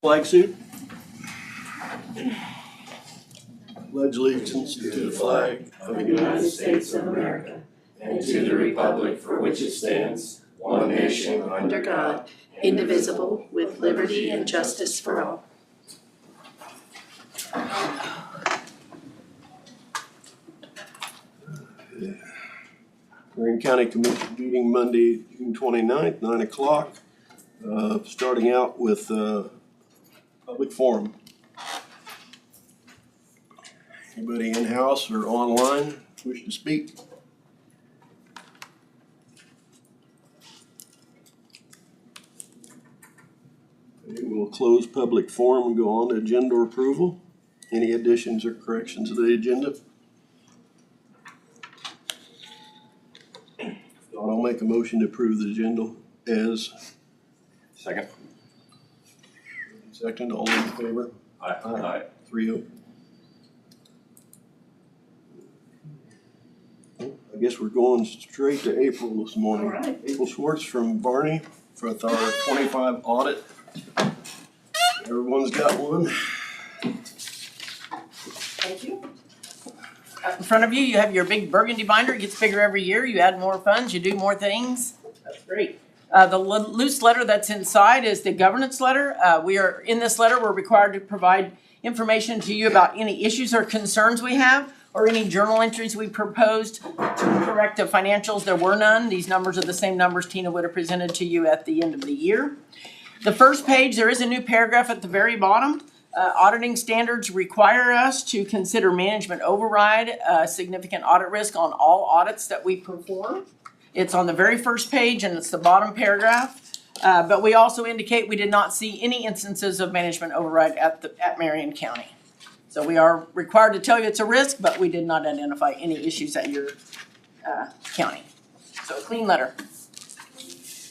Flag suit. Pledge allegiance to the flag of the United States of America and to the republic for which it stands, one nation under God, indivisible, with liberty and justice for all. Marion County Commission meeting Monday, June 29th, 9 o'clock. Starting out with public forum. Anybody in-house or online wish to speak? Okay, we'll close public forum and go on to agenda approval. Any additions or corrections to the agenda? I'll make a motion to approve the agenda as. Second. Second, all in favor? Aye. 3-0. I guess we're going straight to April this morning. All right. April Schwartz from Barney for our 25 audit. Everyone's got one. Thank you. Out in front of you, you have your big burgundy binder. It gets bigger every year. You add more funds, you do more things. That's great. The loose letter that's inside is the governance letter. In this letter, we're required to provide information to you about any issues or concerns we have, or any journal entries we proposed to correct the financials. There were none. These numbers are the same numbers Tina would have presented to you at the end of the year. The first page, there is a new paragraph at the very bottom. Auditing standards require us to consider management override, significant audit risk on all audits that we perform. It's on the very first page and it's the bottom paragraph. But we also indicate we did not see any instances of management override at Marion County. So we are required to tell you it's a risk, but we did not identify any issues at your county. So clean letter.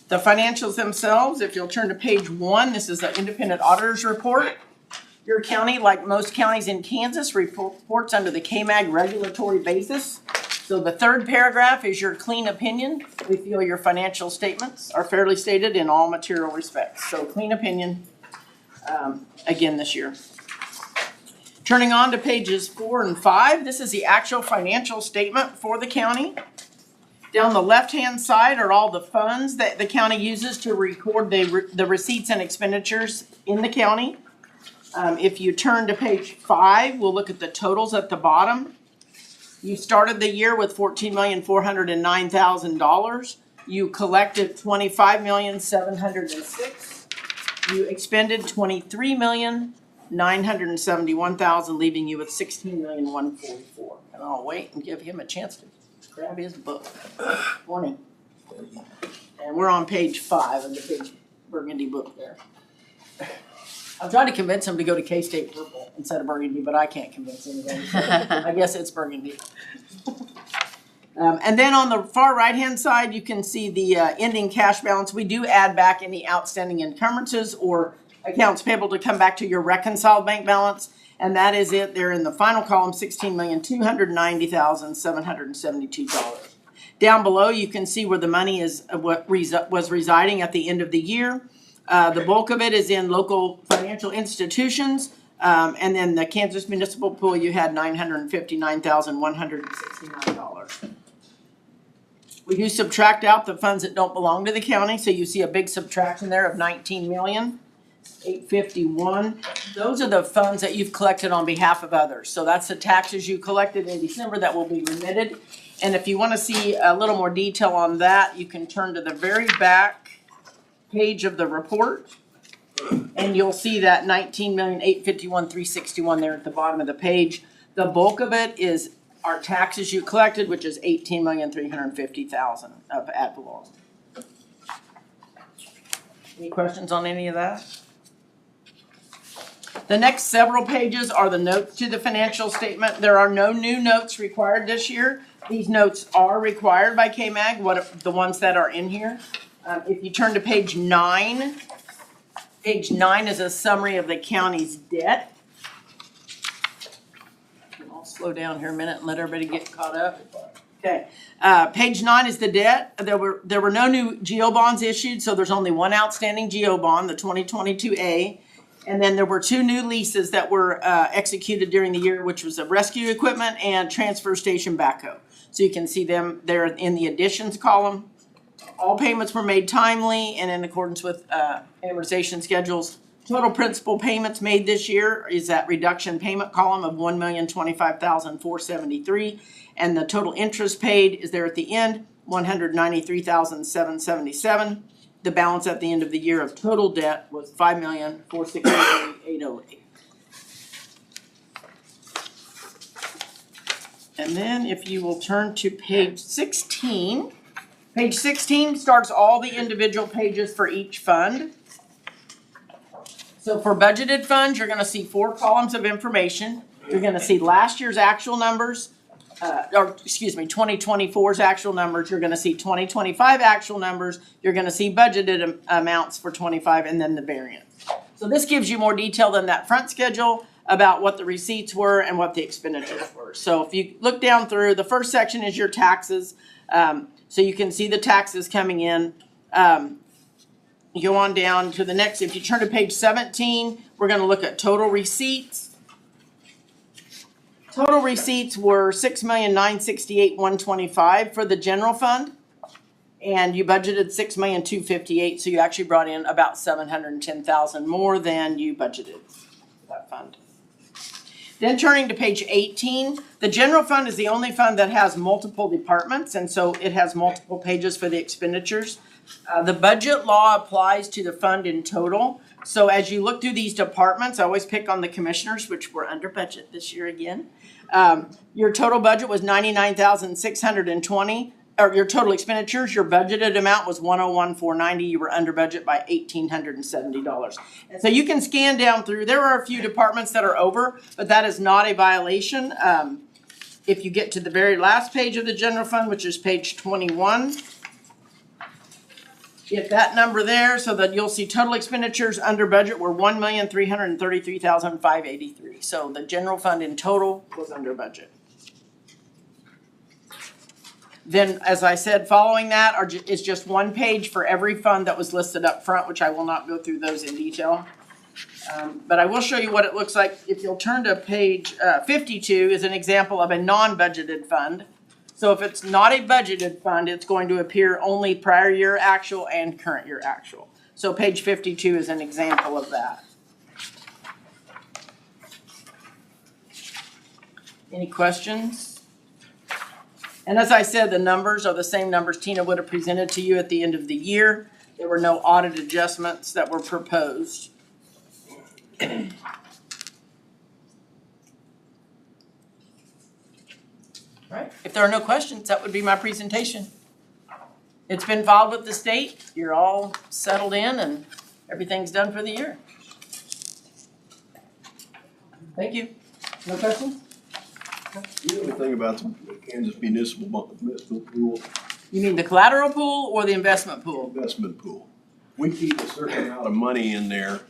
The financials themselves, if you'll turn to page 1, this is the independent auditor's report. Your county, like most counties in Kansas, reports under the KMAG regulatory basis. So the third paragraph is your clean opinion. We feel your financial statements are fairly stated in all material respects. So clean opinion again this year. Turning on to pages 4 and 5, this is the actual financial statement for the county. Down the left-hand side are all the funds that the county uses to record the receipts and expenditures in the county. If you turn to page 5, we'll look at the totals at the bottom. You started the year with $14,409,000. You collected $25,706,000. You expended $23,971,000, leaving you with $16,144,000. And I'll wait and give him a chance to grab his book. Morning. And we're on page 5 of the big burgundy book there. I'm trying to convince him to go to K-State purple instead of burgundy, but I can't convince anybody. So I guess it's burgundy. And then on the far right-hand side, you can see the ending cash balance. We do add back any outstanding encumbrances or accounts payable to come back to your reconciled bank balance. And that is it. They're in the final column, $16,290,772. Down below, you can see where the money is, what was residing at the end of the year. The bulk of it is in local financial institutions, and then the Kansas Municipal Pool, you had $959,169. We do subtract out the funds that don't belong to the county, so you see a big subtraction there of $19,851,000. Those are the funds that you've collected on behalf of others. So that's the taxes you collected in December that will be remitted. And if you want to see a little more detail on that, you can turn to the very back page of the report, and you'll see that $19,851,361 there at the bottom of the page. The bulk of it is our taxes you collected, which is $18,350,000 of ad valorem. Any questions on any of that? The next several pages are the notes to the financial statement. There are no new notes required this year. These notes are required by KMAG, the ones that are in here. If you turn to page 9 is a summary of the county's debt. I'll slow down here a minute and let everybody get caught up. Okay, page 9 is the debt. There were no new GO bonds issued, so there's only one outstanding GO bond, the 2022A. And then there were 2 new leases that were executed during the year, which was a rescue equipment and transfer station backhoe. So you can see them there in the additions column. All payments were made timely and in accordance with amortization schedules. Total principal payments made this year is that reduction payment column of $1,025,473, and the total interest paid is there at the end, $193,777. The balance at the end of the year of total debt was $5,468,808. And then if you will turn to page 16. Page 16 starts all the individual pages for each fund. So for budgeted funds, you're gonna see 4 columns of information. You're gonna see last year's actual numbers, 2024's actual numbers. You're gonna see 2025 actual numbers. You're gonna see budgeted amounts for 25 and then the variance. So this gives you more detail than that front schedule about what the receipts were and what the expenditures were. So if you look down through, the first section is your taxes. So you can see the taxes coming in. You go on down to the next, if you turn to page 17, we're gonna look at total receipts. Total receipts were $6,968,125 for the general fund. And you budgeted $6,258,000, so you actually brought in about $710,000 more than you budgeted for that fund. Then turning to page 18, the general fund is the only fund that has multiple departments, and so it has multiple pages for the expenditures. The budget law applies to the fund in total. So as you look through these departments, I always pick on the commissioners, which were under budget this year again. Your total budget was $99,620, or your total expenditures, your budgeted amount was $101,490. You were under budget by $1,870. And so you can scan down through. There are a few departments that are over, but that is not a violation. If you get to the very last page of the general fund, which is page 21, get that number there so that you'll see total expenditures under budget were $1,333,583. So the general fund in total was under budget. Then, as I said, following that is just 1 page for every fund that was listed up front, which I will not go through those in detail. But I will show you what it looks like. If you'll turn to page 52 is an example of a non-budgeted fund. So if it's not a budgeted fund, it's going to appear only prior year actual and current year actual. So page 52 is an example of that. Any questions? And as I said, the numbers are the same numbers Tina would have presented to you at the end of the year. There were no audit adjustments that were proposed. Right. If there are no questions, that would be my presentation. It's been filed with the state. You're all settled in and everything's done for the year. Thank you. No questions? The only thing about the Kansas municipal pool, You mean the collateral pool or the investment pool? investment pool, we keep a certain amount of money in there,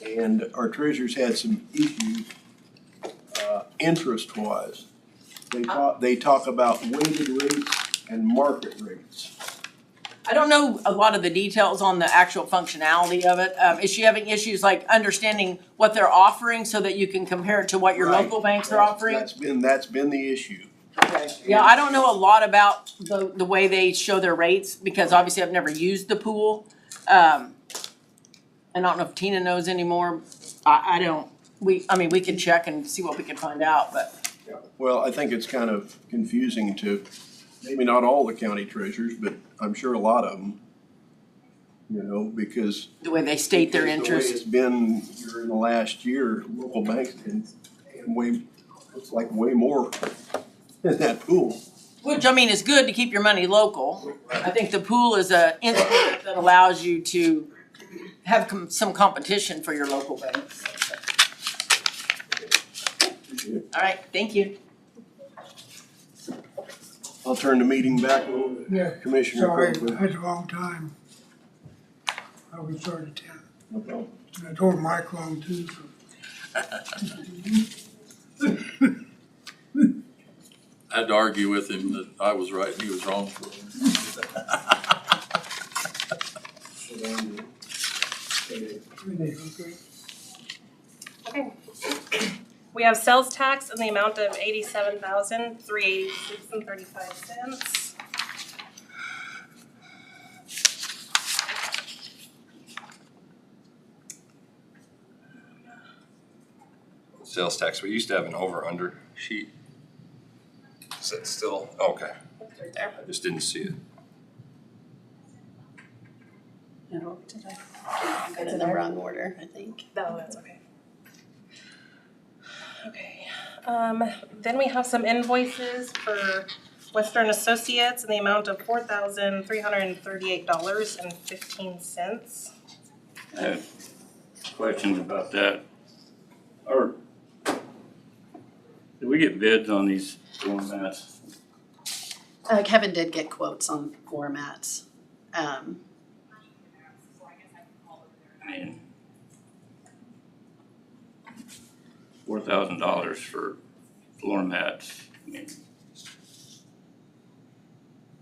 and our treasurers had some issues, interest-wise. They talk about weighted rates and market rates. I don't know a lot of the details on the actual functionality of it. Is she having issues like understanding what they're offering so that you can compare it to what your Right. local banks are offering? That's been the issue. Okay. Yeah, I don't know a lot about the way they show their rates because obviously I've never used the pool. I don't know if Tina knows anymore. I don't. We can check and see what we can find out, but. Well, I think it's kind of confusing to, maybe not all the county treasurers, but I'm sure a lot of them, you know, because. The way they state their interest. The way it's been here in the last year, local banks and it's like way more in that pool. Which, I mean, is good to keep your money local. I think the pool is an instrument that allows you to have some competition for your local banks. All right, thank you. I'll turn the meeting back over to Commissioner Sorry, Kirkland. I had the wrong time. I was started at 10. No problem. And I told Mike wrong too, so. I had to argue with him that I was right and he was wrong. Okay. Okay. We have sales tax in the amount of $87,386.35. Sales tax, we used to have an over-under sheet. Is that still, okay, It's right there. I just didn't see it. No, did I? Got it in the wrong order, I think. No, that's okay. Okay, then we have some invoices for Western Associates in the amount of $4,338.15. I have questions about that. Or, did we get bids on these floor mats? Kevin did get quotes on floor mats. I mean, $4,000 for floor mats. I mean,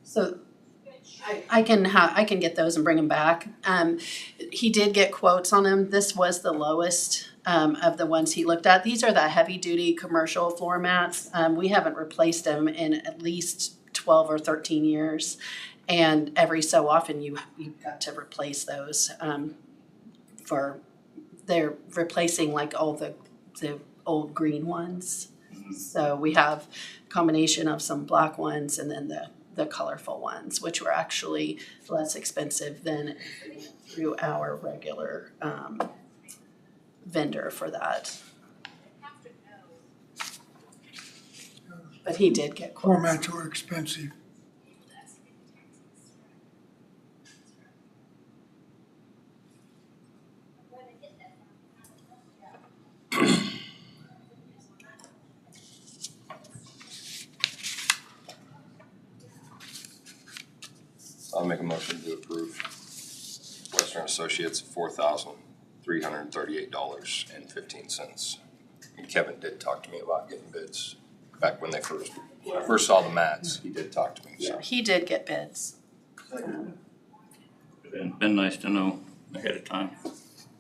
So I can get those and bring them back. He did get quotes on them. This was the lowest of the ones he looked at. These are the heavy duty commercial floor mats. We haven't replaced them in at least 12 or 13 years. And every so often you've got to replace those they're replacing like all the old green ones. So we have a combination of some black ones and then the colorful ones, which were actually less expensive than through our regular vendor for that. But he did get quotes. Formats are expensive. I'll make a motion to approve Western Associates $4,338.15. And Kevin did talk to me about getting bids back when I first saw the mats. He did talk to me, so. He did get bids. been nice to know ahead of time.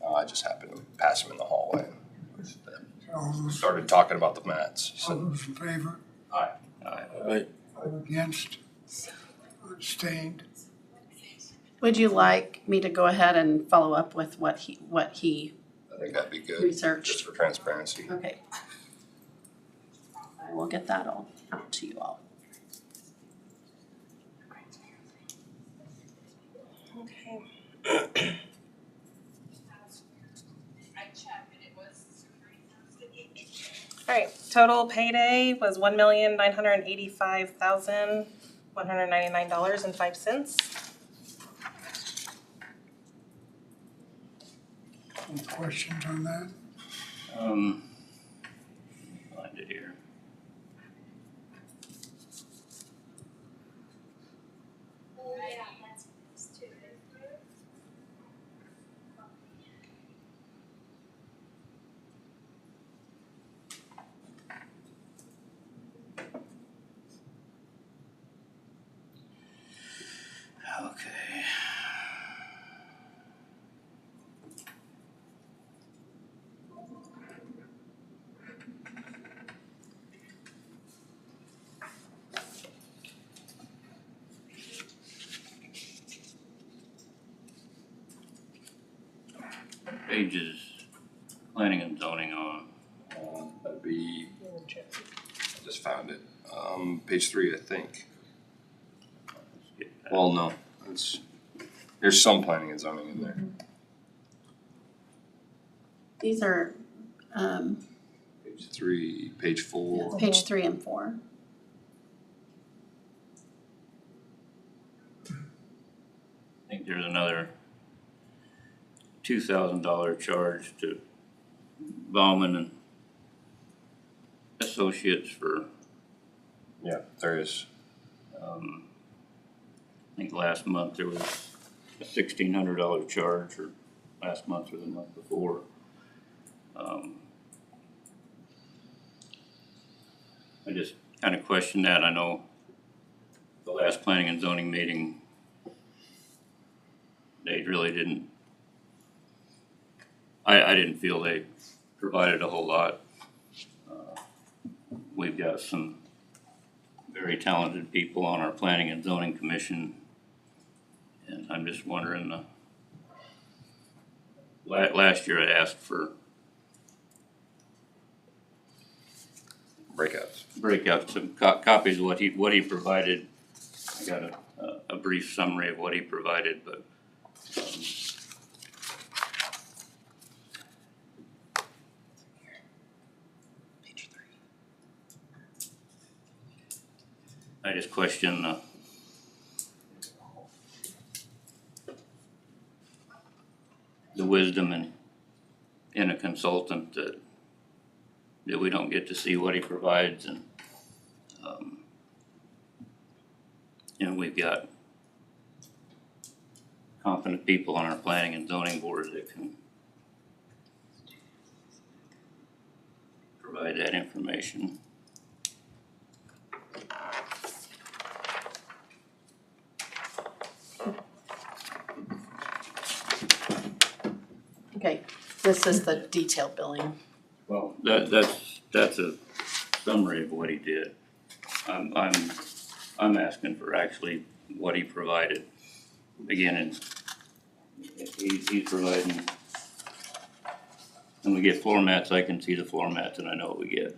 I just happened to pass him in the hallway. All those, Started talking about the mats. all So those in favor, Right. all against, abstained. Would you like me to go ahead and follow up with what he I think that'd be good. researched? Just for transparency. Okay. I will get that all out to you all. Okay. Alright, total payday was $1,985,199.05. Any questions on that? Find it here. Okay. Pages, planning and zoning on. That'd be, I just found it. Page 3, I think. Well, no, there's some planning and zoning in there. These are Page 3, page 4. page 3 and 4. I think there's another $2,000 charge to Bauman and Associates for, Yeah, there is. I think last month there was a $1,600 charge, or last month or the month before. I just kind of question that. I know the last planning and zoning meeting, they really didn't, I didn't feel they provided a whole lot. We've got some very talented people on our planning and zoning commission. And I'm just wondering, last year I asked for breakouts, some copies of what he provided. I got a brief summary of what he provided, but I just question the wisdom in a consultant that we don't get to see what he provides, and we've got competent people on our planning and zoning board that can provide that information. Okay, this is the detailed billing. Well, that's a summary of what he did. I'm asking for actually what he provided. Again, and he's providing, when we get floor mats, I can see the floor mats and I know what we get.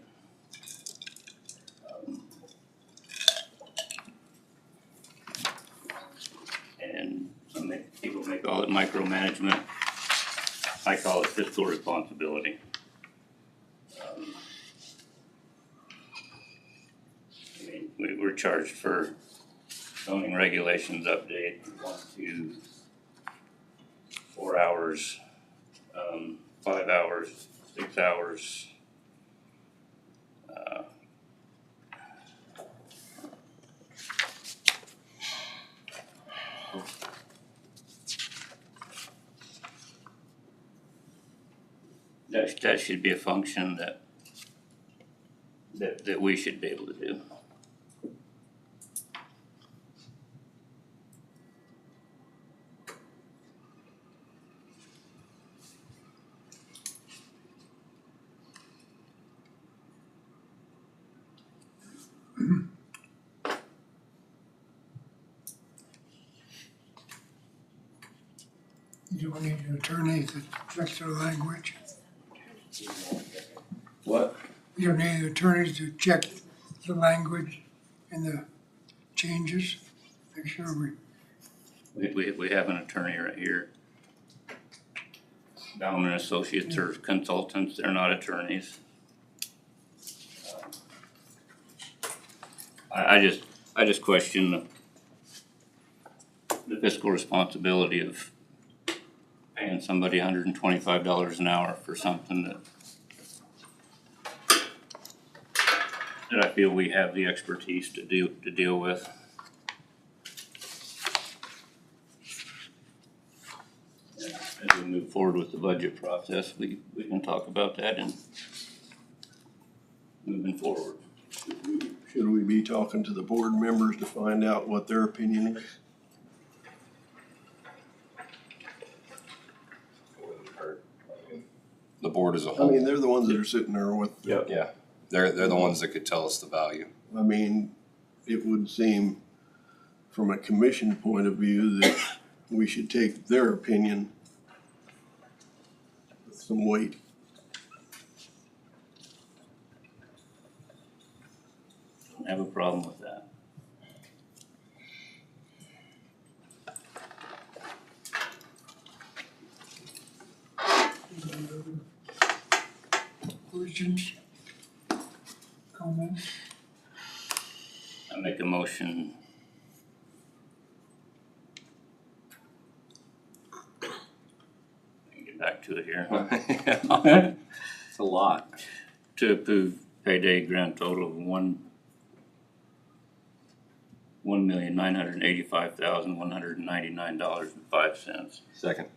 And some people may call it micromanagement. I call it fiscal responsibility. We're charged for zoning regulations update, 1 to 4 hours, 5 hours, 6 hours. That should be a function that we should be able to do. You don't need an attorney that checks their language. What? You don't need an attorney to check the language and the changes. Make sure We have an attorney right here. Bauman Associates are consultants, they're not attorneys. I just question the fiscal responsibility of paying somebody $125 an hour for something that I feel we have the expertise to deal with. As we move forward with the budget process, we can talk about that and moving forward. Should we be talking to the board members to find out what their opinion is? The board as a I whole. mean, they're the ones that are sitting there with, Yeah, they're the ones that could tell us the value. I mean, it would seem from a commission point of view that we should take their opinion with some weight. Don't have a problem with that. questions, comments. I make a motion. Get back to it here. It's a lot. To approve payday grand total of $1,985,199.05. Second.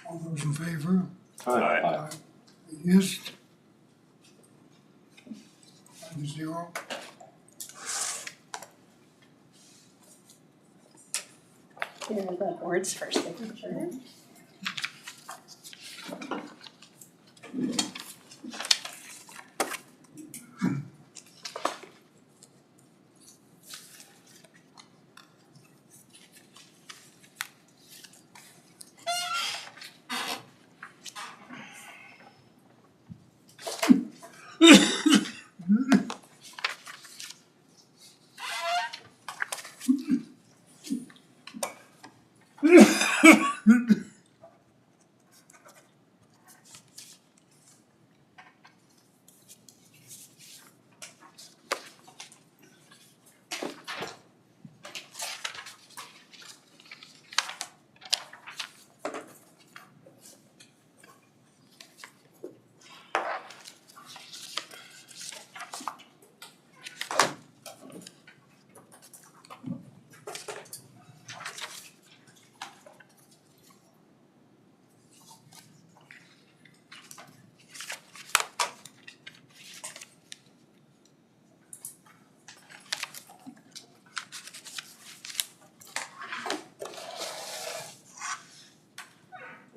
All those in favor? Aye. Against? 5-0. Here are the board's first signature.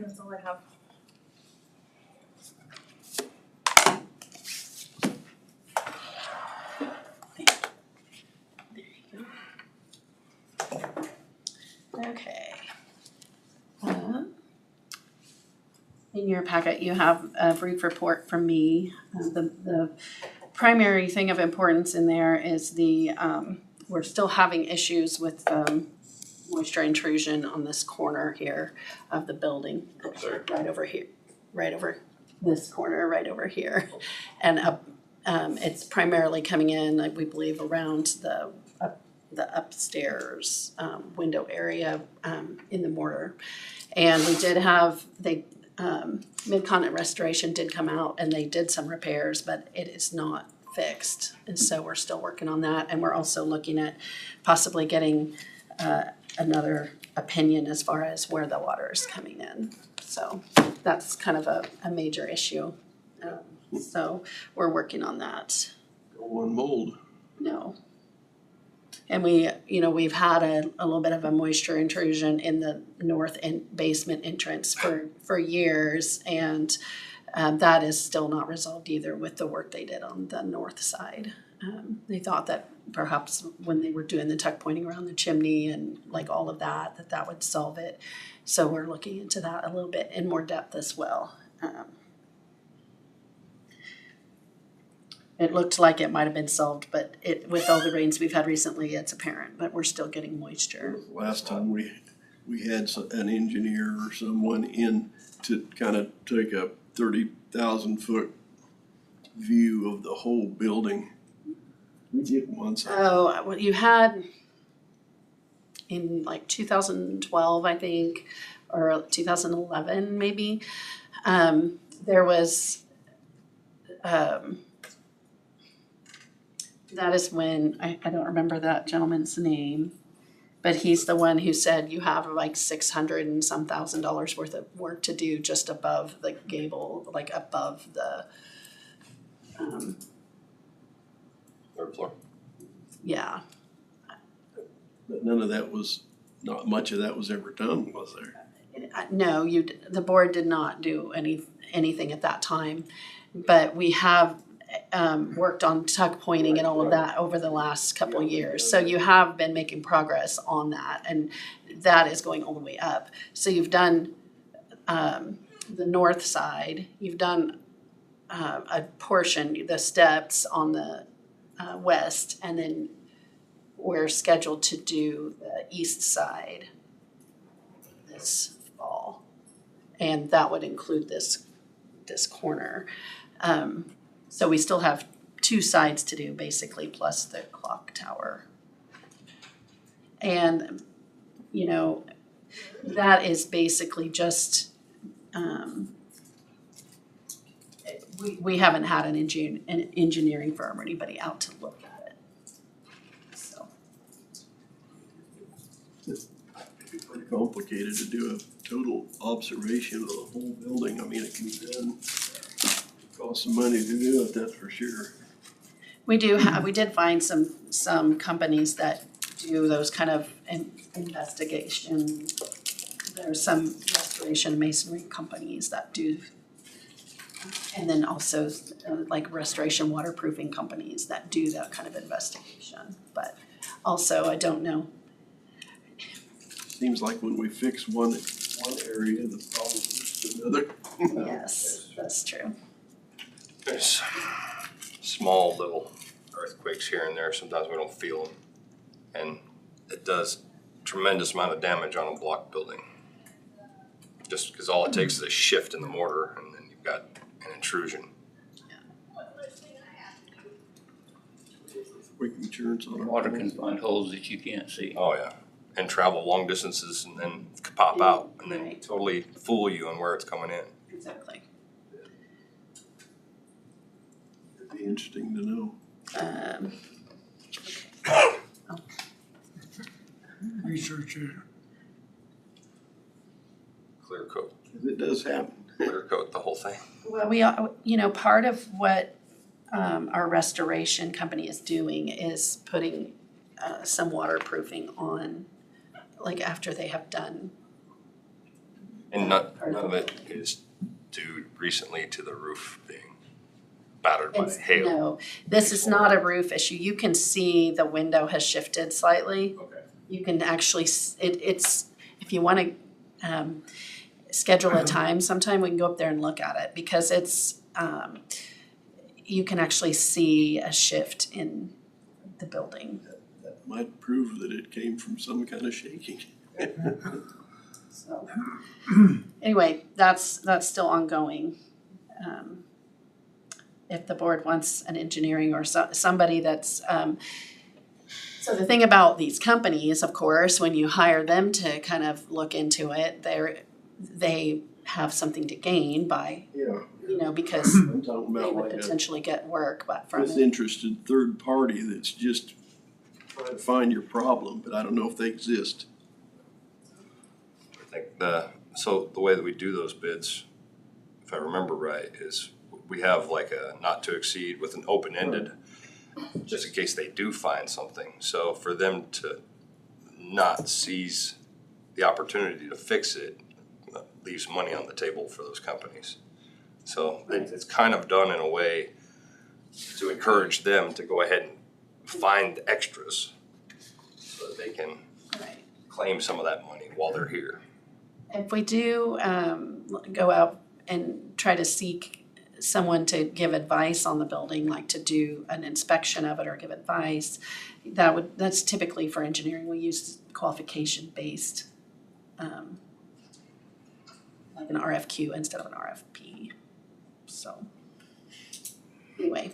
That's all I have. Okay. In your packet, you have a brief report from me. The primary thing of importance in there is we're still having issues with moisture intrusion on this corner here of the building. Right over here, right over this corner, right over here. And it's primarily coming in, like, we believe, around the upstairs window area in the mortar. And we did have, Mid-Continent Restoration did come out and they did some repairs, but it is not fixed. And so we're still working on that. And we're also looking at possibly getting another opinion as far as where the water is coming in. So that's kind of a major issue. So we're working on that. One mold. No. And we've had a little bit of a moisture intrusion in the north basement entrance for years, and that is still not resolved either with the work they did on the north side. They thought that perhaps when they were doing the tuck pointing around the chimney and like all of that, that would solve it. So we're looking into that a little bit in more depth as well. It looked like it might have been solved, but with all the rains we've had recently, it's apparent that we're still getting moisture. Last time we had an engineer or someone in to kind of take a 30,000 foot view of the whole building. We did once. Oh, well, you had in like 2012, I think, or 2011 maybe, there was, that is when, I don't remember that gentleman's name, but he's the one who said you have like $600 and some thousand worth of work to do just above the gable, like above the, Third floor. yeah. But none of that was, not much of that was ever done, was there? No, the board did not do anything at that time, but we have worked on tuck pointing and all of that over the last couple of years. So you have been making progress on that, and that is going all the way up. So you've done the north side, you've done a portion, the steps on the west, and then we're scheduled to do the east side this fall. And that would include this corner. So we still have two sides to do basically, plus the clock tower. And, that is basically just, we haven't had an engineering firm or anybody out to look at it. So. It'd be pretty complicated to do a total observation of the whole building. I mean, it can be done. Cost some money to do it, that's for sure. We did find some companies that do those kind of investigation. There's some restoration masonry companies that do, and then also like restoration waterproofing companies that do that kind of investigation. But also, I don't know. Seems like when we fix one area, the problem is another. Yes, that's true. There's small little earthquakes here and there. Sometimes we don't feel them. And it does tremendous amount of damage on a block building. Just because all it takes is a shift in the mortar and then you've got an intrusion. Quick insurance on our Water can find holes that you can't see. Oh, yeah. And travel long distances and then pop out and then Right. totally fool you on where it's coming in. Exactly. It'd be interesting to know. Research it. Clear coat. It does happen. Clear coat the whole thing. Well, we are, part of what our restoration company is doing is putting some waterproofing on, like after they have done And none of it is due recently to the roof being battered by It's, hail. no, this is not a roof issue. You can see the window has shifted slightly. Okay. You can actually, it's, if you wanna, schedule a time sometime, we can go up there and look at it, because it's, you can actually see a shift in the building. That might prove that it came from some kind of shaking. So, anyway, that's still ongoing. If the board wants an engineering or somebody that's, so the thing about these companies, of course, when you hire them to kind of look into it, they have something to gain by, Yeah. you know, because I'm talking they about would like a potentially get work from it. disinterested third party that's just trying to find your problem, but I don't know if they exist. I think the way that we do those bids, if I remember right, is we have like a not to exceed with an open-ended, just in case they do find something. So for them to not seize the opportunity to fix it, leaves money on the table for those companies. So it's kind of done in a way to encourage them to go ahead and find extras so that they can Right. claim some of that money while they're here. If we do go out and try to seek someone to give advice on the building, like to do an inspection of it or give advice, that's typically for engineering. We use qualification-based, like an RFQ instead of an RFP. So anyway,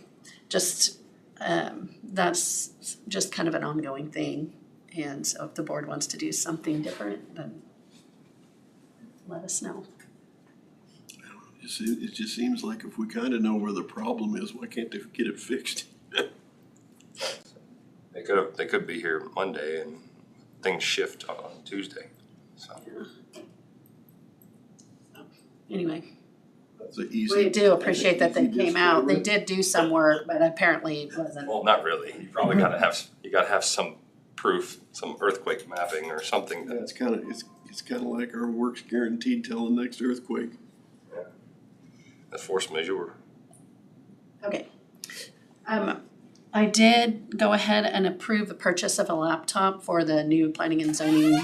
just that's just kind of an ongoing thing. And so if the board wants to do something different, then let us know. It just seems like if we kind of know where the problem is, why can't they get it fixed? They could be here Monday and things shift on Tuesday, so. Anyway, That's an easy. we do appreciate that they easy came out. They discovery. did do some work, but apparently it wasn't. Well, not really. You probably gotta have some proof, some earthquake mapping or something Yeah, that, it's kind of like our work's guaranteed till the next earthquake. the force majeure. Okay. I did go ahead and approve the purchase of a laptop for the new planning and zoning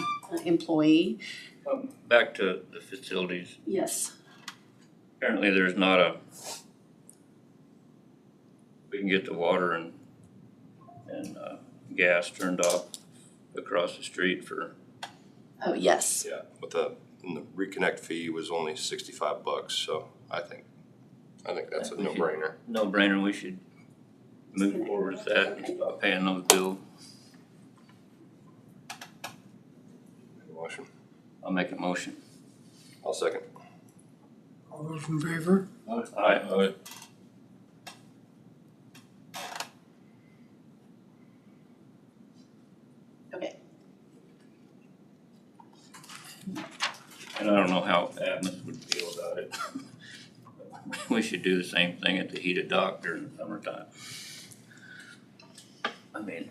employee. Back to the facilities, Yes. apparently there's not we can get the water and gas turned off across the street for, Oh, yes. Yeah, and the reconnect fee was only $65, so I think that's a no-brainer. no-brainer, we should move forward with that, and stop paying those bills. Motion. I'll make a motion. I'll second. All those in favor? Aye. Okay. And I don't know how Adams would feel about it. We should do the same thing at the heated dock during the summertime. I mean,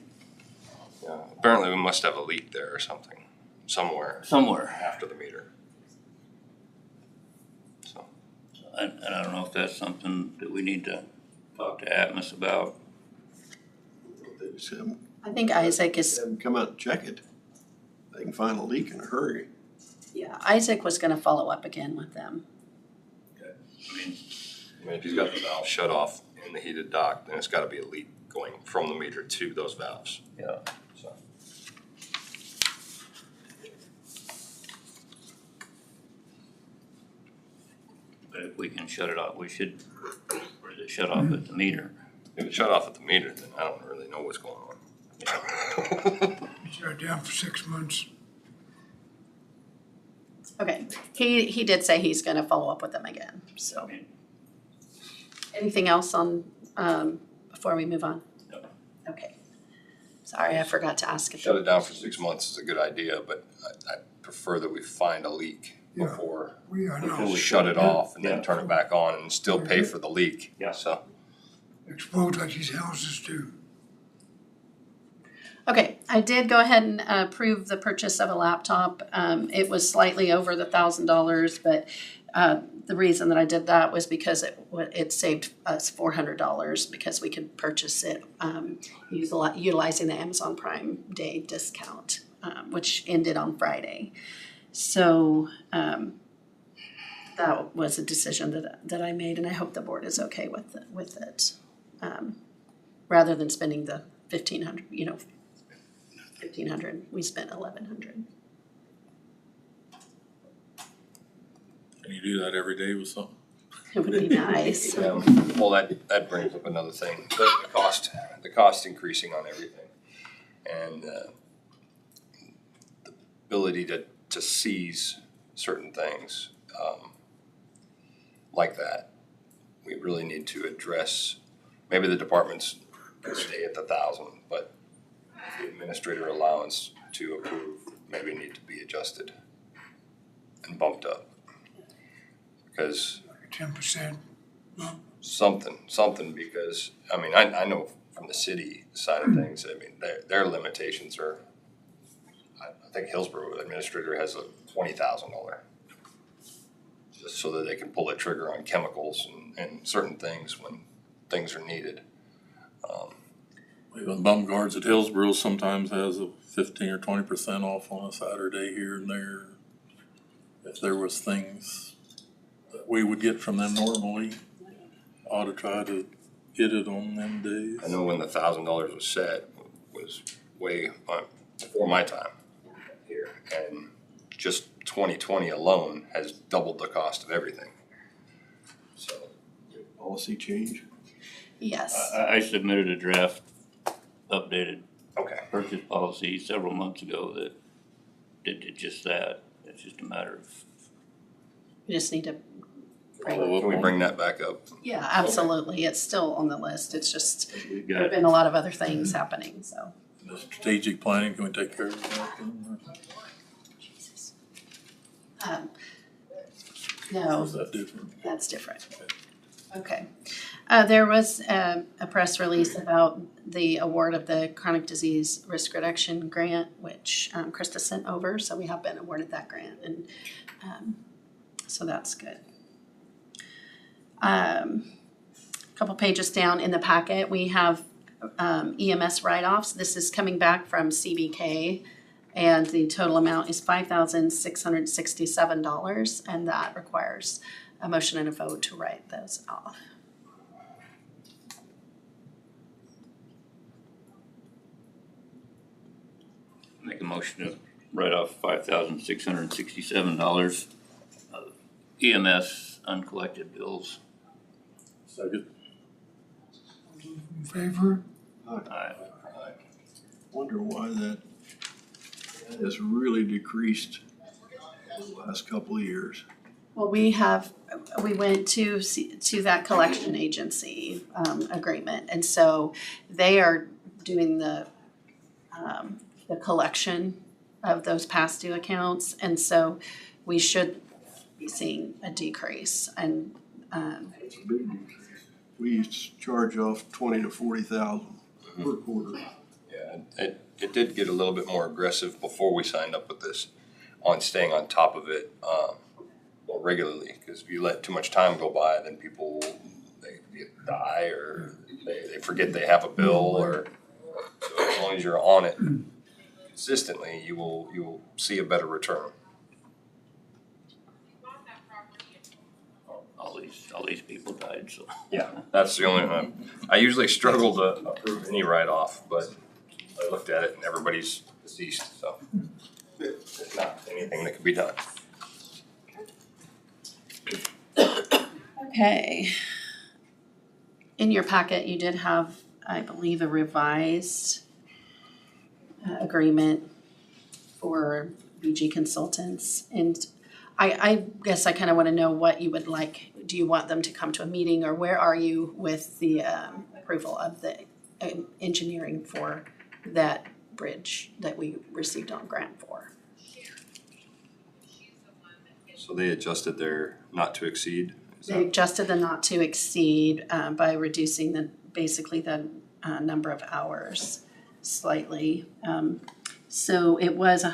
Yeah, apparently we must have a leak there or something, somewhere somewhere. after the meter. So, And I don't know if that's something that we need to talk to Atmos about. They just have them, I think Isaac is, have them come out and check it. They can find a leak in a hurry. yeah, Isaac was gonna follow up again with them. I mean, if he's got the valve shut off in the heated dock, then it's gotta be a leak going from the meter to those valves. yeah. So, But if we can shut it off, we should, or is it shut off at the meter? if it's shut off at the meter, then I don't really know what's going on. Shut down for 6 months. Okay, he did say he's gonna follow up with them again, so. Anything else on, before we move on? No. Okay. Sorry, I forgot to ask. Shut it down for 6 months is a good idea, but I prefer that we find a leak Yeah. before I Before know. we shut it off and Yeah. then turn it back on and still pay for the leak. Yeah. So, Explodes like these houses do. Okay, I did go ahead and approve the purchase of a laptop. It was slightly over the $1,000, but the reason that I did that was because it saved us $400 because we could purchase it utilizing the Amazon Prime Day discount, which ended on Friday. So that was a decision that I made, and I hope the board is okay with it. Rather than spending the $1,500, $1,500, we spent $1,100. Can you do that every day with something? It would be nice. Well, that brings up another thing, the cost increasing on everything. And the ability to seize certain things like that, we really need to address. Maybe the departments can stay at the 1,000, but the administrator allowance to approve maybe need to be adjusted and bumped up. Because 10%. something, because, I mean, I know from the city side of things, I mean, their limitations are, I think Hillsborough administrator has a $20,000, just so that they can pull a trigger on chemicals and certain things when things are needed. Even bum guards at Hillsborough sometimes has a 15 or 20% off on a Saturday here and there. If there was things that we would get from them normally, ought to try to get it on them days. I know when the $1,000 was set was way before my time here, and just 2020 alone has doubled the cost of everything. So, Policy change. Yes. I submitted a draft updated okay. purchase policy several months ago that did just that. It's just a matter of, We just need to Can we bring that back up? yeah, absolutely. It's still on the list. It's just, we've there have got, been a lot of other things happening, so. The strategic planning, can we take care of that then? Or No, is that different? that's different. Okay. There was a press release about the award of the chronic disease risk reduction grant, which Krista sent over, so we have been awarded that grant, and so that's good. Couple pages down in the packet, we have EMS write-offs. This is coming back from CBK, and the total amount is $5,667, and that requires a motion and a vote to write those off. make a motion to write off $5,667 of EMS uncollected bills. Second. In favor? Aye. Wonder why that has really decreased the last couple of years. Well, we went to that collection agency agreement, and so they are doing the collection of those past due accounts, and so we should be seeing a decrease. And It's a big decrease. We used to charge off 20 to 40,000 per quarter. Yeah, it did get a little bit more aggressive before we signed up with this, on staying on top of it more regularly. Because if you let too much time go by, then people they die, or they forget they have a bill, or so as long as you're on it consistently, you will see a better return. All these people died, so. Yeah, that's the only one. I usually struggle to approve any write-off, but I looked at it and everybody's deceased, so there's not anything that can be done. okay, in your packet, you did have, I believe, a revised agreement for BG Consultants, and I guess I kind of want to know what you would like. Do you want them to come to a meeting, or where are you with the approval of the engineering for that bridge that we received on grant for? So they adjusted their not to exceed? They adjusted the not to exceed by reducing basically the number of hours slightly. So it was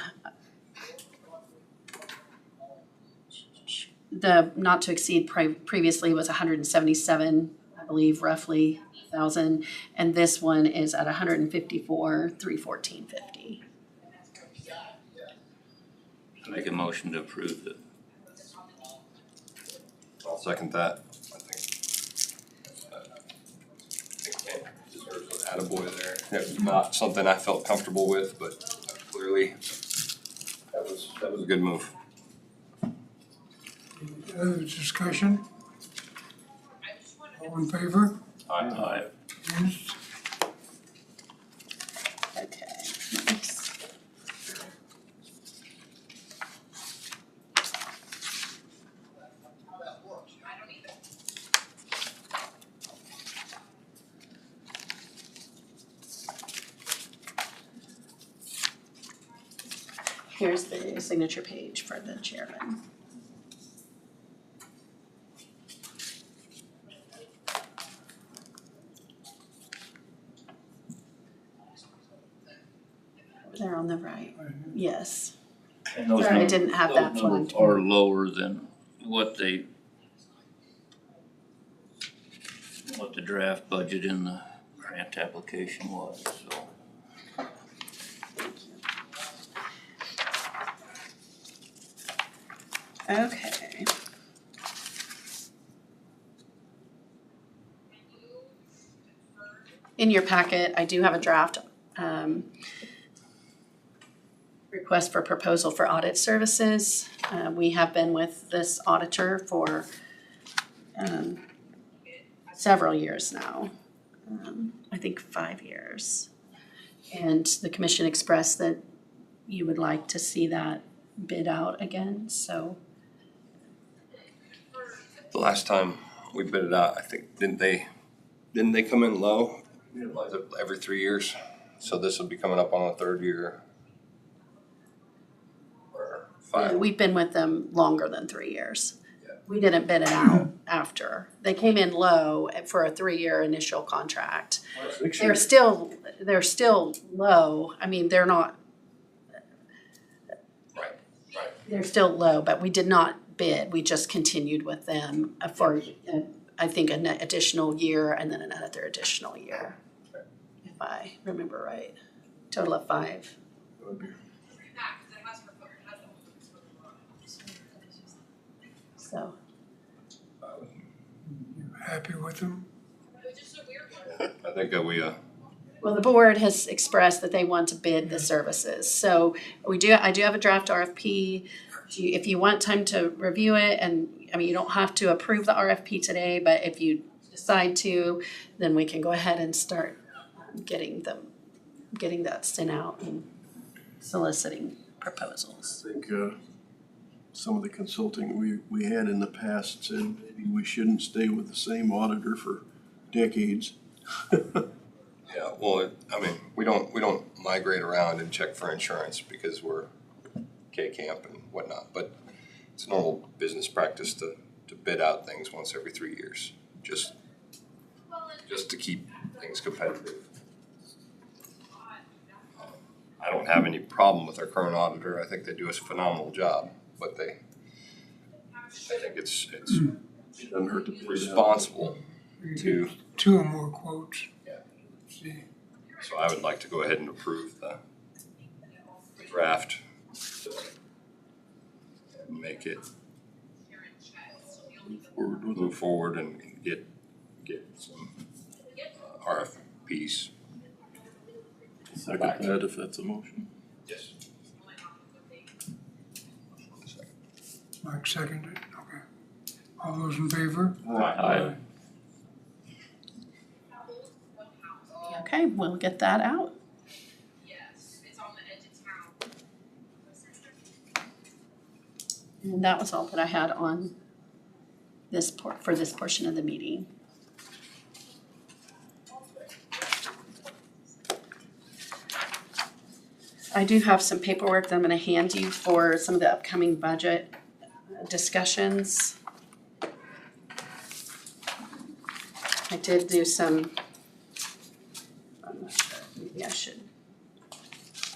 the not to exceed previously was 177, I believe, roughly thousand, and this one is at 154, 314.50. Make a motion to approve it. I'll second that. I think Kent deserves an attaboy there. It was not something I felt comfortable with, but clearly that was a good move. Any other discussion? All in favor? Aye. Against? Okay, nice. Here's the signature page for the chairman. Over there on the right, yes. And those Sorry, I numbers- didn't have that those flagged. numbers are lower than what the draft budget in the grant application was, so. Okay. In your packet, I do have a draft request for proposal for audit services. We have been with this auditor for several years now. I think 5 years. And the commission expressed that you would like to see that bid out again, so. The last time we bid it out, I think, didn't they come in low? Was it every 3 years? So this will be coming up on the 3rd year. Or 5. We've been with them longer than 3 years. Yeah. We didn't bid it out after. They came in low for a 3-year initial contract. They're still low. I mean, they're not. Right. They're still low, but we did not bid. We just continued with them for, I think, an additional year and then another additional year. If I remember right. Total of 5. So. You happy with them? I think that we, Well, the board has expressed that they want to bid the services, so I do have a draft RFP. If you want time to review it, and, I mean, you don't have to approve the RFP today, but if you decide to, then we can go ahead and start getting that sent out and soliciting proposals. I think some of the consulting we had in the past said maybe we shouldn't stay with the same auditor for decades. yeah, well, I mean, we don't migrate around and check for insurance because we're K-Camp and whatnot, but it's normal business practice to bid out things once every 3 years, just to keep things competitive. I don't have any problem with our current auditor. I think they do a phenomenal job, but I think it's It doesn't hurt to bid it out. responsible to, 2 or more quotes. Yeah. See, so I would like to go ahead and approve the draft and make it move forward and get some RFPs. Second that if that's a motion. Yes. Mike seconded, okay. All those in favor? Aye. Okay, we'll get that out. And that was all that I had on this for this portion of the meeting. I do have some paperwork that I'm gonna hand you for some of the upcoming budget discussions. I did do some, I'm not sure, maybe I should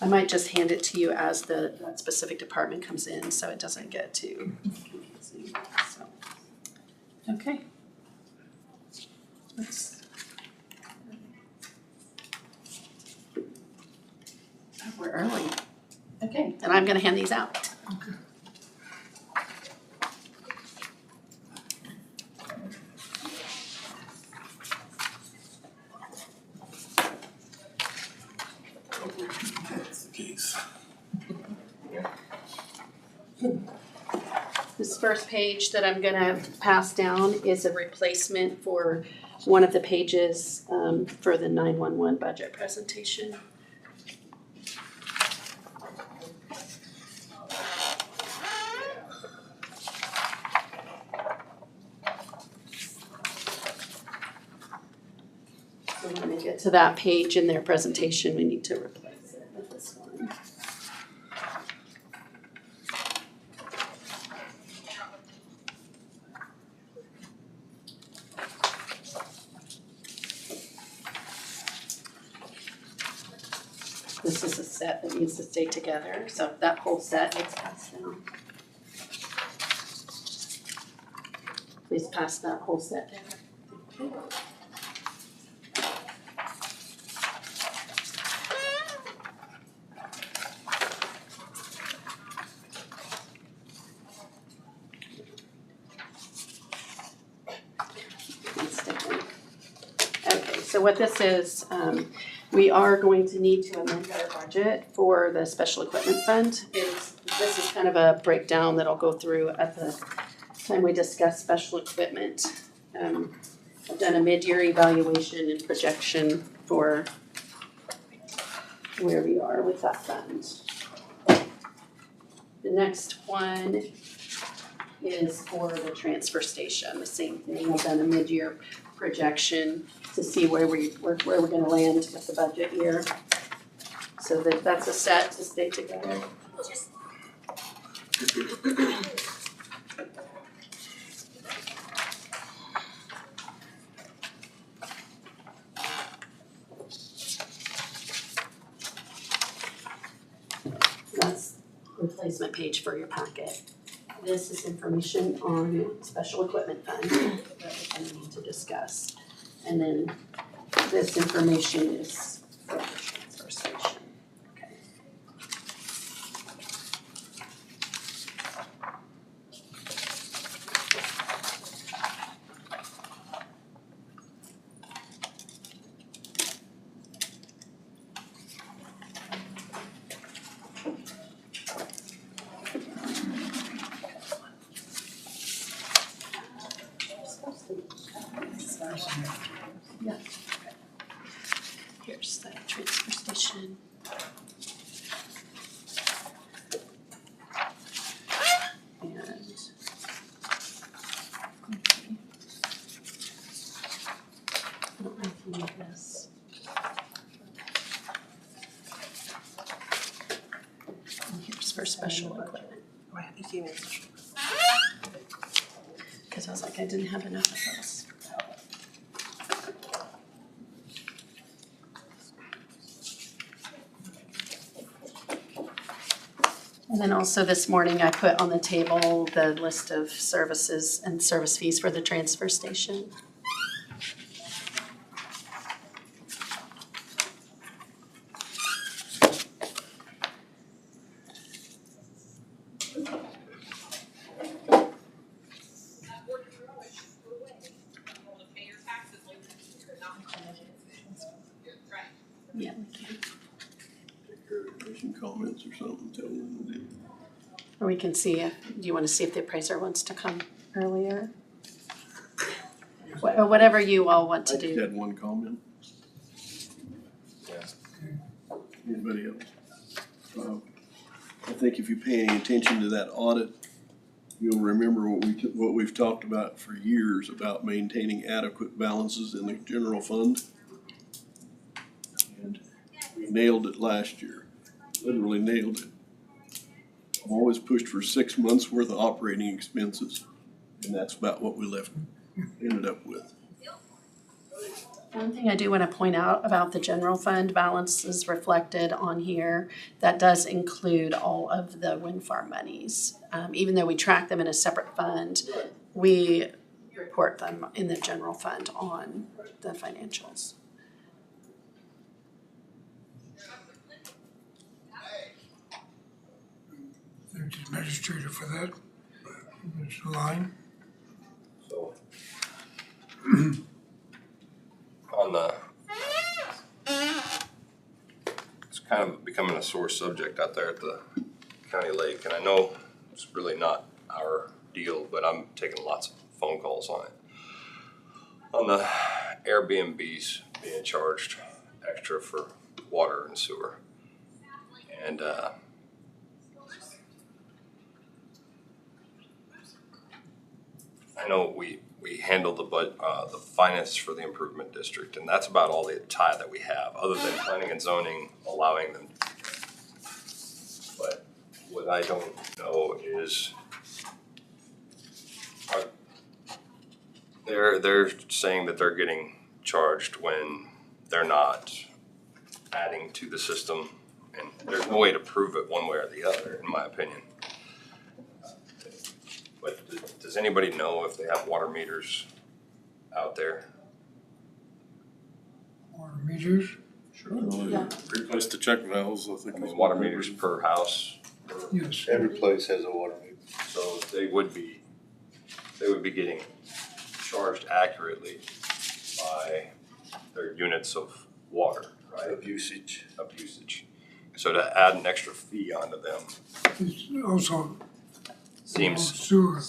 I might just hand it to you as that specific department comes in, so it doesn't get too confusing, so. Okay. We're early. Okay, and I'm gonna hand these out. That's the case. This first page that I'm gonna pass down is a replacement for one of the pages for the 911 budget presentation. So when we get to that page in their presentation, we need to replace it with this one. This is a set that needs to stay together, so that whole set gets passed down. Please pass that whole set down. Thank you. Okay, so what this is, we are going to need to amend our budget for the special equipment fund. This is kind of a breakdown that I'll go through at the time we discuss special equipment. I've done a mid-year evaluation and projection for where we are with that fund. The next one is for the transfer station, the same thing. I've done a mid-year projection to see where we're gonna land with the budget year. So that's a set to stay together. That's replacement page for your packet. This is information on special equipment fund that we're gonna need to discuss. And then this information is for the transfer station. Okay. Yeah. Here's the transfer station. And I don't know if you need this. And here's for special equipment. Cause I was like, I didn't have enough of those. And then also this morning, I put on the table the list of services and service fees for the transfer station. Yeah, we can. Some comments or something, tell them to do. Or we can see, do you wanna see if the appraiser wants to come earlier? Or whatever you all want to I just do. had one comment. Anybody else? I think if you pay any attention to that audit, you'll remember what we've talked about for years about maintaining adequate balances in the general fund. And we nailed it last year, literally nailed it. I've always pushed for 6 months worth of operating expenses, and that's about what we ended up with. One thing I do want to point out about the general fund balances reflected on here, that does include all of the wind farm monies. Even though we track them in a separate fund, we report them in the general fund on the financials. There's the administrator for that. There's the line. So. On the, it's kind of becoming a sore subject out there at the county lake, and I know it's really not our deal, but I'm taking lots of phone calls on it. On the Airbnbs being charged extra for water and sewer. And I know we handle the finance for the improvement district, and that's about all the tie that we have, other than planning and zoning allowing them. But what I don't know is, they're saying that they're getting charged when they're not adding to the system, and there's no way to prove it one way or the other, in my opinion. But does anybody know if they have water meters out there? Water meters. Sure. Replace the check valves, I think. I mean, water meters per house, Yes. Every place has a water meter. so they would be getting charged accurately by their units of water, right? Of usage. Of usage. So to add an extra fee onto them It's also seems sewer.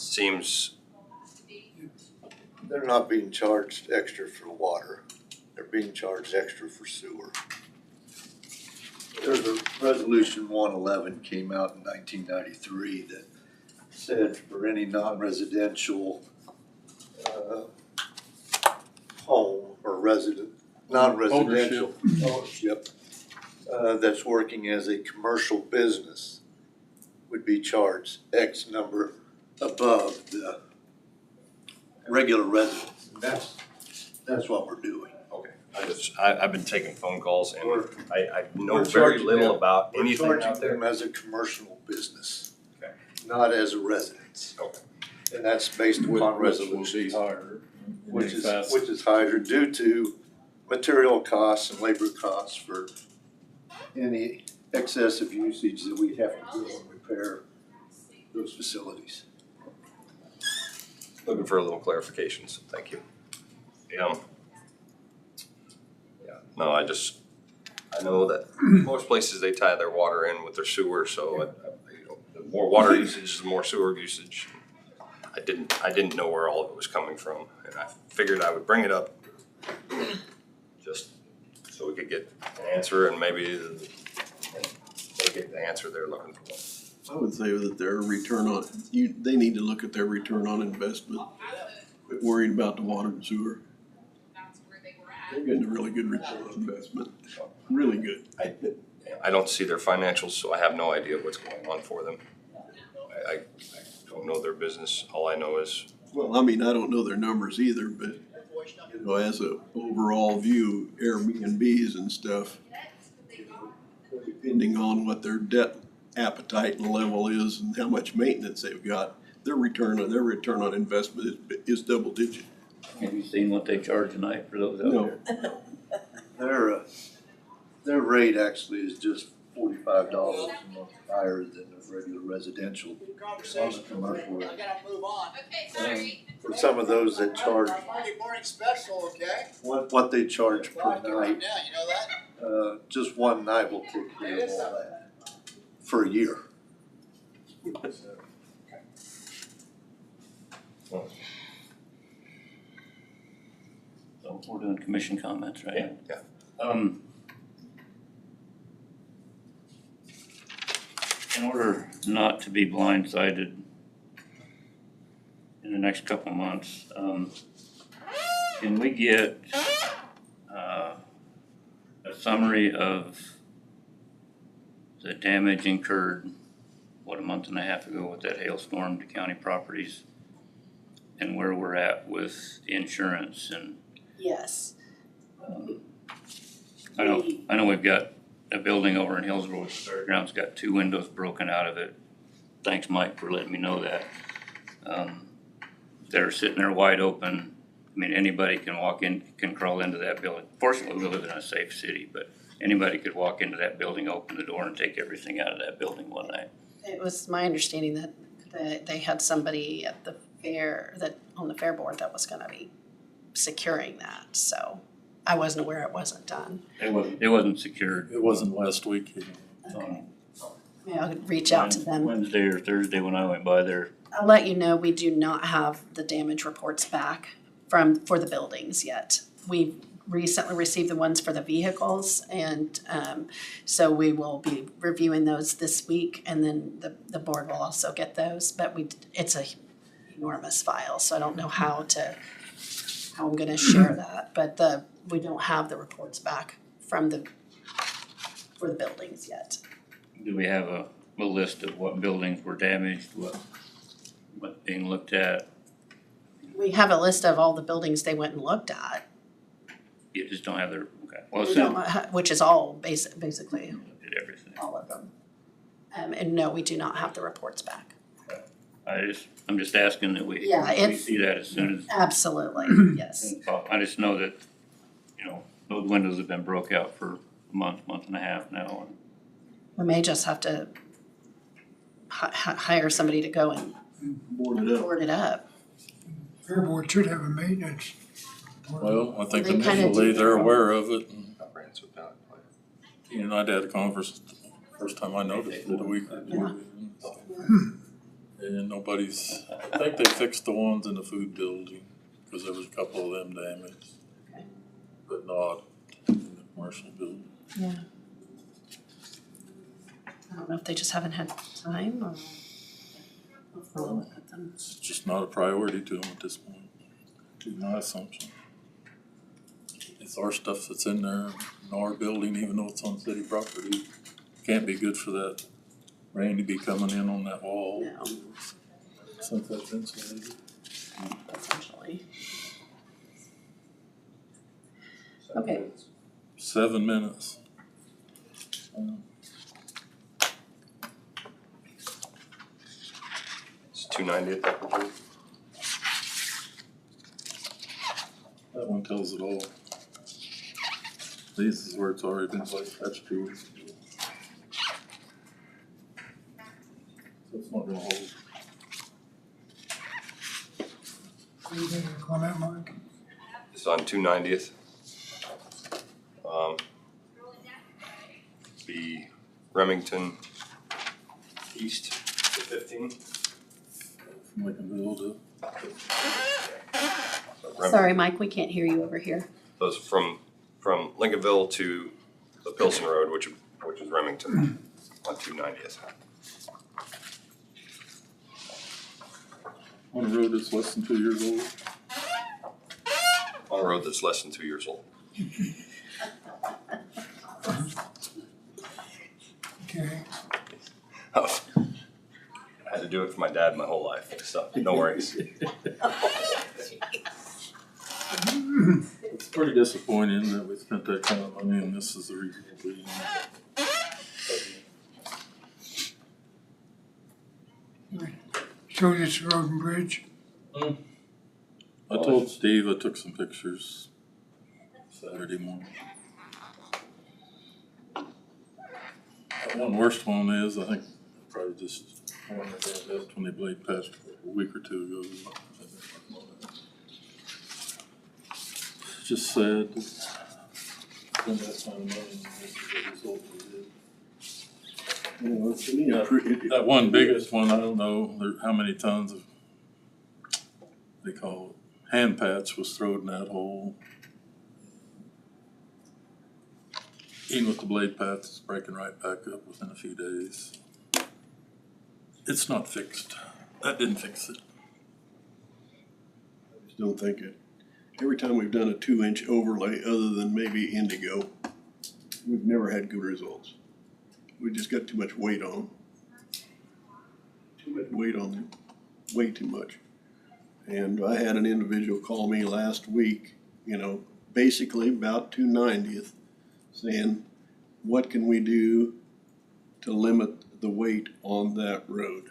They're not being charged extra for water. They're being charged extra for sewer. There's a resolution 111 came out in 1993 that said for any non-residential home or non-residential ownership that's working as a commercial business would be charged X number above the regular residents. That's what we're doing. okay. I've been taking phone calls, and I know We're very charging little them- about We're anything out charging there. them as a commercial business, Okay. not as a residence. Okay. And that's based upon resolution, higher. which is higher due to material costs and labor costs for any excessive usage that we have to do and repair those facilities. Looking for a little clarification, so thank you. Yeah, no, I know that most places they tie their water in with their sewer, so the more water usage is the more sewer usage. I didn't know where all of it was coming from, and I figured I would bring it up just so we could get an answer, and maybe they get the answer they're looking for. I would say that their return on, they need to look at their return on investment. Quit worried about the water and sewer. They're getting a really good return on investment, really good. I don't see their financials, so I have no idea what's going on for them. I don't know their business. All I know is, Well, I mean, I don't know their numbers either, but, you know, as a overall view, Airbnbs and stuff, depending on what their debt appetite and level is and how much maintenance they've got, their return on investment is double digit. Have you seen what they charge tonight for those out No. there? Their rate actually is just $45 a month higher than the regular residential on the commercial rate. I gotta move on. Okay, sorry. For some of those that charge, Monday morning special, okay? what they charge per Right now, night, you know that? just one night will take care of all that for a year. So we're doing commission comments, right? yeah. In order not to be blindsided in the next couple of months, can we get a summary of the damage incurred, a month and a half ago with that hailstorm to county properties, and where we're at with insurance and Yes. I know we've got a building over in Hillsborough, the fairground's got 2 windows broken out of it. Thanks, Mike, for letting me know that. They're sitting there wide open. I mean, anybody can walk in, can crawl into that building. Fortunately, we live in a safe city, but anybody could walk into that building, open the door and take everything out of that building one night. It was my understanding that they had somebody at the fair, that on the fair board that was gonna be securing that, so I wasn't aware it wasn't done. It wasn't secured. It wasn't last week. Okay. Maybe I'll reach out to them. Wednesday or Thursday when I went by there. I'll let you know, we do not have the damage reports back for the buildings yet. We've recently received the ones for the vehicles, and so we will be reviewing those this week, and then the board will also get those, but it's a enormous file, so I don't know how I'm gonna share that, but we don't have the reports back for the buildings yet. Do we have a list of what buildings were damaged, what's being looked at? We have a list of all the buildings they went and looked at. You just don't have their, okay. Well, We assume don't which is all basically did everything. all of them. And no, we do not have the reports back. I'm just asking that we Yeah, see that as soon as. Absolutely, yes. I just know that, those windows have been broke out for a month and a half now. We may just have to hire somebody to go and board it up. Fair board should have a maintenance. Well, I think They kinda initially do. they're aware of it. And Comprehensive ballot plan. he and I'd had a conference the first time I noticed it a week or two ago. And I think they fixed the ones in the food building, because there was a couple of them damaged. Okay. But not in the commercial building. Yeah. I don't know if they just haven't had time or we'll follow up with them. It's just not a priority to them at this point, to my assumption. It's our stuff that's in there, in our building, even though it's on city property. Can't be good for that rain to be coming in on that wall. No. Since that's insulated. Essentially. Okay. 7 minutes. It's 290th, I believe. That one tells it all. This is where it's already been placed, that's 2 weeks ago. So it's not gonna hold. Anything to comment, Mike? It's on 290th. Be Remington East to 15. From Lincolnville to. Sorry, Mike, we can't hear you over here. Those from Lincolnville to the Pilsen Road, which is Remington on 290th. On a road that's less than 2 years old. On a road that's less than 2 years old. Okay. Oh. I had to do it for my dad my whole life, so no worries. It's pretty disappointing that we spent that kind of money and this is the reason we. So this road and bridge, I told Steve I took some pictures Saturday morning. That one worst one is, I think, probably just one that they left when they blade patched a week or two ago. It's just sad to spend that kind of money and this is the result of it. That one biggest one, I don't know how many tons of, they call it, hand patch was thrown in that hole. Even with the blade path, it's breaking right back up within a few days. It's not fixed. That didn't fix it. I just don't think it. Every time we've done a 2-inch overlay, other than maybe Indigo, we've never had good results. We just got too much weight on them. Too much weight on them, way too much. And I had an individual call me last week, basically about 290th, saying, what can we do to limit the weight on that road?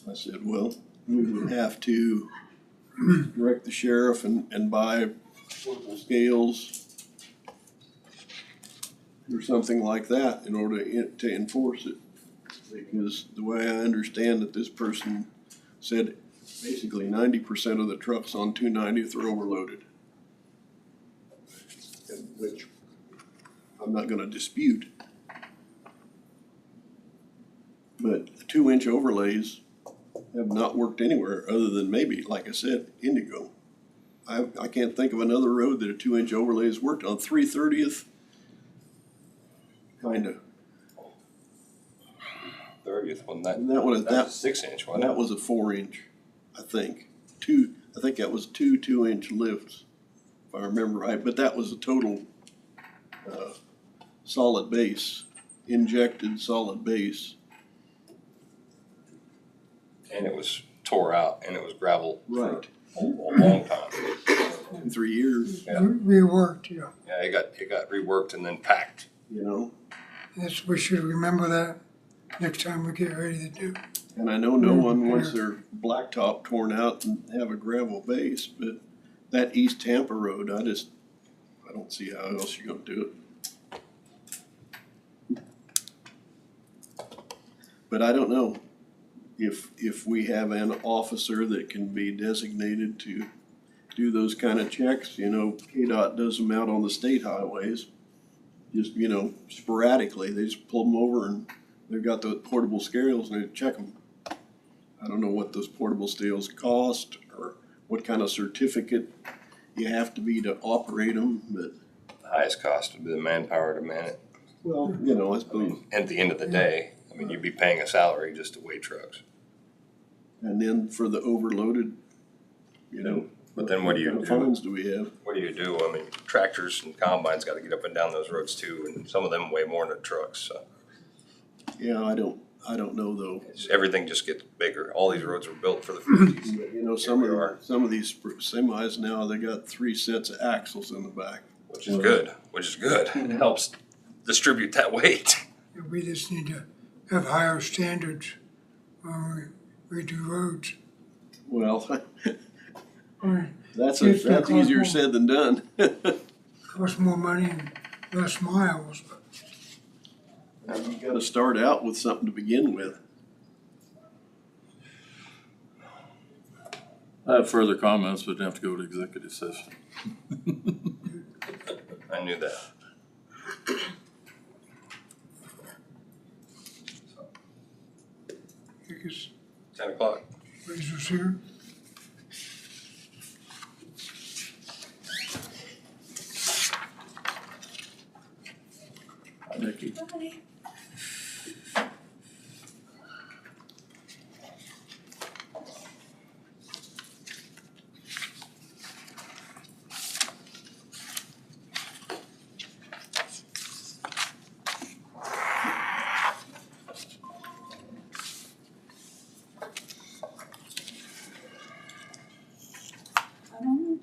I said, well, we would have to direct the sheriff and buy portable scales or something like that in order to enforce it. Because the way I understand it, this person said basically 90% of the trucks on 290th are overloaded. Which I'm not gonna dispute. But the 2-inch overlays have not worked anywhere other than maybe, like I said, Indigo. I can't think of another road that a 2-inch overlay has worked on. 330th, kinda. 30th one, That was that was 6-inch, wasn't that it? was a 4-inch, I think. I think that was two 2-inch lifts, if I remember right. But that was a total solid base, injected solid base. And it was tore out and it was gravel Right. for a long time. 3 years, Yeah. Reworked, yeah. Yeah, it got reworked and then packed. you know. That's, we should remember that next time we get ready to do. And I know no one wants their blacktop torn out and have a gravel base, but that East Tampa road, I don't see how else you're gonna do it. But I don't know if we have an officer that can be designated to do those kind of checks. You know, KDOT does them out on the state highways, just, you know, sporadically. They just pull them over and they've got the portable scales and they check them. I don't know what those portable scales cost or what kind of certificate you have to be to operate them, but. The highest cost would be the manpower to man it. Well, you know, I I suppose. mean, at the end of the day, I mean, you'd be paying a salary just to weigh trucks. And then for the overloaded, you know. But then what do you kind of do? fines do we have? What do you do? I mean, tractors and combines gotta get up and down those roads too, and some of them weigh more than the trucks, so. Yeah, I don't know though. Everything just gets bigger. All these roads were built for the 50s. You know, some of these semis now, they got 3 sets of axles in the back. Which is good. It helps distribute that weight. We just need to have higher standards when we do roads. Well, Or that's It's gonna cost easier more. said than done. cost more money and less miles, but You gotta start out with something to begin with. I have further comments, but have to go to executive session. I knew that. because 10 o'clock. Razor's here. Nikki.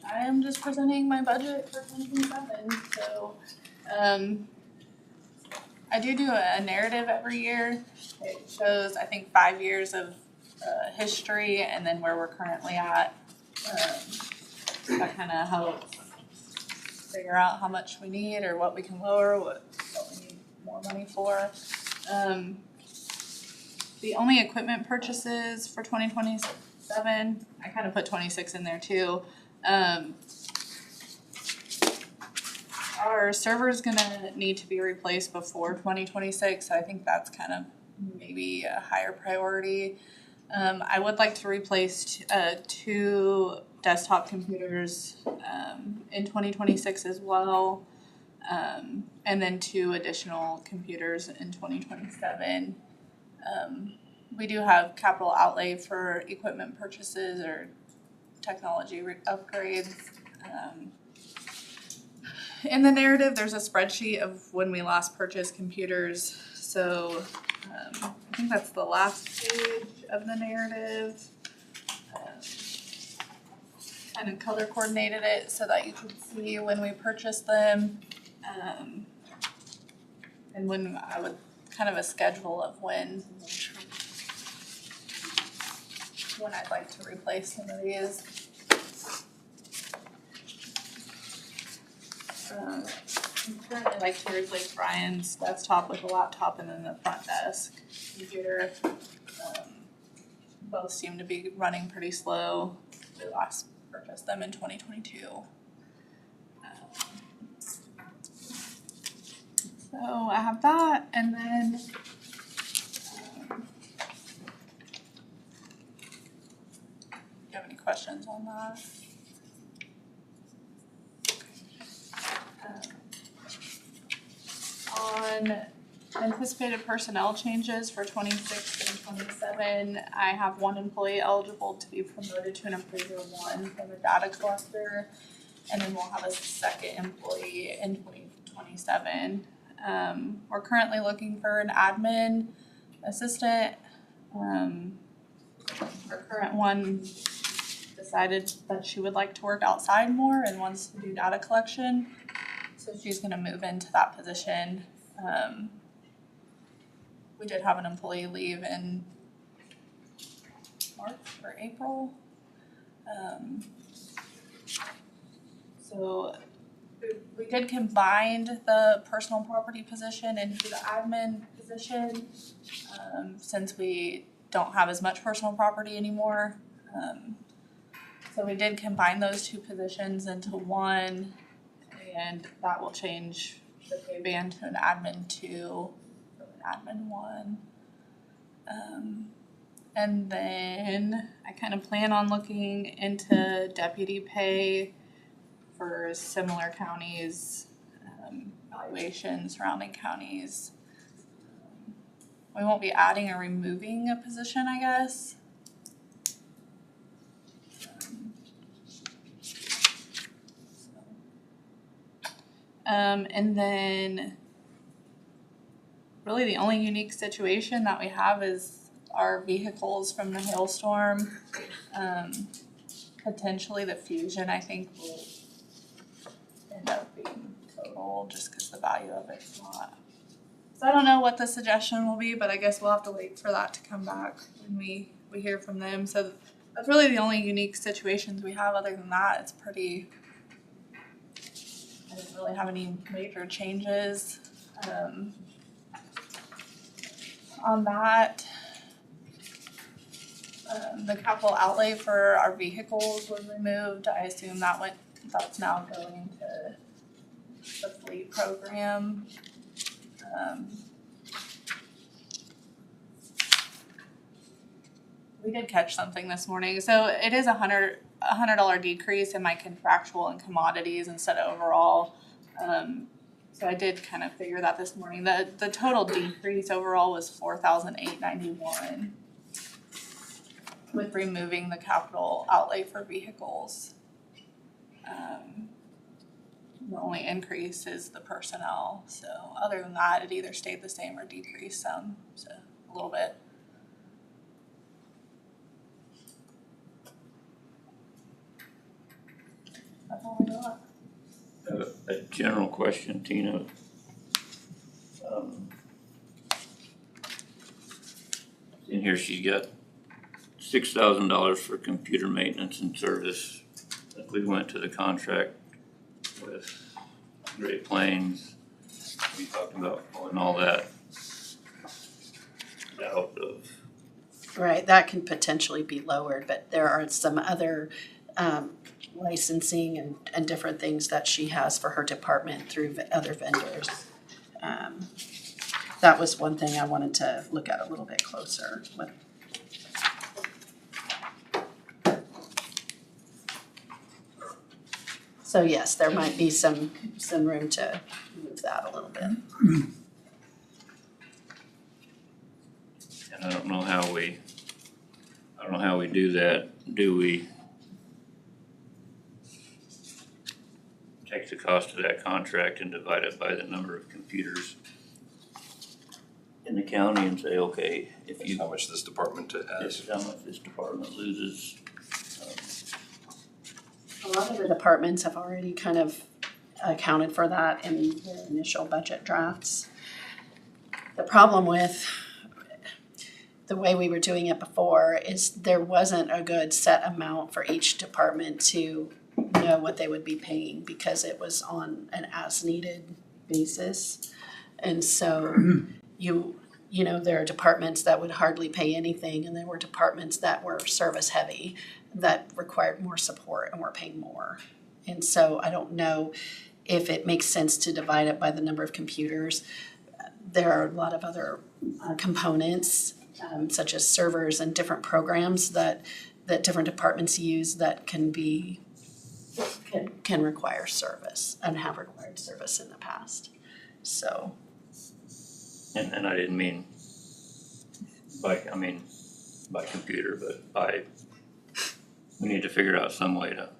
I am just presenting my budget for 2027, so, I do a narrative every year. It shows, I think, 5 years of, history and then where we're currently at. That kinda helps figure out how much we need or what we can lower, what we need more money for. The only equipment purchases for 2027, I kind of put 26 in there too. Our server's gonna need to be replaced before 2026, so I think that's kind of maybe a higher priority. I would like to replace 2 desktop computers in 2026 as well, and then 2 additional computers in 2027. We do have capital outlay for equipment purchases or technology upgrades. In the narrative, there's a spreadsheet of when we last purchased computers, so I think that's the last page of the narrative. Kind of color coordinated it so that you could see when we purchased them. and when I would, kind of a schedule of when I'd like to replace some of these. I'd currently like to replace Brian's desktop with a laptop and then the front desk computer. Both seem to be running pretty slow. We last purchased them in 2022. So I have that, and then do you have any questions on that? On anticipated personnel changes for 26 and 27, I have one employee eligible to be promoted to an appraiser 1 from a data collector, and then we'll have a second employee in 2027. We're currently looking for an admin assistant. Our current one decided that she would like to work outside more and wants to do data collection. So she's gonna move into that position. We did have an employee leave in March or April. So we did combine the personal property position into the admin position, since we don't have as much personal property anymore. So we did combine those two positions into one, and that will change the pay band to an admin 2 from an admin 1. And then I kind of plan on looking into deputy pay for similar counties, valuation surrounding counties. We won't be adding or removing a position, I guess. And then really the only unique situation that we have is our vehicles from the hailstorm. Potentially the Fusion, I think, will end up being total just because the value of it's not. So I don't know what the suggestion will be, but I guess we'll have to wait for that to come back when we hear from them. So that's really the only unique situations we have. Other than that, it's pretty, I didn't really have any major changes. On that, the capital outlay for our vehicles was removed. I assume that's now going to the fleet program. We did catch something this morning. So it is $100 decrease in my contractual and commodities instead of overall. So I did kind of figure that this morning. The total decrease overall was $4,891 with removing the capital outlay for vehicles. The only increase is the personnel. So other than that, it either stayed the same or decreased some, so a little bit. That's all we got. A general question, Tina. In here, she's got $6,000 for computer maintenance and service. We went to the contract with Great Plains. We talked about pulling all that out of. Right, that can potentially be lowered, but there are some other licensing and different things that she has for her department through other vendors. That was one thing I wanted to look at a little bit closer with. So yes, there might be some room to move that a little bit. And I don't know how we do that. Do we take the cost of that contract and divide it by the number of computers in the county and say, okay, if That's you, how much this department has. this is how much this department loses. A lot of the departments have already kind of accounted for that in their initial budget drafts. The problem with the way we were doing it before is there wasn't a good set amount for each department to know what they would be paying because it was on an as-needed basis. And so you know, there are departments that would hardly pay anything, and there were departments that were service heavy that required more support and were paying more. And so I don't know if it makes sense to divide it by the number of computers. There are a lot of other components, such as servers and different programs that different departments use that can require service and have required service in the past. So. And I didn't mean by computer, but we need to figure out some way to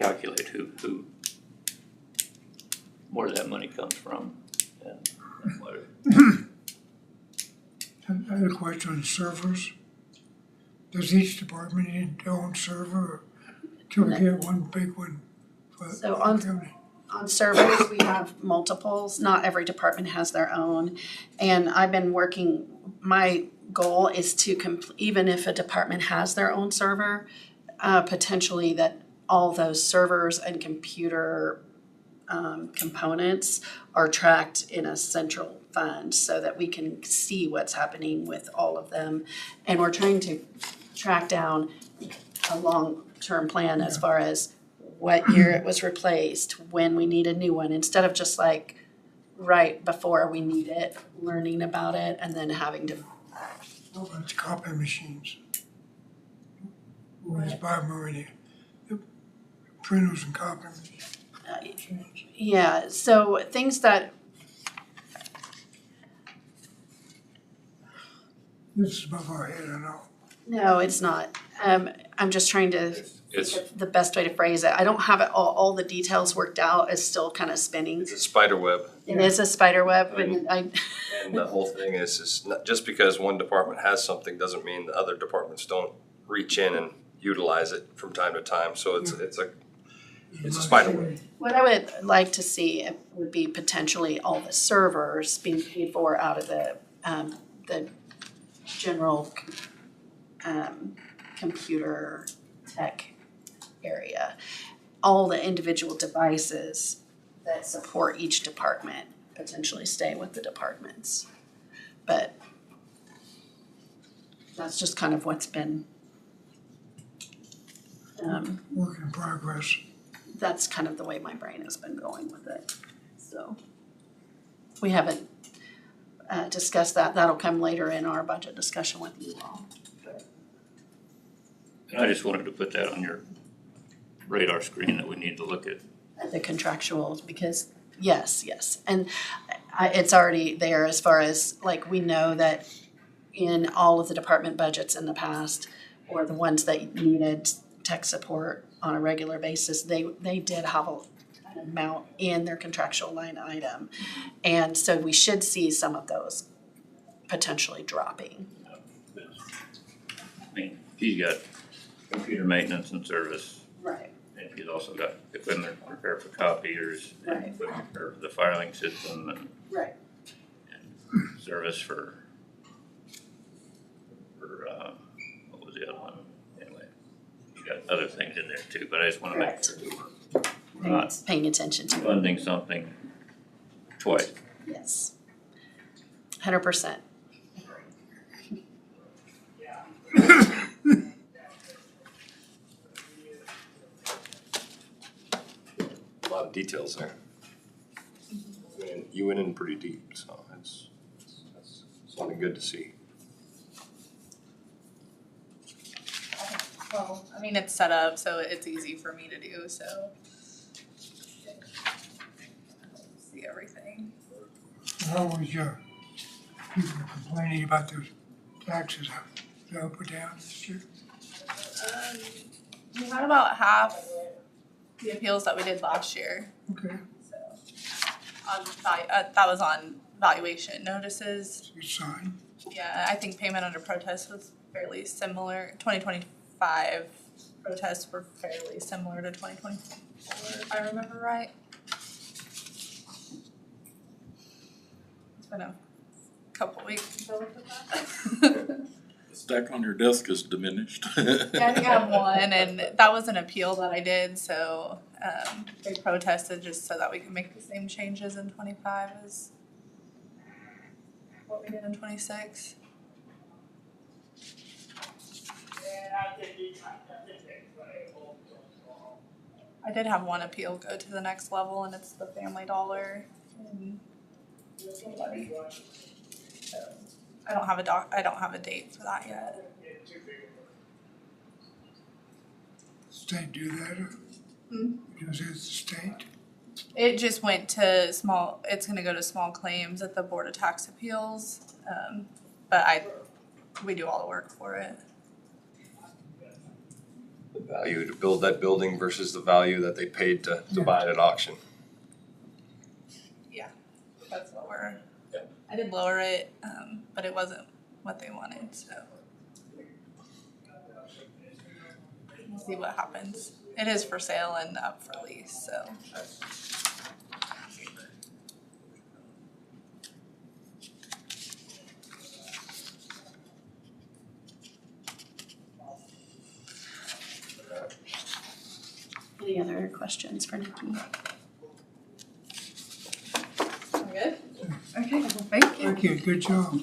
calculate who where that money comes from and what. I have a question on servers. Does each department need their own server, or can we get one big one for So the on- county? On servers, we have multiples. Not every department has their own. And I've been working, my goal is to, even if a department has their own server, potentially that all those servers and computer components are tracked in a central fund so that we can see what's happening with all of them. And we're trying to track down a long-term plan as far as what year it was replaced, when we need a new one, instead of just like right before we need it, learning about it, and then having to. How about the copy machines? We just buy them already. The printers and copy machines. Yeah, so things that, This is above our head, I know. no, it's not. I'm just trying to think of the best way to phrase it. I don't have it all the details worked out. It's still kind of spinning. It's a spider web. It is a spider web, and And the whole thing is not just because one department has something doesn't mean the other departments don't reach in and utilize it from time to time. So it's a spider web. what I would like to see would be potentially all the servers being paid for out of the general computer tech area. All the individual devices that support each department potentially stay with the departments. But that's just kind of what's been, Work in progress. that's kind of the way my brain has been going with it. So we haven't discussed that. That'll come later in our budget discussion with you all. And I just wanted to put that on your radar screen that we need to look at. The contractuals, because yes, and it's already there as far as, like, we know that in all of the department budgets in the past, or the ones that needed tech support on a regular basis, they did have an amount in their contractual line item. And so we should see some of those potentially dropping. I mean, he's got computer maintenance and service, Right. and he's also got equipment repair for copiers, and Right. equipment repair for the filing system, and Right. service for what was the other one? Anyway, you got other things in there too, but I just wanna make Correct. sure we're not Paying attention to it. funding something twice. Yes. 100%. A lot of details there. And you went in pretty deep, so that's something good to see. Well, I mean, it's set up, so it's easy for me to do, so. See everything. How was your people complaining about those taxes that I put down this year? We had about half the appeals that we did last year, Okay, so. That was on valuation notices. good sign. Yeah, I think payment under protest was fairly similar. 2025 protests were fairly similar to 2024, if I remember right. been a couple weeks until I looked at that. The stack on your desk is diminished. Yeah, I think I have one, and that was an appeal that I did, so, they protested just so that we could make the same changes in 25 as what we did in 26. I did have one appeal go to the next level, and it's the Family Dollar in Levy. So, I don't have a date for that yet. State do that, because it's the state. It just went to it's gonna go to small claims at the Board of Tax Appeals, but we do all the work for it. The value to build that building versus the value that they paid to buy it at auction. Yeah, that's what we're, Yeah. I did lower it, but it wasn't what they wanted, so. We'll see what happens. It is for sale and up for lease, so. Any other questions for Nikki? Good? Okay, well, thank you. Thank you, good job.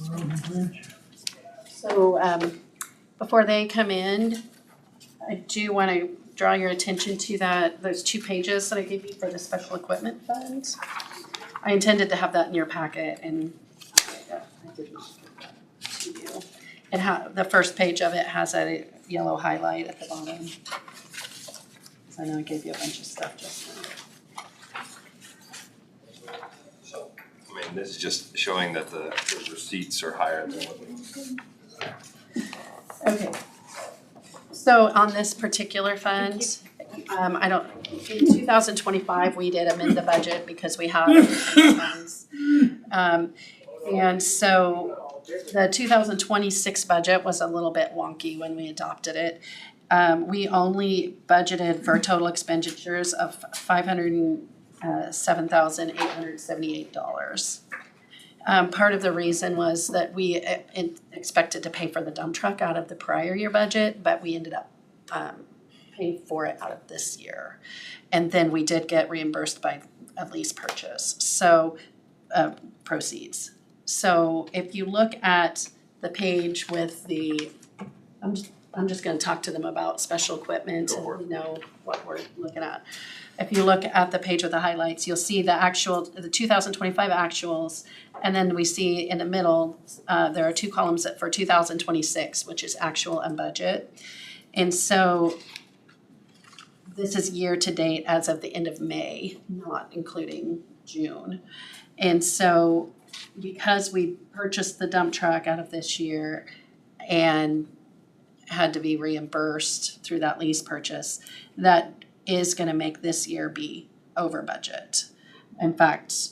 Road and bridge. So, before they come in, I do want to draw your attention to those 2 pages that I gave you for the special equipment fund. I intended to have that in your packet and I did not give that to you. The first page of it has a yellow highlight at the bottom. I know I gave you a bunch of stuff just now. So, I mean, this is just showing that the receipts are higher than what we. Okay. So on this particular fund, in 2025, we did amend the budget because we have funds. And so the 2026 budget was a little bit wonky when we adopted it. We only budgeted for total expenditures of $507,878. Part of the reason was that we expected to pay for the dump truck out of the prior year budget, but we ended up paying for it out of this year. And then we did get reimbursed by a lease purchase, so proceeds. So if you look at the page with I'm just gonna talk to them about special equipment and we know what we're looking at. If you look at the page with the highlights, you'll see the 2025 actuals, and then we see in the middle, there are 2 columns for 2026, which is actual and budget. And so this is year to date as of the end of May, not including June. And so because we purchased the dump truck out of this year and had to be reimbursed through that lease purchase, that is gonna make this year be over budget. In fact,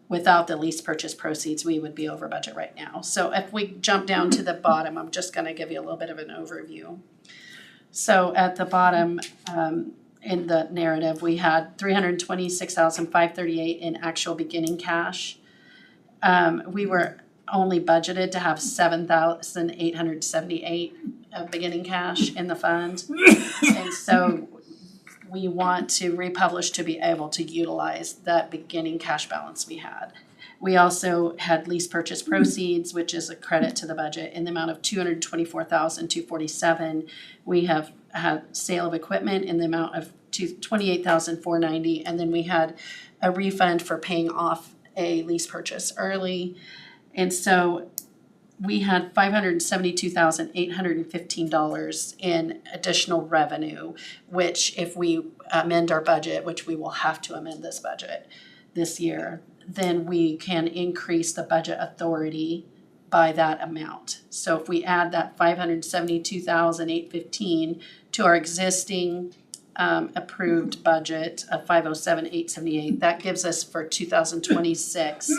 without the lease purchase proceeds, we would be over budget right now. So if we jump down to the bottom, I'm just gonna give you a little bit of an overview. So at the bottom, in the narrative, we had $326,538 in actual beginning cash. We were only budgeted to have $7,878 of beginning cash in the fund. And so we want to republish to be able to utilize that beginning cash balance we had. We also had lease purchase proceeds, which is a credit to the budget, in the amount of $224,247. We have had sale of equipment in the amount of $28,490, and then we had a refund for paying off a lease purchase early. And so we had $572,815 in additional revenue, which if we amend our budget, which we will have to amend this budget this year, then we can increase the budget authority by that amount. So if we add that $572,815 to our existing approved budget of 507,878. That gives us for 2026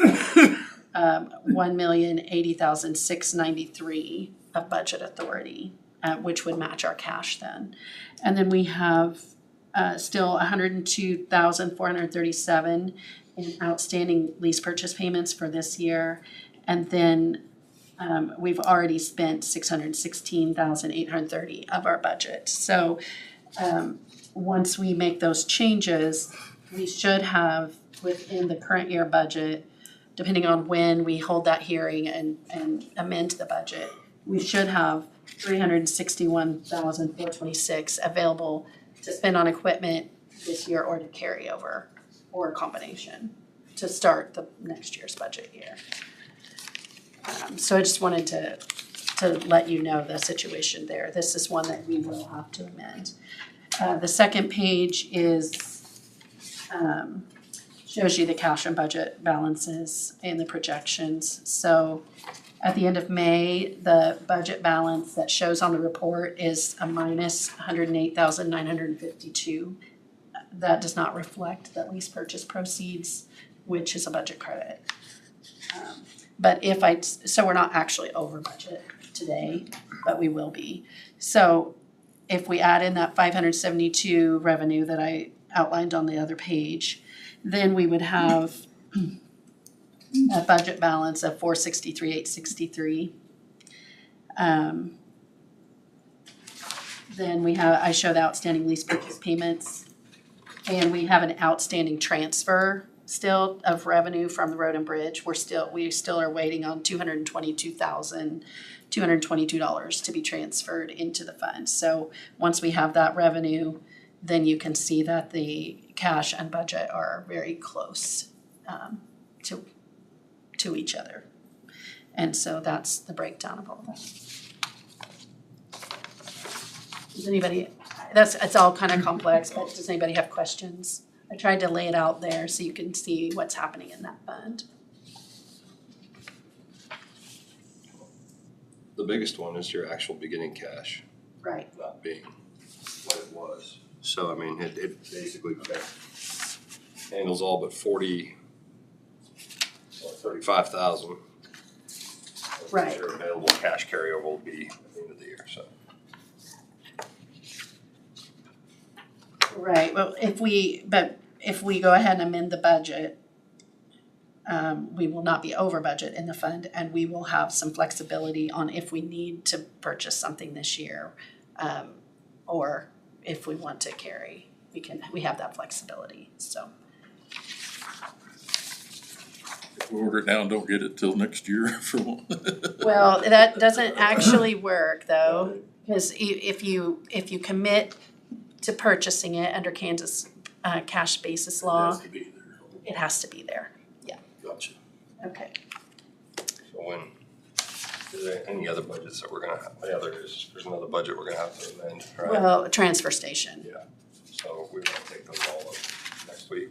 $1,080,693 of budget authority, which would match our cash then. And then we have still $102,437 in outstanding lease purchase payments for this year. And then we've already spent $616,830 of our budget. So once we make those changes, we should have within the current year budget, depending on when we hold that hearing and amend the budget, we should have $361,426 available to spend on equipment this year or to carry over or a combination to start the next year's budget year. So I just wanted to let you know the situation there. This is one that we will have to amend. The second page is shows you the cash and budget balances and the projections. So at the end of May, the budget balance that shows on the report is a minus $108,952. That does not reflect the lease purchase proceeds, which is a budget credit. But so we're not actually over budget today, but we will be. So if we add in that 572 revenue that I outlined on the other page, then we would have a budget balance of 463,863. Then I show the outstanding lease purchase payments, and we have an outstanding transfer still of revenue from the road and bridge. We still are waiting on $222,222 to be transferred into the fund. So once we have that revenue, then you can see that the cash and budget are very close to each other. And so that's the breakdown of all that. Does anybody, it's all kind of complex, but does anybody have questions? I tried to lay it out there so you can see what's happening in that fund. The biggest one is your actual beginning cash Right. not being what it was. So, I mean, it basically handles all but 35,000. Right. Your available cash carryover will be at the end of the year, so. Right, well, if we go ahead and amend the budget, we will not be over budget in the fund, and we will have some flexibility on if we need to purchase something this year, or if we want to carry, we have that flexibility, so. If we order it now and don't get it till next year for one. Well, that doesn't actually work though, because if you commit to purchasing it under Kansas cash basis law, It has to be there. it has to be there. Gotcha. Okay. So is there any other budgets that we're gonna have, there's another budget we're gonna have to amend, right? Well, transfer station. Yeah, so we're gonna take those all up next week.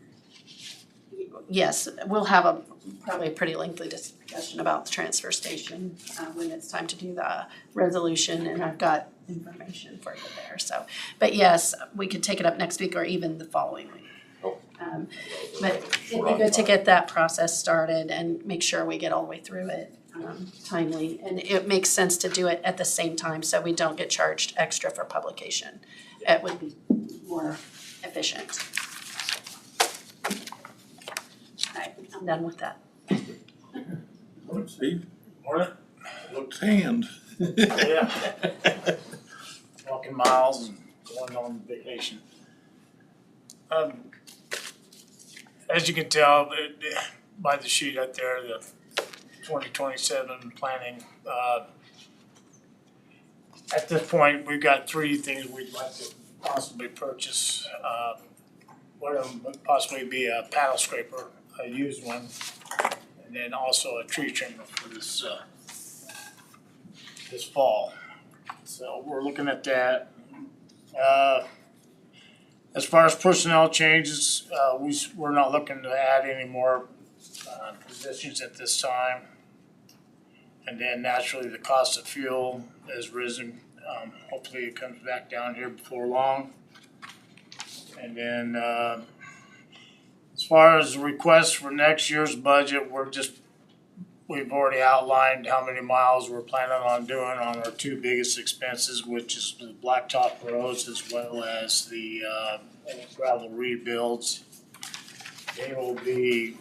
Yes, we'll have probably a pretty lengthy discussion about the transfer station when it's time to do the resolution, and I've got information for you there, so. But yes, we could take it up next week or even the following week. Oh. But it'd be good to get that process started and make sure we get all the way through it timely. And it makes sense to do it at the same time so we don't get charged extra for publication. It would be more efficient. All right, I'm done with that. Let's see, Morning. look tanned. Yeah. Walking miles and going on vacation. As you can tell by the sheet out there, the 2027 planning, at this point, we've got three things we'd like to possibly purchase. One of them would possibly be a paddle scraper, a used one, and then also a tree trimmer for this fall. So we're looking at that. As far as personnel changes, we're not looking to add any more positions at this time. And then naturally, the cost of fuel has risen. Hopefully it comes back down here before long. And then, as far as requests for next year's budget, we've already outlined how many miles we're planning on doing on our two biggest expenses, which is the blacktop roads as well as the gravel rebuilds. They'll be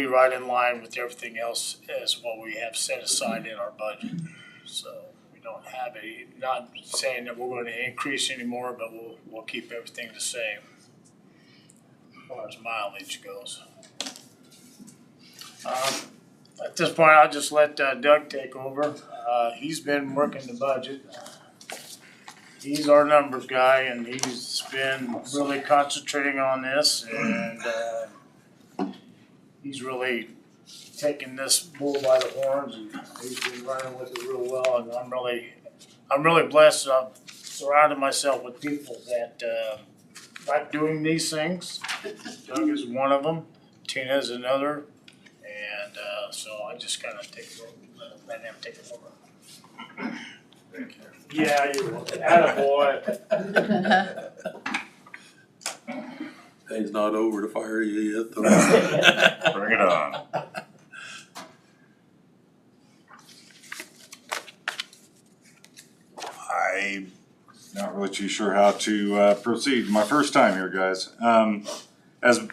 right in line with everything else as what we have set aside in our budget. So we don't have not saying that we're going to increase anymore, but we'll keep everything the same as far as mileage goes. At this point, I'll just let Doug take over. He's been working the budget. He's our numbers guy, and he's been really concentrating on this, and he's really taking this bull by the horns, and he's been running with it real well. And I'm really blessed. I've surrounded myself with people that like doing these things. Doug is one of them. Tina is another. And so I just kind of let him take it over. Thank you. Yeah, you're welcome. Attaboy. He's not over to fire you yet, though. Bring it on. I'm not really too sure how to proceed. My first time here, guys. As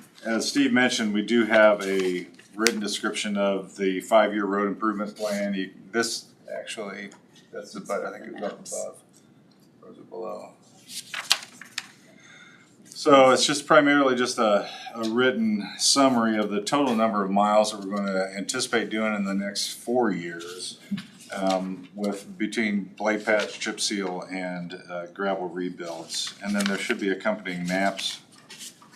Steve mentioned, we do have a written description of the 5-year road improvement plan. That's about, I think it was up above, or was it below? So it's just primarily just a written summary of the total number of miles that we're going to anticipate doing in the next 4 years, with between blade patch, chip seal, and gravel rebuilds. And then there should be accompanying maps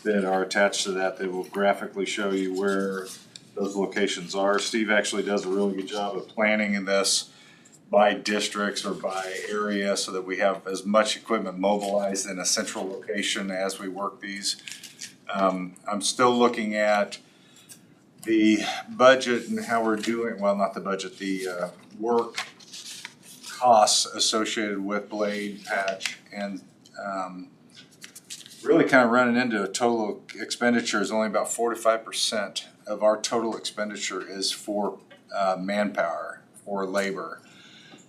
that are attached to that will graphically show you where those locations are. Steve actually does a really good job of planning in this by districts or by area so that we have as much equipment mobilized in a central location as we work these. I'm still looking at the budget and how we're doing, well, not the budget, the work costs associated with blade, patch, and really kind of running into a total expenditure is only about 4 to 5% of our total expenditure is for manpower, for labor.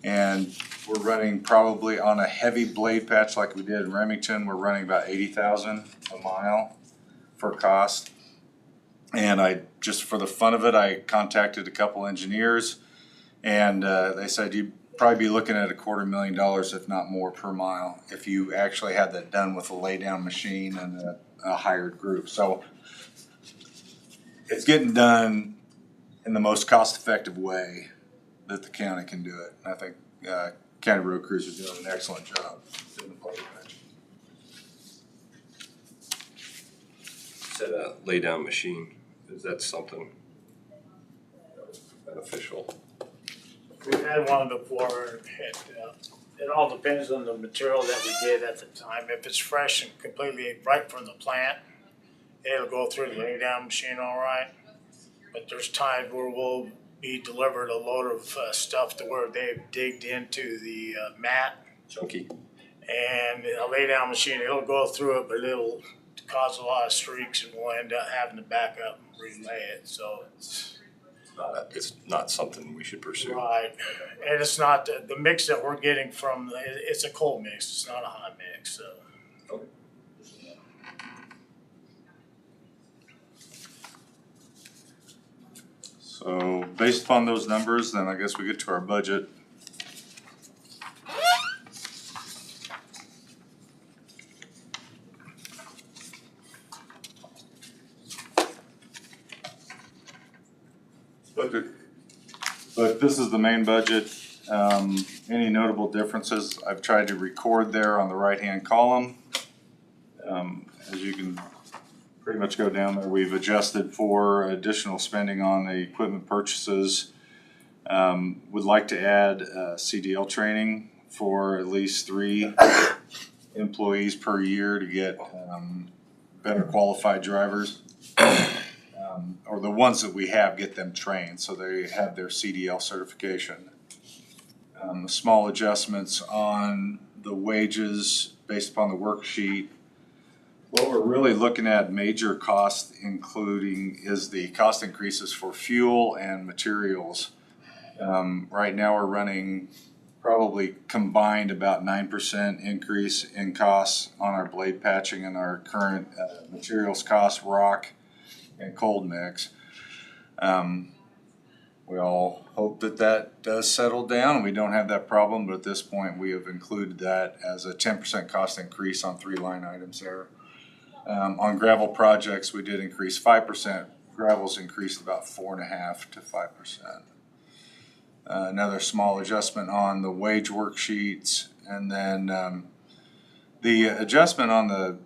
And we're running probably on a heavy blade patch like we did in Remington, we're running about 80,000 a mile for cost. And I just, for the fun of it, I contacted a couple engineers, and they said you'd probably be looking at $250,000, if not more, per mile if you actually had that done with a lay-down machine and a hired group. So it's getting done in the most cost-effective way that the county can do it. And I think county road crews are doing an excellent job doing the blade patch. Said a lay down machine, is that something beneficial? We've had one before. It all depends on the material that we get at the time. If it's fresh and completely right from the plant, it'll go through the lay down machine all right. But there's times where we'll be delivered a load of stuff to where they've digged into the mat. Chunky. And a lay down machine, it'll go through it, but it'll cause a lot of streaks, and we'll end up having to back up and relay it. So It's not something we should pursue. right, and it's not the mix that we're getting from. It's a cold mix. It's not a hot mix. So. Okay. So based upon those numbers, then I guess we get to our budget. But this is the main budget. Any notable differences I've tried to record there on the right-hand column. As you can pretty much go down there, we've adjusted for additional spending on the equipment purchases. Would like to add CDL training for at least 3 employees per year to get better qualified drivers. Or the ones that we have, get them trained so they have their CDL certification. Small adjustments on the wages based upon the worksheet. What we're really looking at major cost including is the cost increases for fuel and materials. Right now we're running probably combined about 9% increase in costs on our blade patching and our current materials cost, rock and cold mix. We all hope that that does settle down and we don't have that problem, but at this point we have included that as a 10% cost increase on 3 line items there. On gravel projects, we did increase 5%. Gravel's increased about 4.5% to 5%. Another small adjustment on the wage worksheets, and then the adjustment on the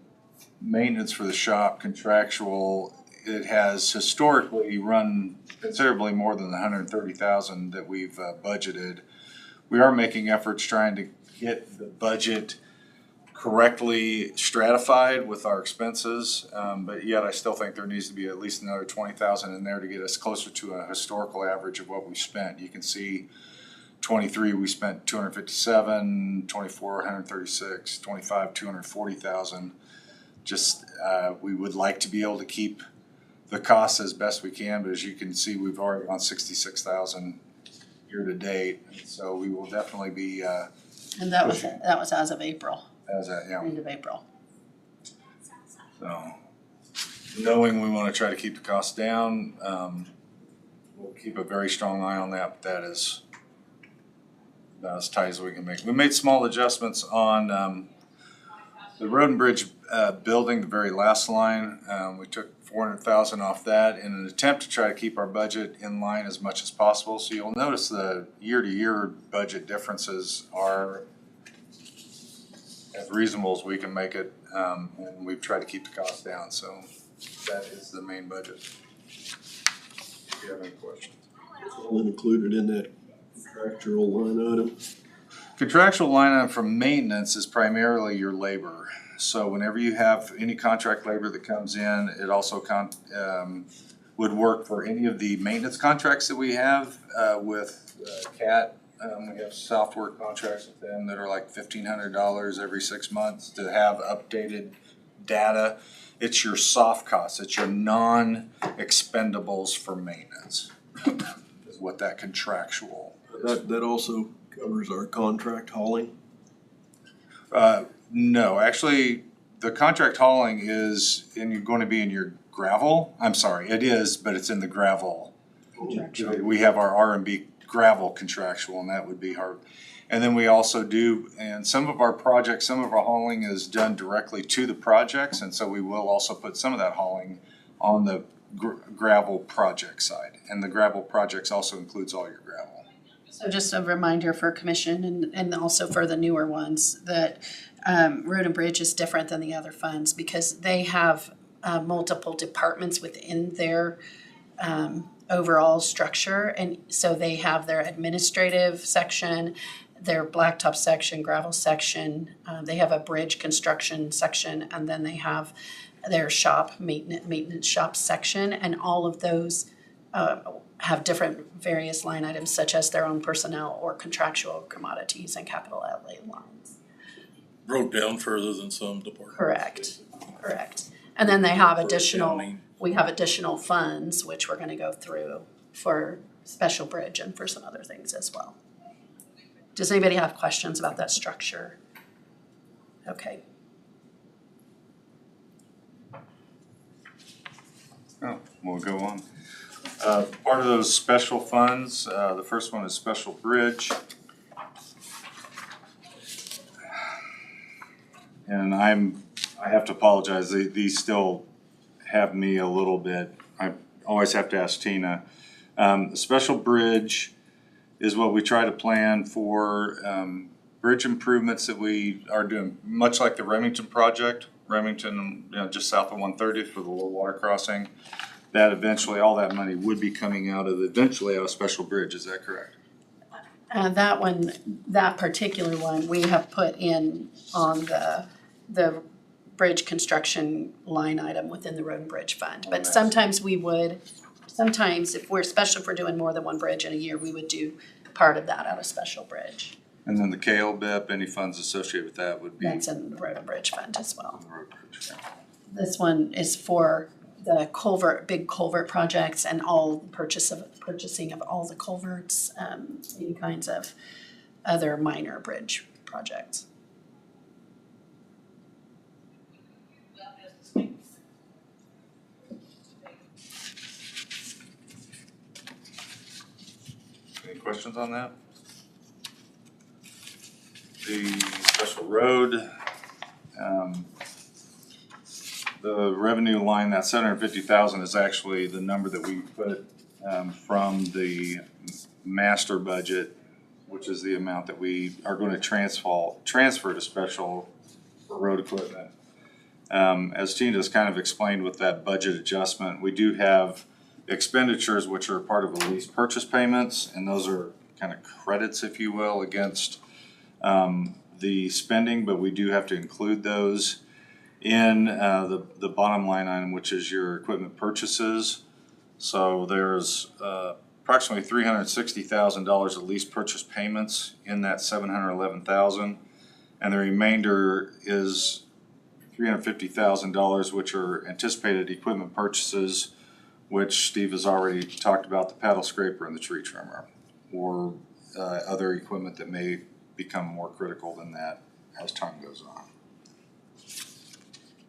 maintenance for the shop contractual. It has historically run considerably more than the $130,000 that we've budgeted. We are making efforts trying to get the budget correctly stratified with our expenses, but yet I still think there needs to be at least another $20,000 in there to get us closer to a historical average of what we spent. You can see 23 we spent 257, 24 136, 25 240,000. Just we would like to be able to keep the costs as best we can, but as you can see, we've already gone 66,000 year to date, so we will definitely be. And that was as of April. As a, yeah. End of April. So, knowing we want to try to keep the costs down, we'll keep a very strong eye on that. But that is about as tight as we can make. We made small adjustments on the road and bridge building, the very last line. We took 400,000 off that in an attempt to try to keep our budget in line as much as possible. So you'll notice the year-to-year budget differences are as reasonable as we can make it, and we've tried to keep the costs down. So that is the main budget. If you have any questions. It's all included in that contractual line item. Contractual line item for maintenance is primarily your labor. So whenever you have any contract labor that comes in, it also would work for any of the maintenance contracts that we have with CAT. We have software contracts with them that are like $1,500 every 6 months to have updated data. It's your soft costs. It's your non-expendables for maintenance is what that contractual is. That also covers our contract hauling? No, actually, the contract hauling is going to be in your gravel. I'm sorry, it is, but it's in the gravel. We have our R&B gravel contractual, and that would be hard. And then we also do, and some of our projects, some of our hauling is done directly to the projects, and so we will also put some of that hauling on the gravel project side. And the gravel projects also includes all your gravel. So just a reminder for commission and also for the newer ones that Road and Bridge is different than the other funds because they have multiple departments within their overall structure. And so they have their administrative section, their blacktop section, gravel section. They have a bridge construction section, and then they have their shop, maintenance shop section. And all of those have different various line items such as their own personnel or contractual commodities and capital outlay lines. Broke down further than some departments. Correct. And then they have we have additional funds, which we're gonna go through for special bridge and for some other things as well. Does anybody have questions about that structure? Okay. Oh, we'll go on. Part of those special funds, the first one is special bridge. And I have to apologize, these still have me a little bit, I always have to ask Tina. Special bridge is what we try to plan for bridge improvements that we are doing, much like the Remington project. Remington, just south of 130th for the low water crossing. That eventually, all that money would be coming out of special bridge, is that correct? That particular one, we have put in on the bridge construction line item within the road and bridge fund. But sometimes if we're doing more than one bridge in a year, we would do part of that out of special bridge. And then the KLBIP, any funds associated with that would be? That's in the road and bridge fund as well. This one is for the culvert, big culvert projects and all purchasing of all the culverts, any kinds of other minor bridge projects. Any questions on that? The special road, the revenue line, that 750,000 is actually the number that we put from the master budget, which is the amount that we are going to transfer to special for road equipment. As Tina just kind of explained with that budget adjustment, we do have expenditures which are part of the lease purchase payments, and those are kind of credits, if you will, against the spending, but we do have to include those in the bottom line item, which is your equipment purchases. So there's approximately $360,000 of lease purchase payments in that $711,000, and the remainder is $350,000, which are anticipated equipment purchases, which Steve has already talked about, the paddle scraper and the tree trimmer, or other equipment that may become more critical than that as time goes on.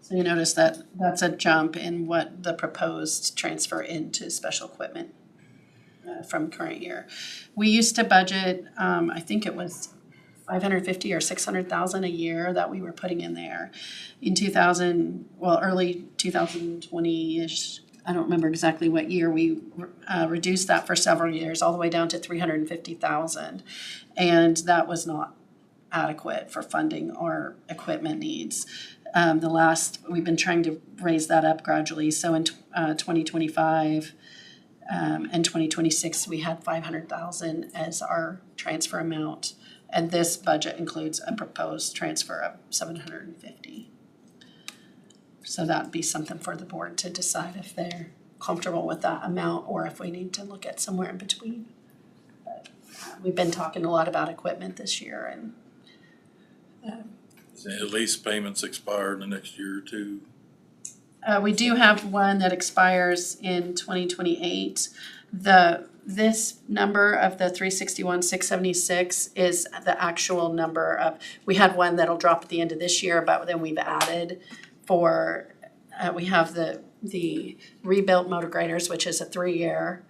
So you notice that that's a jump in what the proposed transfer into special equipment from current year. We used to budget, I think it was 550 or 600,000 a year that we were putting in there. In early 2020-ish, I don't remember exactly what year, we reduced that for several years, all the way down to 350,000. And that was not adequate for funding our equipment needs. We've been trying to raise that up gradually. So in 2025 and 2026, we had 500,000 as our transfer amount. And this budget includes a proposed transfer of 750. So that'd be something for the board to decide if they're comfortable with that amount or if we need to look at somewhere in between. But we've been talking a lot about equipment this year, and At least payments expire in the next year or two. we do have one that expires in 2028. This number of the 361,676 is the actual number of, we had one that'll drop at the end of this year, but then we've added we have the rebuilt motor graders, which is a 3-year,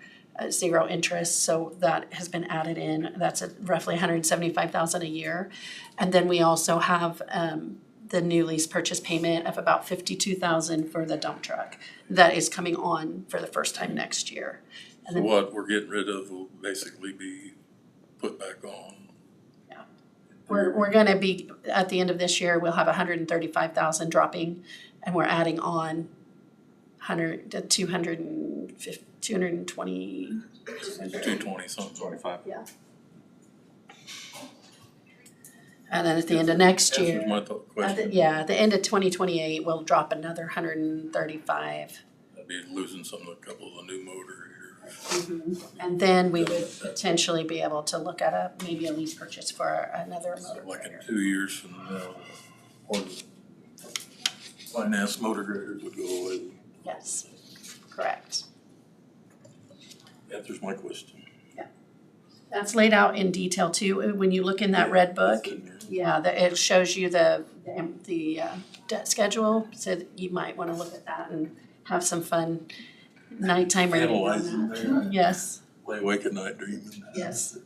0 interest, so that has been added in. That's roughly 175,000 a year. And then we also have the new lease purchase payment of about 52,000 for the dump truck that is coming on for the first time next year. And So then, what we're getting rid of will basically be put back on. we're gonna be, at the end of this year, we'll have 135,000 dropping, and we're adding on 220. 220 something. 25. Yeah. And then at the end of next Answers year, my question. at the end of 2028, we'll drop another 135. I'd be losing a couple of the new motor here. And then we would potentially be able to look at maybe a lease purchase for another motor Like in grader. 2 years from now, or the finance motor graders would go away. Yes, correct. Answers my question. That's laid out in detail too. When you look in that red book, it shows you the debt schedule, so that you might want to look at that and have some fun nighttime reading on Analyzing that. there. Yes, Lay awake at night dreaming. yes.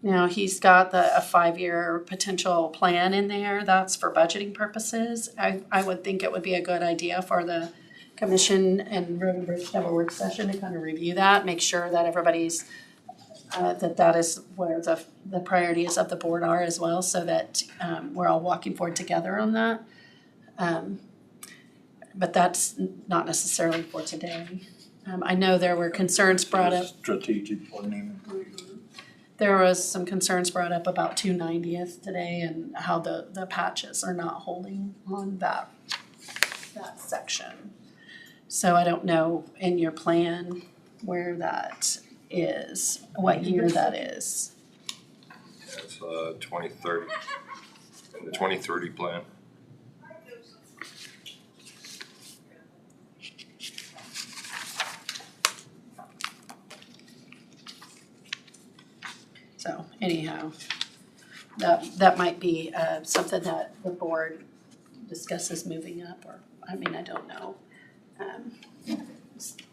Now, he's got a 5-year potential plan in there, that's for budgeting purposes. I would think it would be a good idea for the commission and road and bridge to have a work session to kind of review that, make sure that everybody's, that is where the priorities of the board are as well, so that we're all walking forward together on that. But that's not necessarily for today. I know there were concerns brought up. Strategic planning. There was some concerns brought up about 290th today and how the patches are not holding on that section. So I don't know in your plan where that is, what year that is. It's 2030, in the 2030 plan. So anyhow, that might be something that the board discusses moving up, or, I mean, I don't know.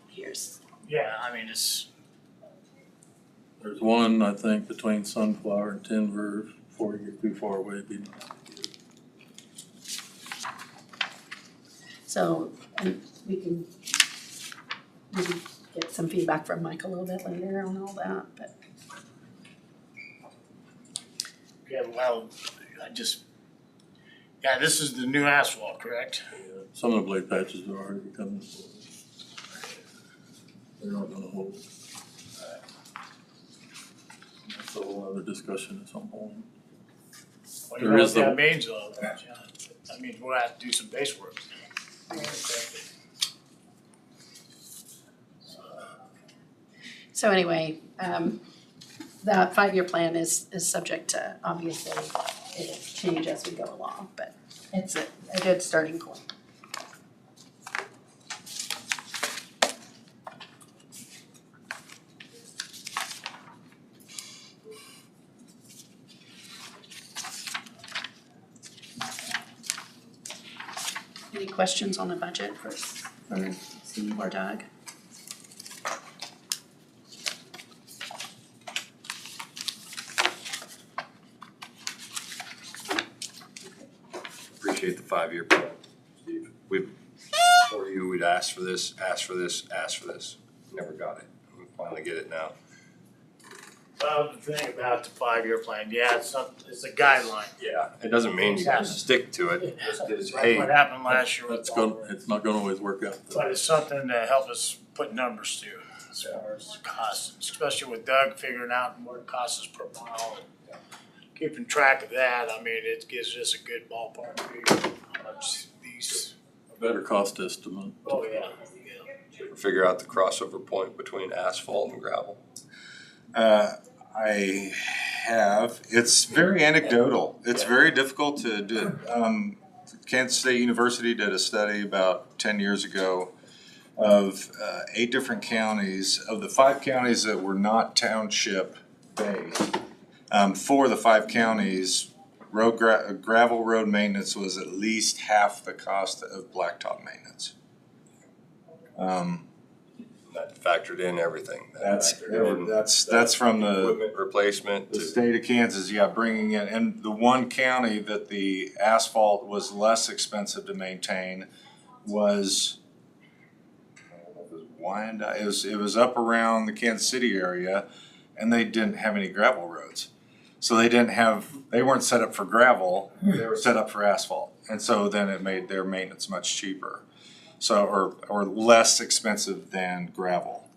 Here's, Yeah, I mean, it's, There's one, I think, between Sunflower and Denver, before you get too far away, it'd be nice to get. so, and we can maybe get some feedback from Mike a little bit later on all that, but. yeah, well, yeah, this is the new asphalt, correct? Some of the blade patches are already coming. They're not gonna hold. That's a whole other discussion at some point. Well, you There know is what that the- means though, don't you? That means we'll have to do some base work. So anyway, that 5-year plan is subject to, obviously, it'll change as we go along, but it's a good starting point. Any questions on the budget for Steve or Doug? Appreciate the 5-year plan, Steve. Before we'd ask for this, ask for this, ask for this. Never got it. We finally get it now. Well, the thing about the 5-year plan, yeah, it's a guideline. Yeah. It doesn't mean you have to stick to it. It's, Like hey, what happened last year with It's Ballroom. it's not gonna always work out. But it's something to help us put numbers to as far as costs, especially with Doug figuring out what it costs us per mile. And keeping track of that, I mean, it gives us a good ballpark figure how much these, A better cost estimate. oh yeah. figure out the crossover point between asphalt and gravel. I have. It's very anecdotal. It's very difficult to do. Kansas State University did a study about 10 years ago of 8 different counties. Of the 5 counties that were not township based, 4 of the 5 counties, gravel road maintenance was at least half the cost of blacktop maintenance. That factored in everything. That's from the Equipment replacement the to, state of Kansas, yeah, bringing in, and the one county that the asphalt was less expensive to maintain was, I don't know if it was Wyandotte, it was up around the Kansas City area, and they didn't have any gravel roads. So they weren't set up for gravel, they were set up for asphalt, and so then it made their maintenance much cheaper. So, or less expensive than gravel.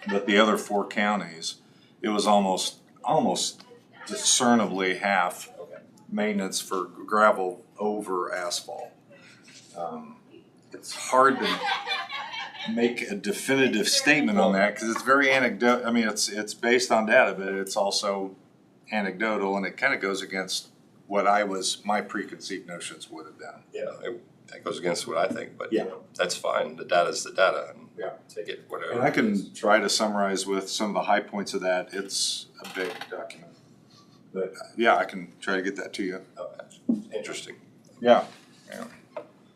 But the other 4 counties, it was almost discernibly half maintenance for gravel over asphalt. It's hard to make a definitive statement on that because it's very anecdotal. I mean, it's based on data, but it's also anecdotal, and it kind of goes against what my preconceived notions would have been. that goes against what I think, but Yeah. that's fine. The data's the data. And Yeah. take it, whatever. And I can try to summarize with some of the high points of that. It's a big document. But yeah, I can try to get that to you. Oh, that's interesting. Yeah.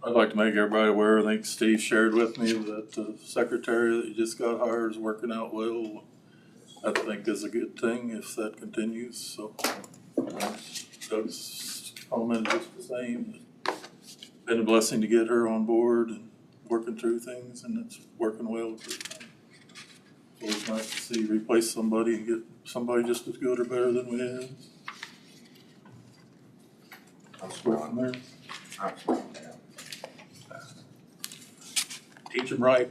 I'd like to make everybody aware, I think Steve shared with me that the secretary that you just got hired is working out well. I think is a good thing if that continues, so. Doug's comment just the same. Been a blessing to get her on board and working through things, and it's working well. So it's nice to see replace somebody and get somebody just as good or better than we had. Go from there. Teach them right.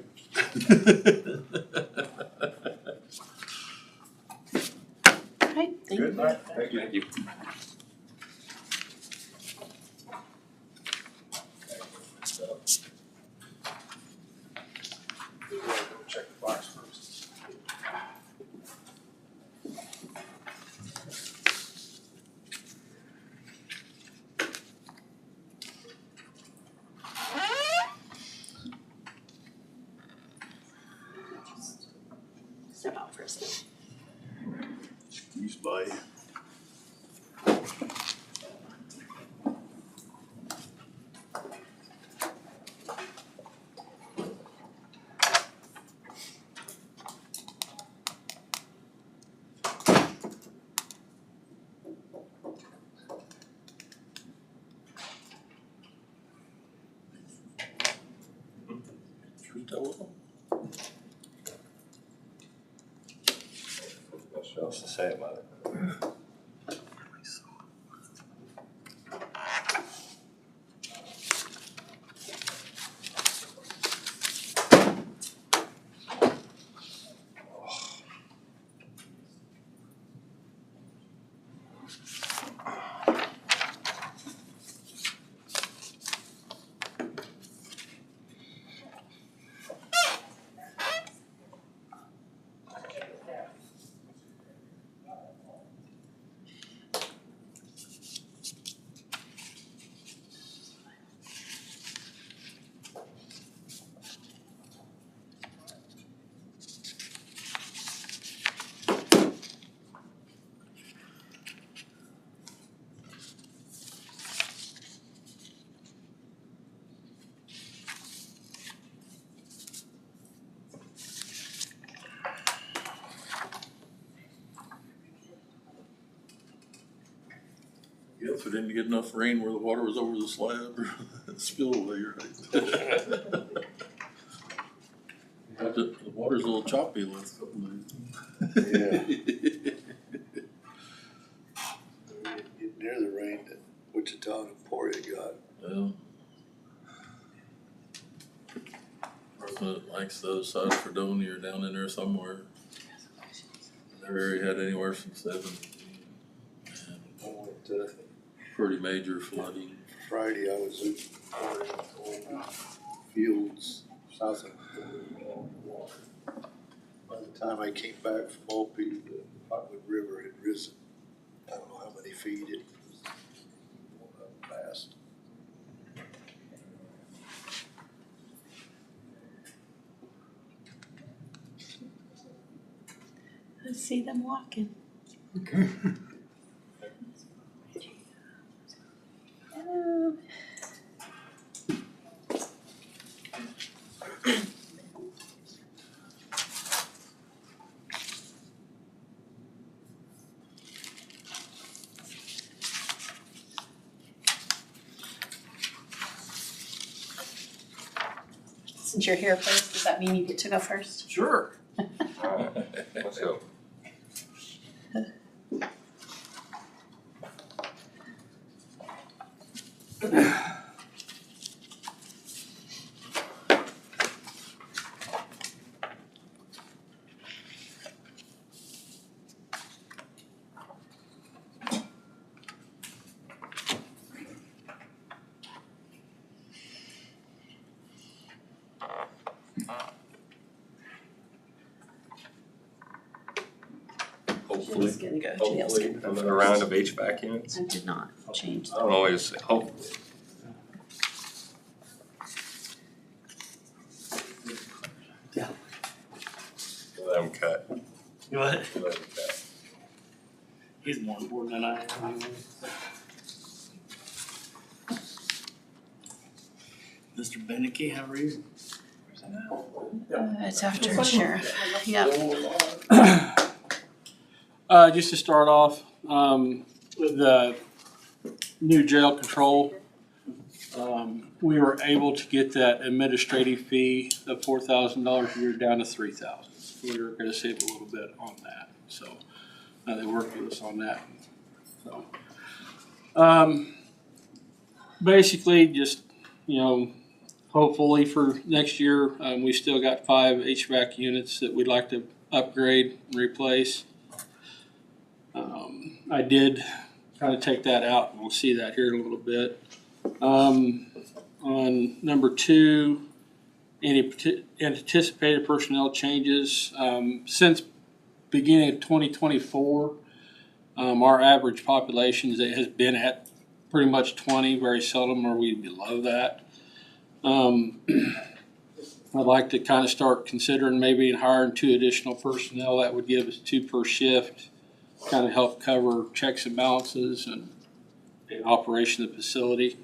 Right, thank you. Thank you. check the box first. Step out for a second. Excuse by. Should tell them. What else to say about it? Guess we didn't get enough rain where the water was over the slab or the spillway, right? The water's a little choppy last couple days. Yeah. Get near the rain that Wichita and Emporia got. Well, President likes the other side of Fredonia or down in there somewhere. Their area had anywhere from 7. I went, Pretty major flooding. Friday, I was in fields south of water. By the time I came back from Opie, the Hotwood River had risen. I don't know how many feet it was going up fast. I see them walking. Hello. Since you're here first, does that mean you get to go first? Sure. Let's go. Hopefully, Jill's gonna go. Jill's hopefully, gonna go another round of HVAC units. I did not change I don't always say hopefully. Let them cut. What? Let them cut. He's more important than I am anyway. Mr. Beneke, how are you? It's after the sheriff. Yep. Just to start off, with the new jail control, we were able to get that administrative fee of $4,000 a year down to $3,000. We were gonna save a little bit on that, so, they worked with us on that, so. Basically, just, hopefully for next year, we still got 5 HVAC units that we'd like to upgrade and replace. I did kind of take that out, and we'll see that here in a little bit. On number 2 any anticipated personnel changes. Since beginning of 2024, our average population has been at pretty much 20, very seldom are we below that. I'd like to kind of start considering maybe hiring 2 additional personnel. That would give us 2 per shift, kind of help cover checks and balances and operation of the facility.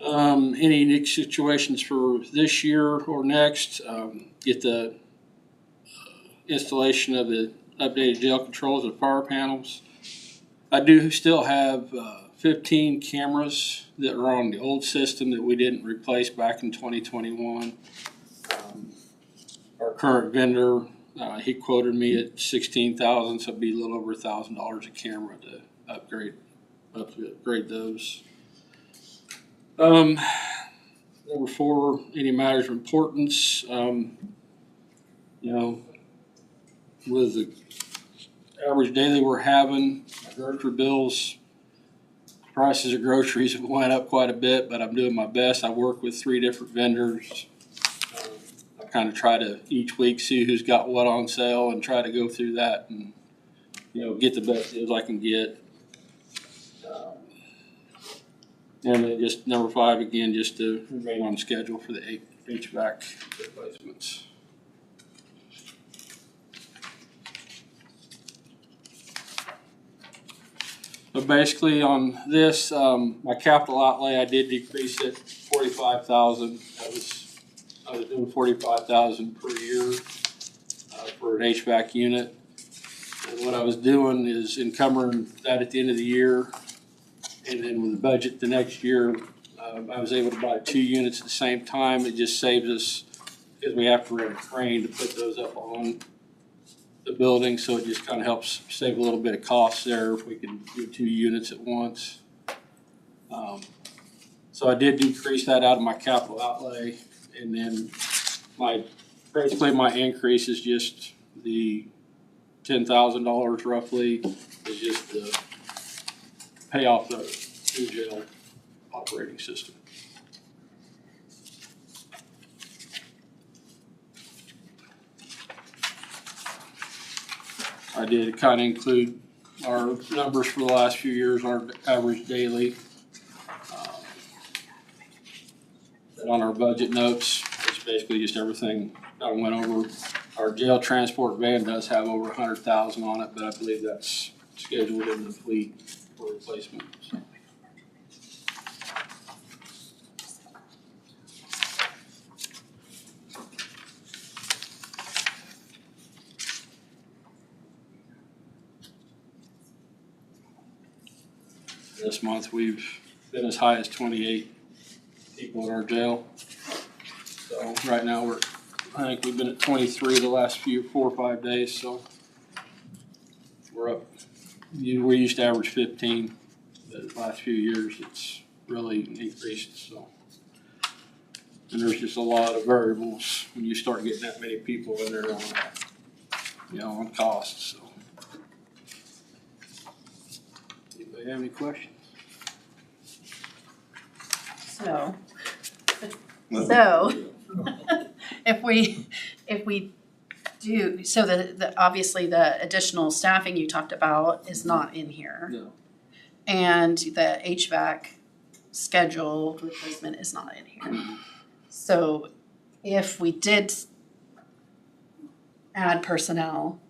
Any unique situations for this year or next, get the installation of the updated jail controls and fire panels. I do still have 15 cameras that are on the old system that we didn't replace back in 2021. Our current vendor, he quoted me at $16,000, so it'd be a little over $1,000 a camera to upgrade those. Number 4, any matters of importance. With the average daily we're having, grocery bills, prices of groceries have went up quite a bit, but I'm doing my best. I work with 3 different vendors. I kind of try to each week see who's got what on sale and try to go through that and, get the best deals I can get. And then just number 5, again, just to remain on schedule for the HVAC replacements. But basically on this, my capital outlay, I did decrease it 45,000. I was doing 45,000 per year for an HVAC unit. And what I was doing is encumbering that at the end of the year. And then with the budget the next year, I was able to buy 2 units at the same time. It just saves us, because we have to rent a crane to put those up on the building, so it just kind of helps save a little bit of cost there if we can do 2 units at once. So I did decrease that out of my capital outlay, and then basically my increase is just the $10,000 roughly is just to pay off the new jail operating system. I did kind of include our numbers for the last few years, our average daily. On our budget notes, it's basically just everything I went over. Our jail transport van does have over 100,000 on it, but I believe that's scheduled in the fleet for replacement. So. This month we've been as high as 28 people in our jail. So right now I think we've been at 23 the last 4 or 5 days, so we're up. We used to average 15, but the last few years it's really increased. So, and there's just a lot of variables when you start getting that many people in there on costs. So, anybody have any questions? So if we do, so the obviously the additional staffing you talked about is not in here. No. And the HVAC scheduled replacement is not in here. So if we did add personnel,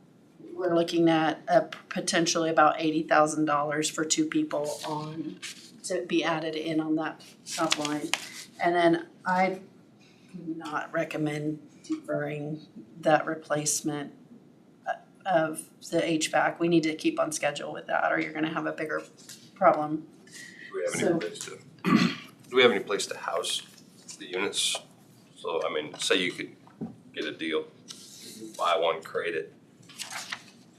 we're looking at potentially about $80,000 for 2 people to be added in on that top line. And then I do not recommend deferring that replacement of the HVAC. We need to keep on schedule with that, or you're gonna have a bigger problem. Do we have any place to house the units? So, I mean, say you could get a deal, buy one, crate it,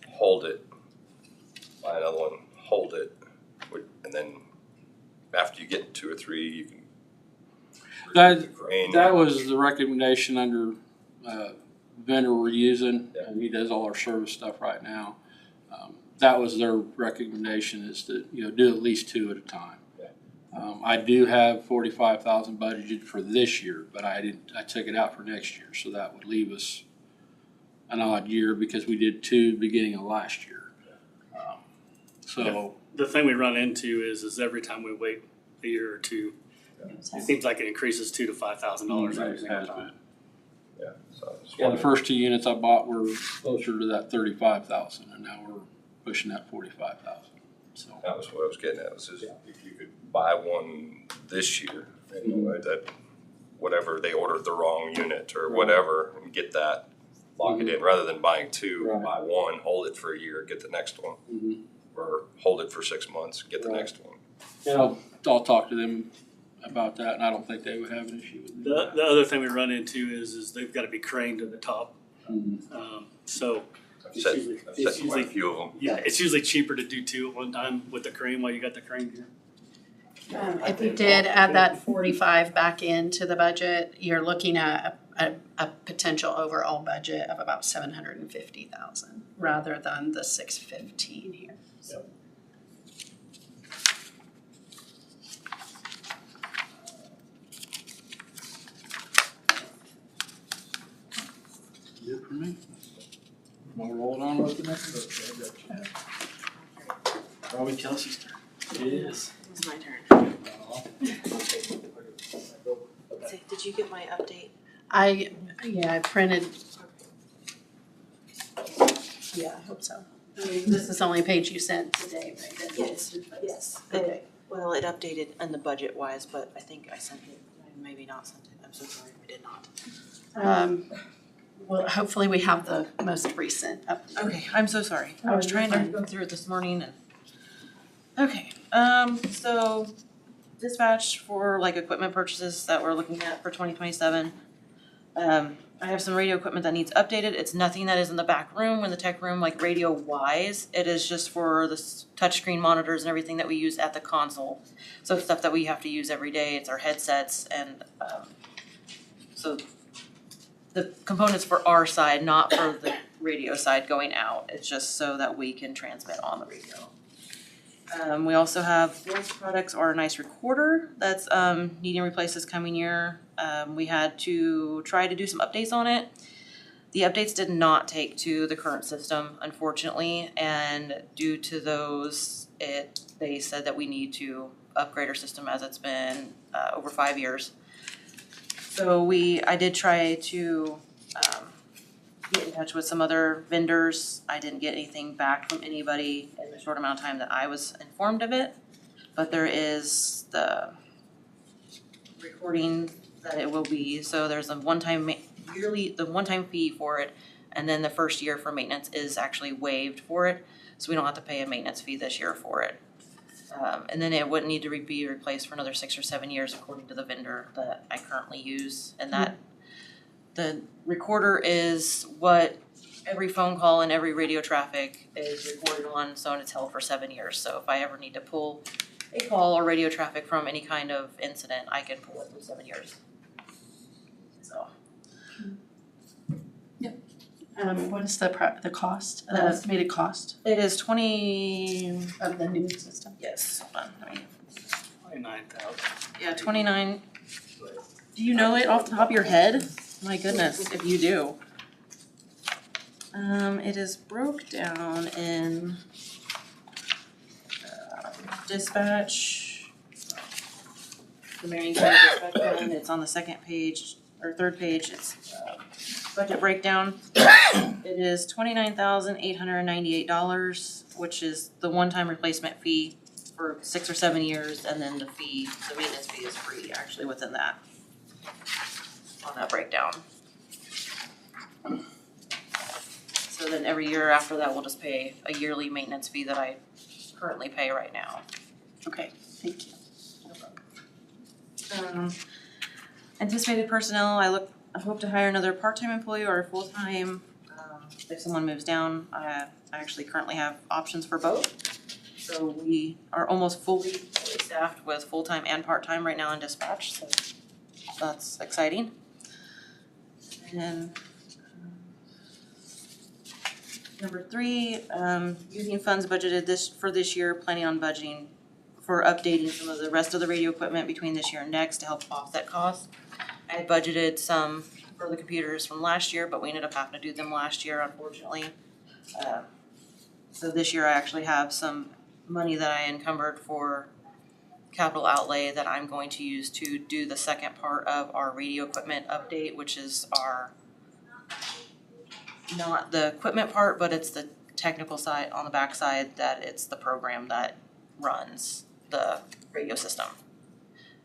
hold it, buy another one, hold it, and then after you get 2 or 3, you can. That was the recommendation under vendor we're using, and he does all our service stuff right now. That was their recommendation, is to do at least 2 at a time. I do have 45,000 budgeted for this year, but I took it out for next year, so that would leave us an odd year because we did 2 beginning of last year. So The thing we run into is every time we wait a year or two, it seems like it increases $2,000 to $5,000 every single time. Yeah, so I just yeah, the wondered. first 2 units I bought were closer to that 35,000, and now we're pushing that 45,000. So That was what I was getting at, was just if you could buy one this year, you know, that whatever, they ordered the wrong unit or whatever, and get that, lock it in, rather than buying 2, Right. buy one, hold it for a year, get the next one. Mhm. Or hold it for 6 months, get the Right. next one. and I'll talk to them about that, and I don't think they would have an issue with that. The other thing we run into is they've got to be craned to the top. Mhm. So I've it's set, usually, I've it's set quite a usually, few of them. yeah, it's usually cheaper to do 2 at one time with the crane while you got the crane here. If you did add that 45 back into the budget, you're looking at a potential overall budget of about 750,000 rather than the 615 here. So Good for me. We'll roll it on with the next one. Probably Kelsey's turn. It is. It's my turn. So, did you get my update? I printed. Yeah, I hope so. This is the only page you sent today, right? That Yes, is- yes. Okay. Well, it updated in the budget wise, but I think I sent it, maybe not sent it. I'm so sorry if I did not. Well, hopefully we have the most recent update. Okay, I'm so sorry. I was Oh, trying you're to fine. go through it this morning and. Okay, so dispatch for like equipment purchases that we're looking at for 2027. I have some radio equipment that needs updated. It's nothing that is in the back room, in the tech room, like radio wise. It is just for the touchscreen monitors and everything that we use at the console. So stuff that we have to use every day. It's our headsets and, so the components for our side, not for the radio side going out. It's just so that we can transmit on the radio. We also have voice products or a nice recorder that's needing replaced this coming year. We had to try to do some updates on it. The updates did not take to the current system, unfortunately, and due to those, they said that we need to upgrade our system as it's been over 5 years. So I did try to get in touch with some other vendors. I didn't get anything back from anybody in the short amount of time that I was informed of it. But there is the recording that it will be, so there's a one-time fee for it, and then the first year for maintenance is actually waived for it, so we don't have to pay a maintenance fee this year for it. And then it wouldn't need to be replaced for another 6 or 7 years according to the vendor that I currently use, and that the recorder is what every phone call and every radio traffic is recorded on, so it's held for 7 years. So if I ever need to pull a call or radio traffic from any kind of incident, I can pull it for 7 years. So. What is the cost, the estimated cost It is 20, of the new system? yes, hold on, let me, 29,000. yeah, 29. Do you know it off the top of your head? My goodness, if you do. It is broke down in dispatch. The Marion County Dispatch Plan, it's on the second page, or third page, it's budget breakdown. It is $29,898, which is the one-time replacement fee for 6 or 7 years, and then the maintenance fee is free actually within that. On that breakdown. So then every year after that, we'll just pay a yearly maintenance fee that I currently pay right now. Okay, thank you. Anticipated personnel, I hope to hire another part-time employee or a full-time. If someone moves down, I actually currently have options for both. So we are almost fully staffed with full-time and part-time right now in dispatch, so that's exciting. And number 3, using funds budgeted for this year, planning on budgeting for updating some of the rest of the radio equipment between this year and next to help offset costs. I had budgeted some for the computers from last year, but we ended up having to do them last year, unfortunately. So this year I actually have some money that I encumbered for capital outlay that I'm going to use to do the second part of our radio equipment update, which is our, not the equipment part, but it's the technical side on the backside, that it's the program that runs the radio system.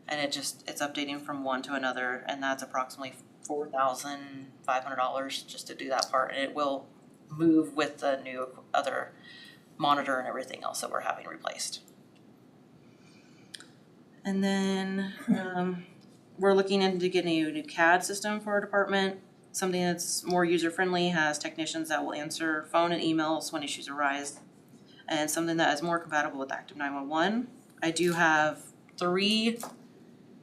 And it's updating from one to another, and that's approximately $4,500 just to do that part, and it will move with the new other monitor and everything else that we're having replaced. And then we're looking into getting a new CAD system for our department, something that's more user-friendly, has technicians that will answer phone and emails when issues arise, and something that is more compatible with Active 911. I do have 3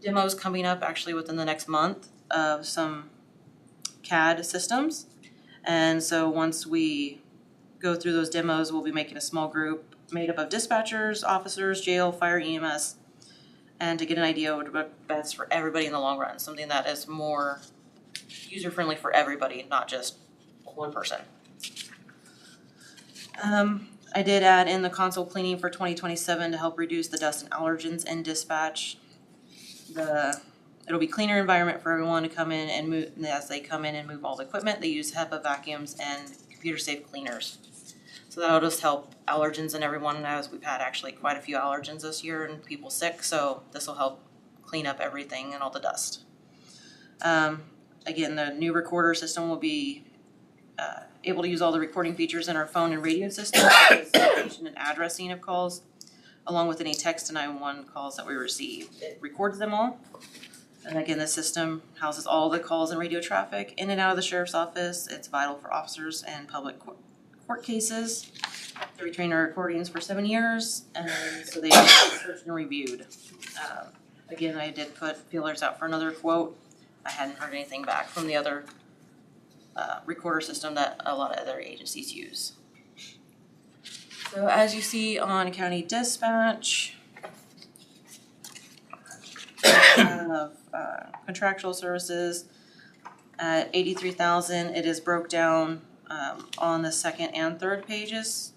demos coming up actually within the next month of some CAD systems. And so once we go through those demos, we'll be making a small group made up of dispatchers, officers, jail, fire, EMS, and to get an idea of what best for everybody in the long run, something that is more user-friendly for everybody, not just one person. I did add in the console cleaning for 2027 to help reduce the dust and allergens in dispatch. It'll be cleaner environment for everyone to come in and move. As they come in and move all the equipment, they use HEPA vacuums and computer-safe cleaners. So that'll just help allergens in everyone, as we've had actually quite a few allergens this year and people sick, so this will help clean up everything and all the dust. Again, the new recorder system will be able to use all the recording features in our phone and radio system, such as location and addressing of calls, along with any text to 911 calls that we receive. It records them all. And again, the system houses all the calls and radio traffic in and out of the sheriff's office. It's vital for officers and public court cases. We retrain our recordings for 7 years, and so they are searched and reviewed. Again, I did put feelers out for another quote. I hadn't heard anything back from the other recorder system that a lot of other agencies use. So as you see on county dispatch, we have contractual services at $83,000. It is broke down on the second and third pages.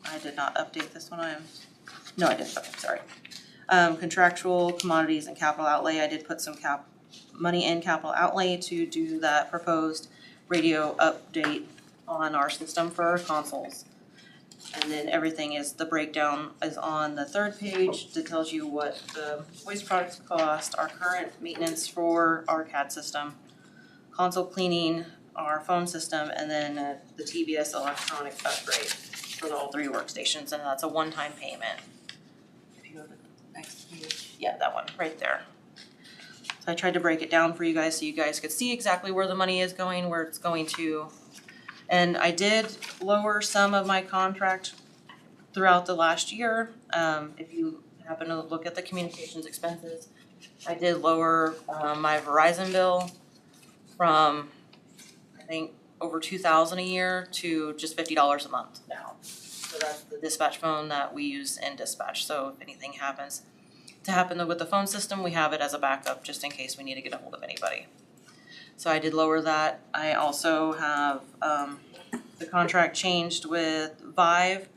I did not update this one. I did. Okay, sorry. Contractual, commodities, and capital outlay. I did put some money in capital outlay to do that proposed radio update on our system for our consoles. And then everything is, the breakdown is on the third page that tells you what the waste products cost, our current maintenance for our CAD system, console cleaning, our phone system, and then the TBS electronic upgrade for all 3 workstations, and that's a one-time payment. If you go to the next page, yeah, that one right there. So I tried to break it down for you guys so you guys could see exactly where the money is going, where it's going to. And I did lower some of my contract throughout the last year. If you happen to look at the communications expenses, I did lower my Verizon bill from, I think, over $2,000 a year to just $50 a month now. So that's the dispatch phone that we use in dispatch. So if anything happens to happen with the phone system, we have it as a backup just in case we need to get a hold of anybody. So I did lower that. I also have the contract changed with Vive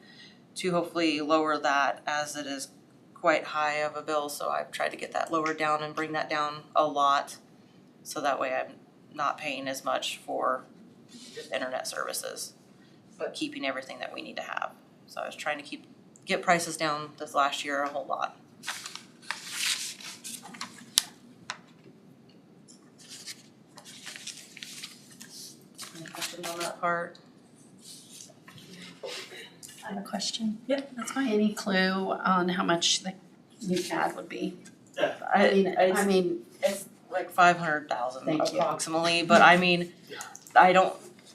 to hopefully lower that, as it is quite high of a bill. So I've tried to get that lowered down and bring that down a lot. So that way I'm not paying as much for just internet services, but keeping everything that we need to have. So I was trying to get prices down this last year a whole lot. Any questions on that part? I have a question. Yeah, that's fine. Any clue on how much the new CAD would be? I mean, it's like 500,000 Thank you. approximately, but I mean,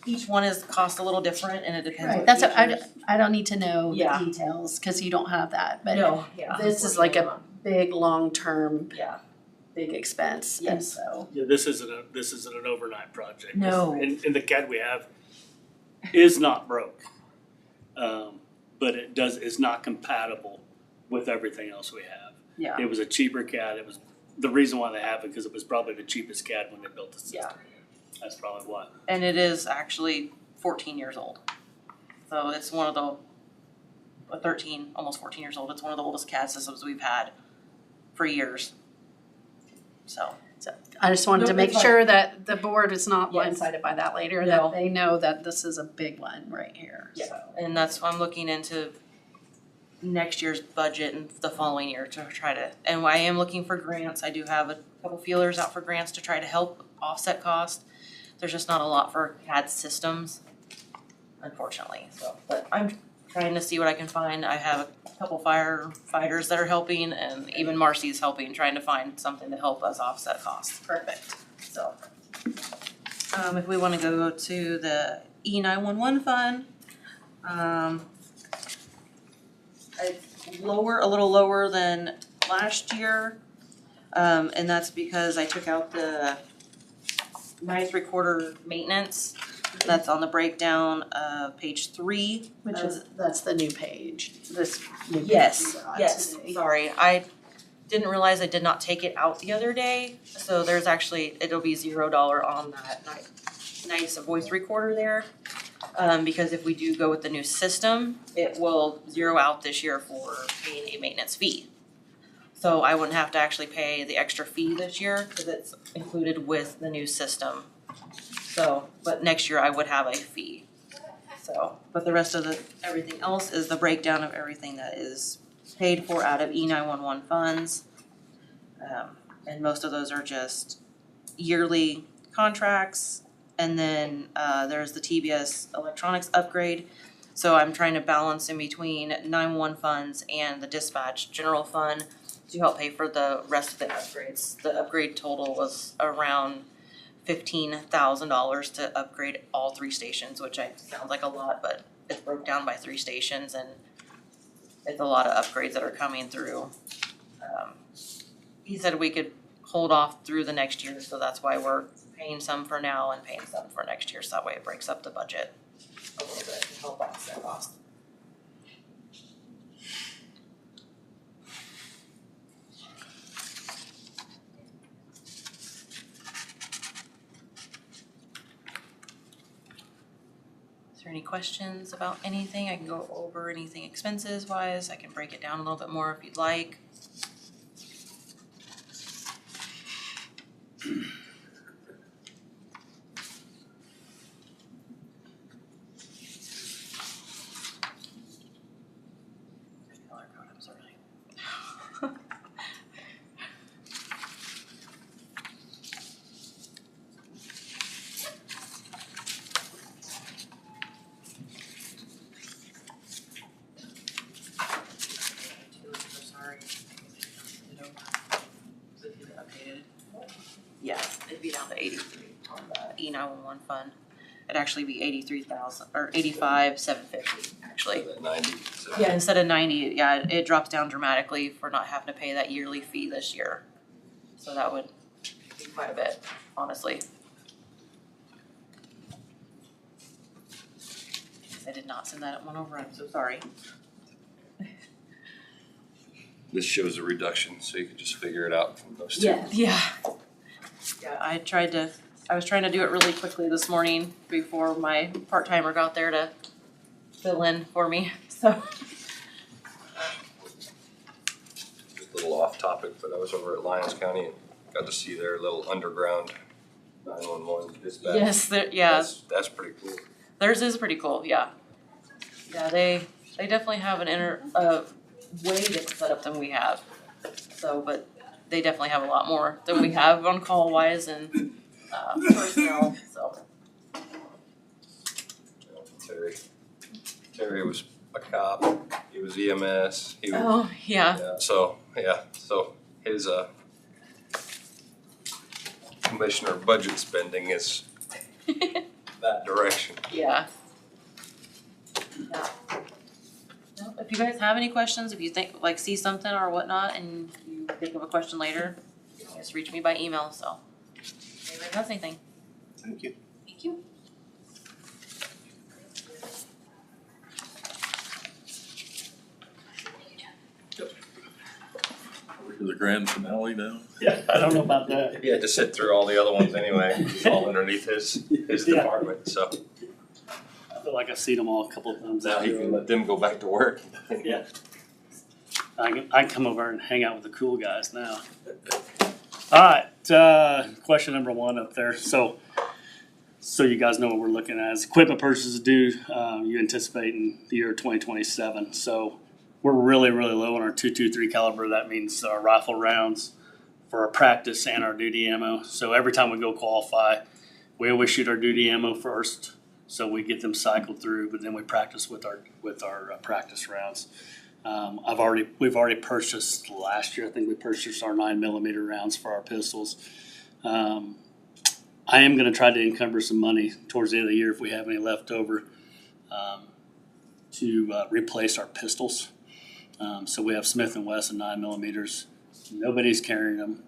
each one is cost a little different, and it depends. Right, what that's, features. I don't need to know the Yeah. details, cause you don't have that, but No, yeah. this is like a big, long-term, Yeah. big expense, and Yes. so. Yeah, this isn't an overnight project. No. And the CAD we have is not broke. But it's not compatible with everything else we have. Yeah. It was a cheaper CAD. It was the reason why they have it because it was probably the cheapest CAD when they built the system. Yeah. That's probably why. And it is actually 14 years old. So it's one of the 13, almost 14 years old. It's one of the oldest CAD systems we've had for years. So I just wanted to No, make it's fine. sure that the board is not Yes. blindsided by that later, No. that they know that this is a big one right here, Yeah. so. And that's why I'm looking into next year's budget and the following year to try to, and I am looking for grants. I do have a couple feelers out for grants to try to help offset cost. There's just not a lot for CAD systems, unfortunately, so, but I'm trying to see what I can find. I have a couple firefighters that are helping, and even Marcy's helping, trying to find something to help us offset costs. Perfect. So, if we wanna go to the E911 fund, it's lower, a little lower than last year. And that's because I took out the nice recorder maintenance. That's on the breakdown of page 3. Which is, that's the new page, this new page Yes, we got yes, today. sorry, I didn't realize I did not take it out the other day, so there's actually, it'll be $0 on that nice voice recorder there. Because if we do go with the new system, it will zero out this year for paying a maintenance fee. So I wouldn't have to actually pay the extra fee this year, cause it's included with the new system. So, but next year I would have a fee. So, but the rest of everything else is the breakdown of everything that is paid for out of E911 funds. And most of those are just yearly contracts. And then there's the TBS electronics upgrade. So I'm trying to balance in between 911 funds and the dispatch general fund to help pay for the rest of the upgrades. The upgrade total was around $15,000 to upgrade all 3 stations, which sounds like a lot, but it's broke down by 3 stations and it's a lot of upgrades that are coming through. He said we could hold off through the next year, so that's why we're paying some for now and paying some for next year, so that way it breaks up the budget a little bit to help offset cost. Is there any questions about anything? I can go over anything expenses wise. I can break it down a little bit more if you'd like. Color code, I'm sorry. Yeah, it'd be down to 83 on the E911 fund. It'd actually be 83,000 or 85,750 actually. That 90. Yeah, instead of 90, yeah, it drops down dramatically for not having to pay that yearly fee this year. So that would be quite a bit, honestly. I did not send that one over, I'm so sorry. This shows a reduction, so you can just figure it out from those two. Yeah. Yeah, I was trying to do it really quickly this morning before my part-timer got there to fill in for me, so. Just a little off topic, but I was over at Lyons County and got to see their little underground 911 dispatch. Yes, That's pretty cool. theirs is pretty cool, yeah. Yeah, they definitely have a way different setup than we have. So, but they definitely have a lot more than we have on call wise and personnel, so. Terry was a cop, he was EMS, he was. Oh, yeah. So his commissioner budget spending is that direction. Yeah. No, if you guys have any questions, if you think, like, see something or whatnot and you think of a question later, you can just reach me by email, so. If anybody has anything. Thank you. Thank you. Yep. for the grand finale now? Yeah, I don't know about that. He had to sit through all the other ones anyway, it's all underneath his Yeah. department, so I feel like I've seen them all a couple of times now out he can here. let them go back to work. Yeah. I can come over and hang out with the cool guys now. All right, question number 1 up there. So you guys know what we're looking at. Is equipment purchases due, you anticipate in the year 2027. So we're really, really low on our .223 caliber. That means our rifle rounds for our practice and our duty ammo. So every time we go qualify, we always shoot our duty ammo first. So we get them cycled through, but then we practice with our practice rounds. We've already purchased last year. I think we purchased our 9mm rounds for our pistols. I am going to try to encumber some money towards the end of the year if we have any left over to replace our pistols. So we have Smith & Wesson 9mm. Nobody's carrying them.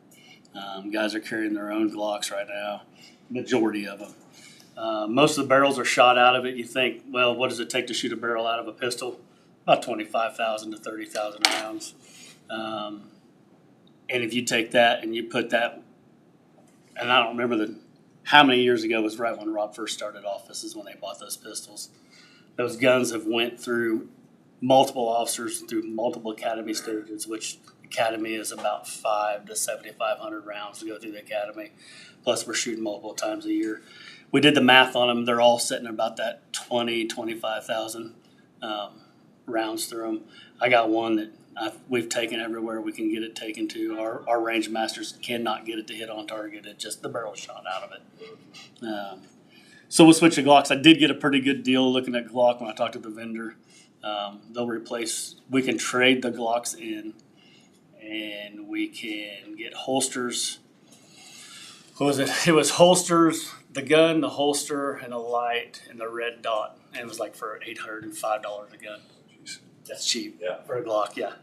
Guys are carrying their own Glocks right now, majority of them. Most of the barrels are shot out of it. You think, well, what does it take to shoot a barrel out of a pistol? About 25,000 to 30,000 rounds. And if you take that and you put that, and I don't remember how many years ago was right when Rob first started off. This is when they bought those pistols. Those guns have went through multiple officers through multiple academy stages, which academy is about 500 to 7,500 rounds to go through the academy. Plus we're shooting multiple times a year. We did the math on them. They're all sitting about that 25,000 rounds through them. I got one that we've taken everywhere we can get it taken to. Our range masters cannot get it to hit on target. It just, the barrel shot out of it. So we'll switch to Glocks. I did get a pretty good deal looking at Glock when I talked to the vendor. They'll replace, we can trade the Glocks in and we can get holsters. What was it? It was holsters, the gun, the holster, and a light, and the red dot. And it was like for $805 a gun. That's cheap. Yeah. For a Glock, yeah.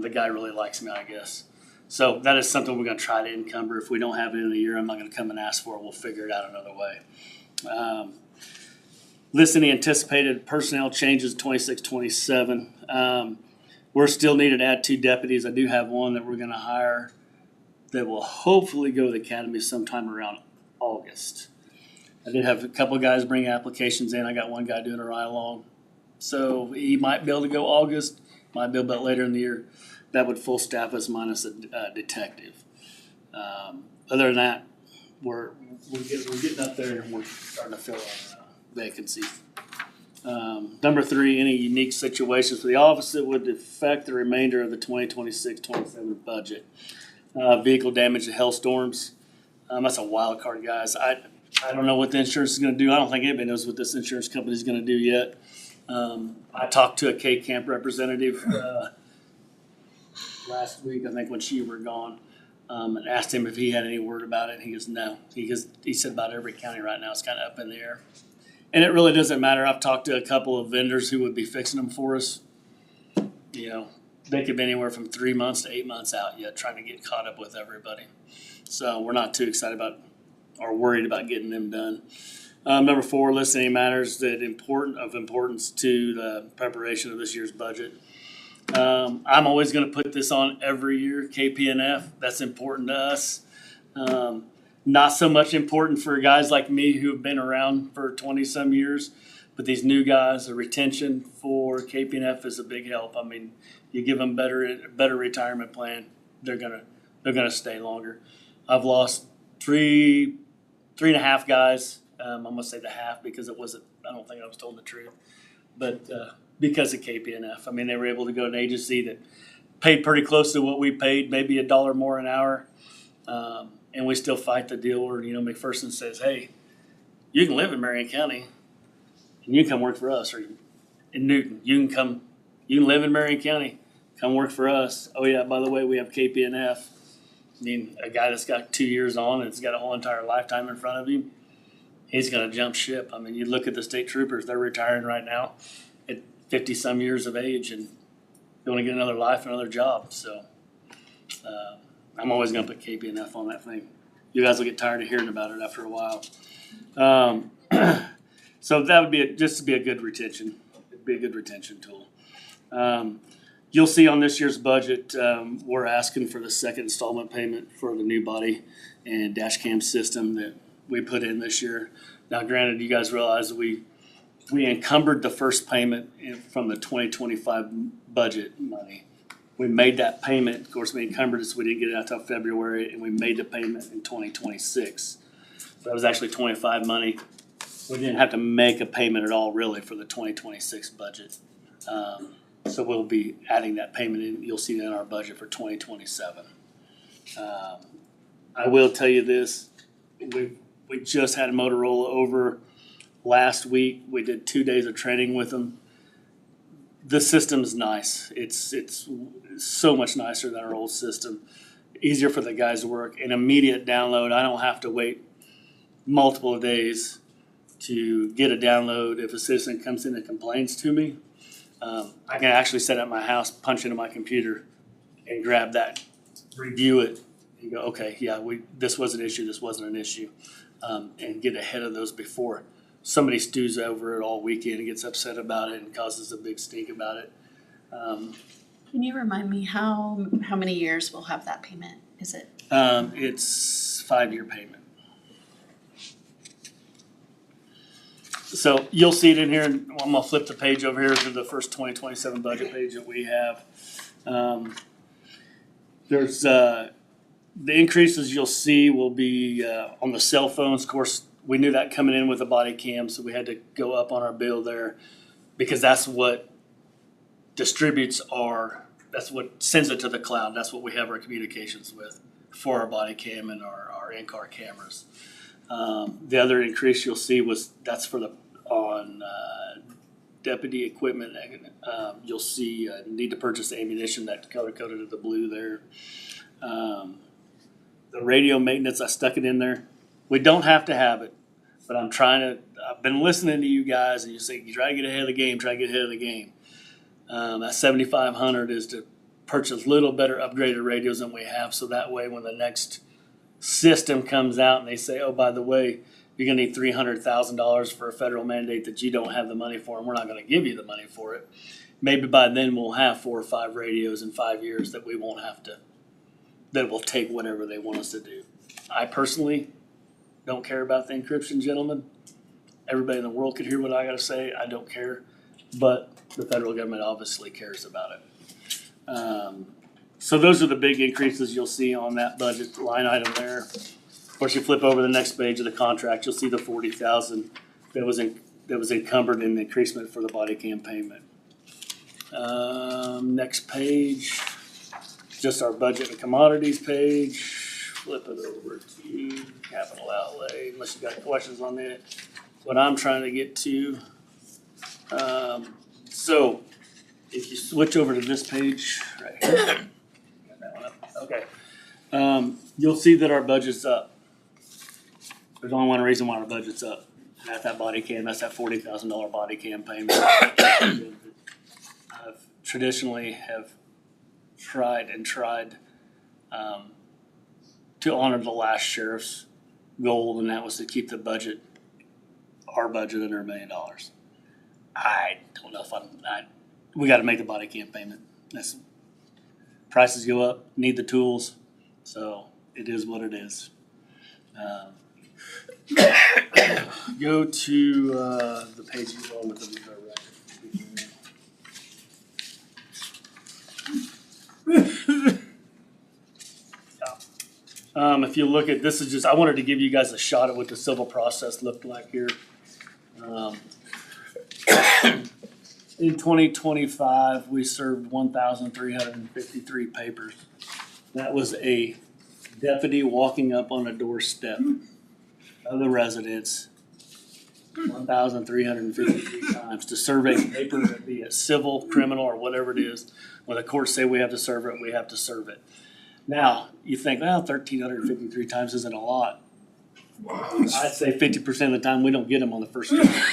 The guy really likes me, I guess. So that is something we're going to try to encumber. If we don't have it in a year, I'm not going to come and ask for it. We'll figure it out another way. Listing the anticipated personnel changes 26-27. We're still needed to add 2 deputies. I do have one that we're going to hire that will hopefully go to the academy sometime around August. I did have a couple of guys bring applications in. I got one guy doing a ride-along. So he might be able to go August, might be able to later in the year. That would full staff us minus a detective. Other than that, we're getting up there and we're starting to fill our vacancies. Number 3, any unique situations for the office that would affect the remainder of the 2026-27 budget. Vehicle damage to hailstorms. That's a wild card, guys. I don't know what the insurance is going to do. I don't think anybody knows what this insurance company is going to do yet. I talked to a K-Camp representative last week, I think when you were gone, and asked him if he had any word about it. And he goes, no. He said about every county right now is kind of up in the air. And it really doesn't matter. I've talked to a couple of vendors who would be fixing them for us. You know, they could be anywhere from 3 months to 8 months out yet trying to get caught up with everybody. So we're not too excited about or worried about getting them done. Number 4, listing any matters that of importance to the preparation of this year's budget. I'm always going to put this on every year, KPNF. That's important to us. Not so much important for guys like me who have been around for 20-some years, but these new guys, the retention for KPNF is a big help. I mean, you give them better retirement plan, they're gonna stay longer. I've lost three and a half guys. I'm gonna say the half because it wasn't. I don't think I was told the truth, but because of KPNF, I mean, they were able to go to an agency that paid pretty close to what we paid, maybe $1 more an hour, and we still fight the deal where McPherson says, "Hey, you can live in Marion County, and you can come work for us, or in Newton, you can live in Marion County, come work for us. Oh yeah, by the way, we have KPNF." I mean, a guy that's got 2 years on and has got a whole entire lifetime in front of him, he's going to jump ship. I mean, you look at the state troopers, they're retiring right now at 50-some years of age and going to get another life, another job. So I'm always going to put KPNF on that thing. You guys will get tired of hearing about it after a while. So that would be just to be a good retention. It'd be a good retention tool. You'll see on this year's budget, we're asking for the second installment payment for the new body and dash cam system that we put in this year. Now granted, you guys realize we encumbered the first payment from the 2025 budget money. We made that payment, of course, we encumbered it, so we didn't get it out till February, and we made the payment in 2026. So that was actually 25 money. We didn't have to make a payment at all really for the 2026 budget. So we'll be adding that payment in, you'll see that in our budget for 2027. I will tell you this, we just had Motorola over last week. We did 2 days of training with them. The system's nice. It's so much nicer than our old system. Easier for the guys to work. An immediate download. I don't have to wait multiple days to get a download. If a citizen comes in and complains to me, I can actually set up my house, punch into my computer, and grab that, review it, and go, okay, yeah, this was an issue, this wasn't an issue, and get ahead of those before somebody stews over it all weekend and gets upset about it and causes a big stink about it. Can you remind me how many years we'll have that payment? Is it? It's 5-year payment. So you'll see it in here, and I'm gonna flip the page over here to the first 2027 budget page that we have. There's the increases you'll see will be on the cell phones. Of course, we knew that coming in with a body cam, so we had to go up on our bill there because that's what distributes that's what sends it to the cloud. That's what we have our communications with for our body cam and our in-car cameras. The other increase you'll see that's for on deputy equipment. You'll see need to purchase ammunition, that color coded to the blue there. The radio maintenance, I stuck it in there. We don't have to have it, but I've been listening to you guys, and you say you try to get ahead of the game, That 7,500 is to purchase little better upgraded radios than we have, so that way when the next system comes out and they say, oh, by the way, you're gonna need $300,000 for a federal mandate that you don't have the money for, and we're not gonna give you the money for it. Maybe by then we'll have 4 or 5 radios in 5 years that we won't have to, that will take whatever they want us to do. I personally don't care about the encryption, gentlemen. Everybody in the world could hear what I gotta say. I don't care, but the federal government obviously cares about it. So those are the big increases you'll see on that budget line item there. Of course, you flip over the next page of the contract, you'll see the $40,000 that was encumbered in the increasement for the body cam payment. Next page, just our budget and commodities page. Flip it over to capital outlay, unless you got questions on that. What I'm trying to get to. So if you switch over to this page right here, got that one up. Okay. You'll see that our budget's up. There's only one reason why our budget's up. That's that body cam. That's that $40,000 body cam payment. I've traditionally have tried to honor the last sheriff's goal, and that was to keep the budget, our budget, under $1 million. I don't know if we got to make the body cam payment. Prices go up, need the tools, so it is what it is. Go to the page you go with the if you look at this, is just I wanted to give you guys a shot at what the civil process looked like here. In 2025, we served 1,353 papers. That was a deputy walking up on a doorstep of the residence 1,353 times to serve a paper, be it civil, criminal, or whatever it is. When the courts say we have to serve it, we have to serve it. Now, you think, well, 1,353 times isn't a lot. I'd say 50% of the time we don't get them on the first try.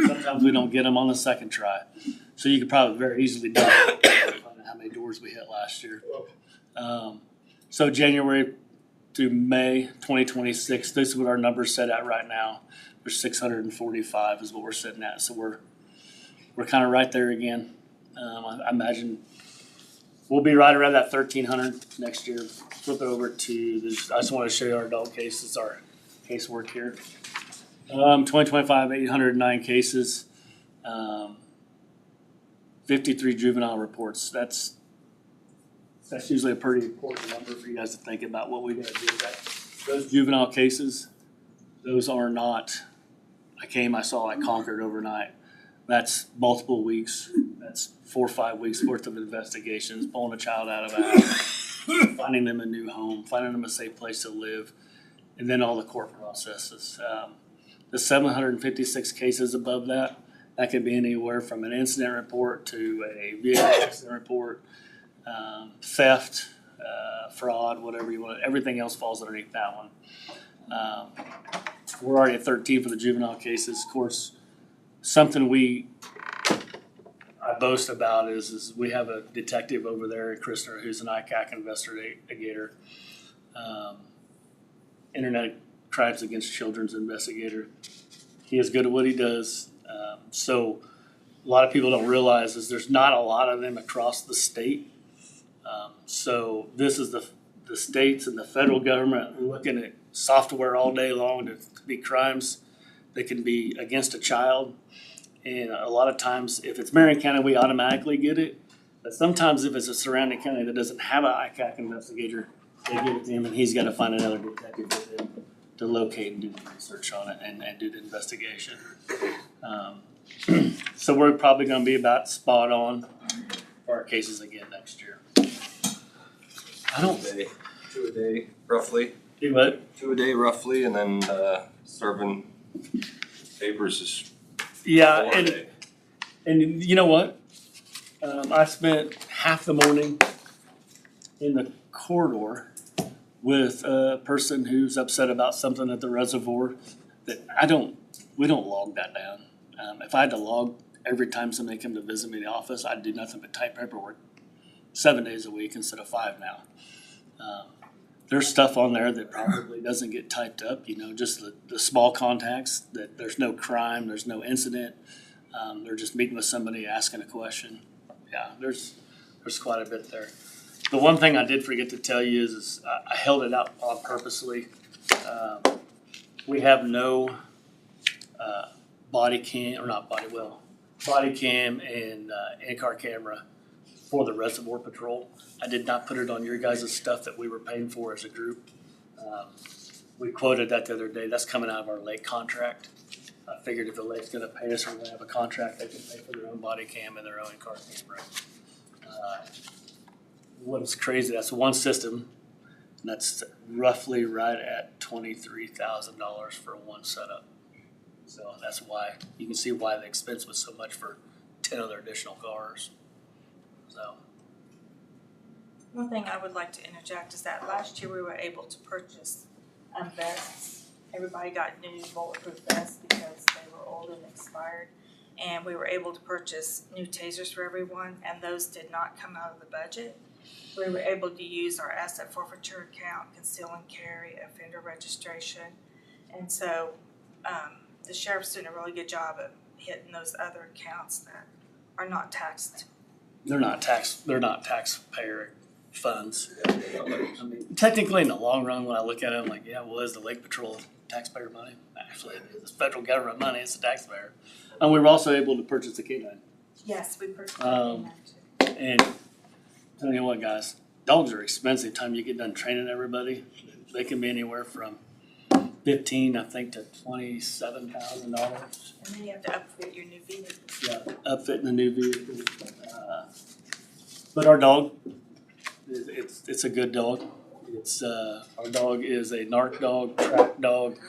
Sometimes we don't get them on the second try. So you could probably very easily do it. How many doors we hit last year. So January through May 2026, this is what our numbers set at right now. We're 645 is what we're sitting at. So we're kind of right there again. I imagine we'll be right around that 1,300 next year. Flip it over to this. I just want to show you our adult cases, our casework here. 2025, 809 cases. 53 juvenile reports. That's usually a pretty important number for you guys to think about what we got to do with that. Those juvenile cases, those are not, I came, I saw, I conquered overnight. That's multiple weeks. That's 4 or 5 weeks worth of investigations, pulling a child out of a house, finding them a new home, finding them a safe place to live, and then all the court processes. The 756 cases above that, that could be anywhere from an incident report to a vehicle accident report, theft, fraud, whatever you want. Everything else falls underneath that one. We're already at 13 for the juvenile cases. Of course, something I boast about is we have a detective over there, Christopher, who's an ICAC investigator, Internet Crimes Against Children's investigator. He is good at what he does. So a lot of people don't realize is there's not a lot of them across the state. So this is the states and the federal government looking at software all day long to be crimes that can be against a child. And a lot of times, if it's Marion County, we automatically get it. But sometimes if it's a surrounding county that doesn't have an ICAC investigator, they give it to him and he's got to find another detective with him to locate and do the research on it and do the investigation. So we're probably going to be about spot on for our cases again next year. I don't Two a day, roughly. do what? 2 a day, roughly, and then serving papers is Yeah, 4 a day. and you know what? I spent half the morning in the corridor with a person who's upset about something at the reservoir that we don't log that down. If I had to log every time somebody came to visit me in the office, I'd do nothing but type paperwork 7 days a week instead of 5 now. There's stuff on there that probably doesn't get typed up, just the small contacts, that there's no crime, there's no incident. They're just meeting with somebody, asking a question. Yeah, there's quite a bit there. The one thing I did forget to tell you is I held it out on purposely. We have no body cam and in-car camera for the reservoir patrol. I did not put it on your guys' stuff that we were paying for as a group. We quoted that the other day. That's coming out of our lake contract. I figured if the lake's gonna pay us or we have a contract, they can pay for their own body cam and their own in-car camera. What is crazy, that's one system, and that's roughly right at $23,000 for one setup. So that's why, you can see why the expense was so much for 10 other additional cars. So. One thing I would like to interject is that last year we were able to purchase vests. Everybody got new bulletproof vests because they were old and expired. And we were able to purchase new tasers for everyone, and those did not come out of the budget. We were able to use our asset forfeiture account, conceal and carry, offender registration. And so the sheriff's doing a really good job of hitting those other accounts that are not taxed. They're not taxpayer funds. I mean, technically, in the long run, when I look at it, I'm like, yeah, well, is the Lake Patrol taxpayer money? Actually, it's federal government money. It's the taxpayer. And we were also able to purchase the K9. Yes, we purchased the K9 too. And tell you what, guys, dogs are expensive. Time you get done training everybody, they can be anywhere from $15,000, I think, to $27,000. And then you have to upfit your new vehicle. Yeah, upfitting the new vehicle. But our dog, it's a good dog. Our dog is a narc dog, track dog,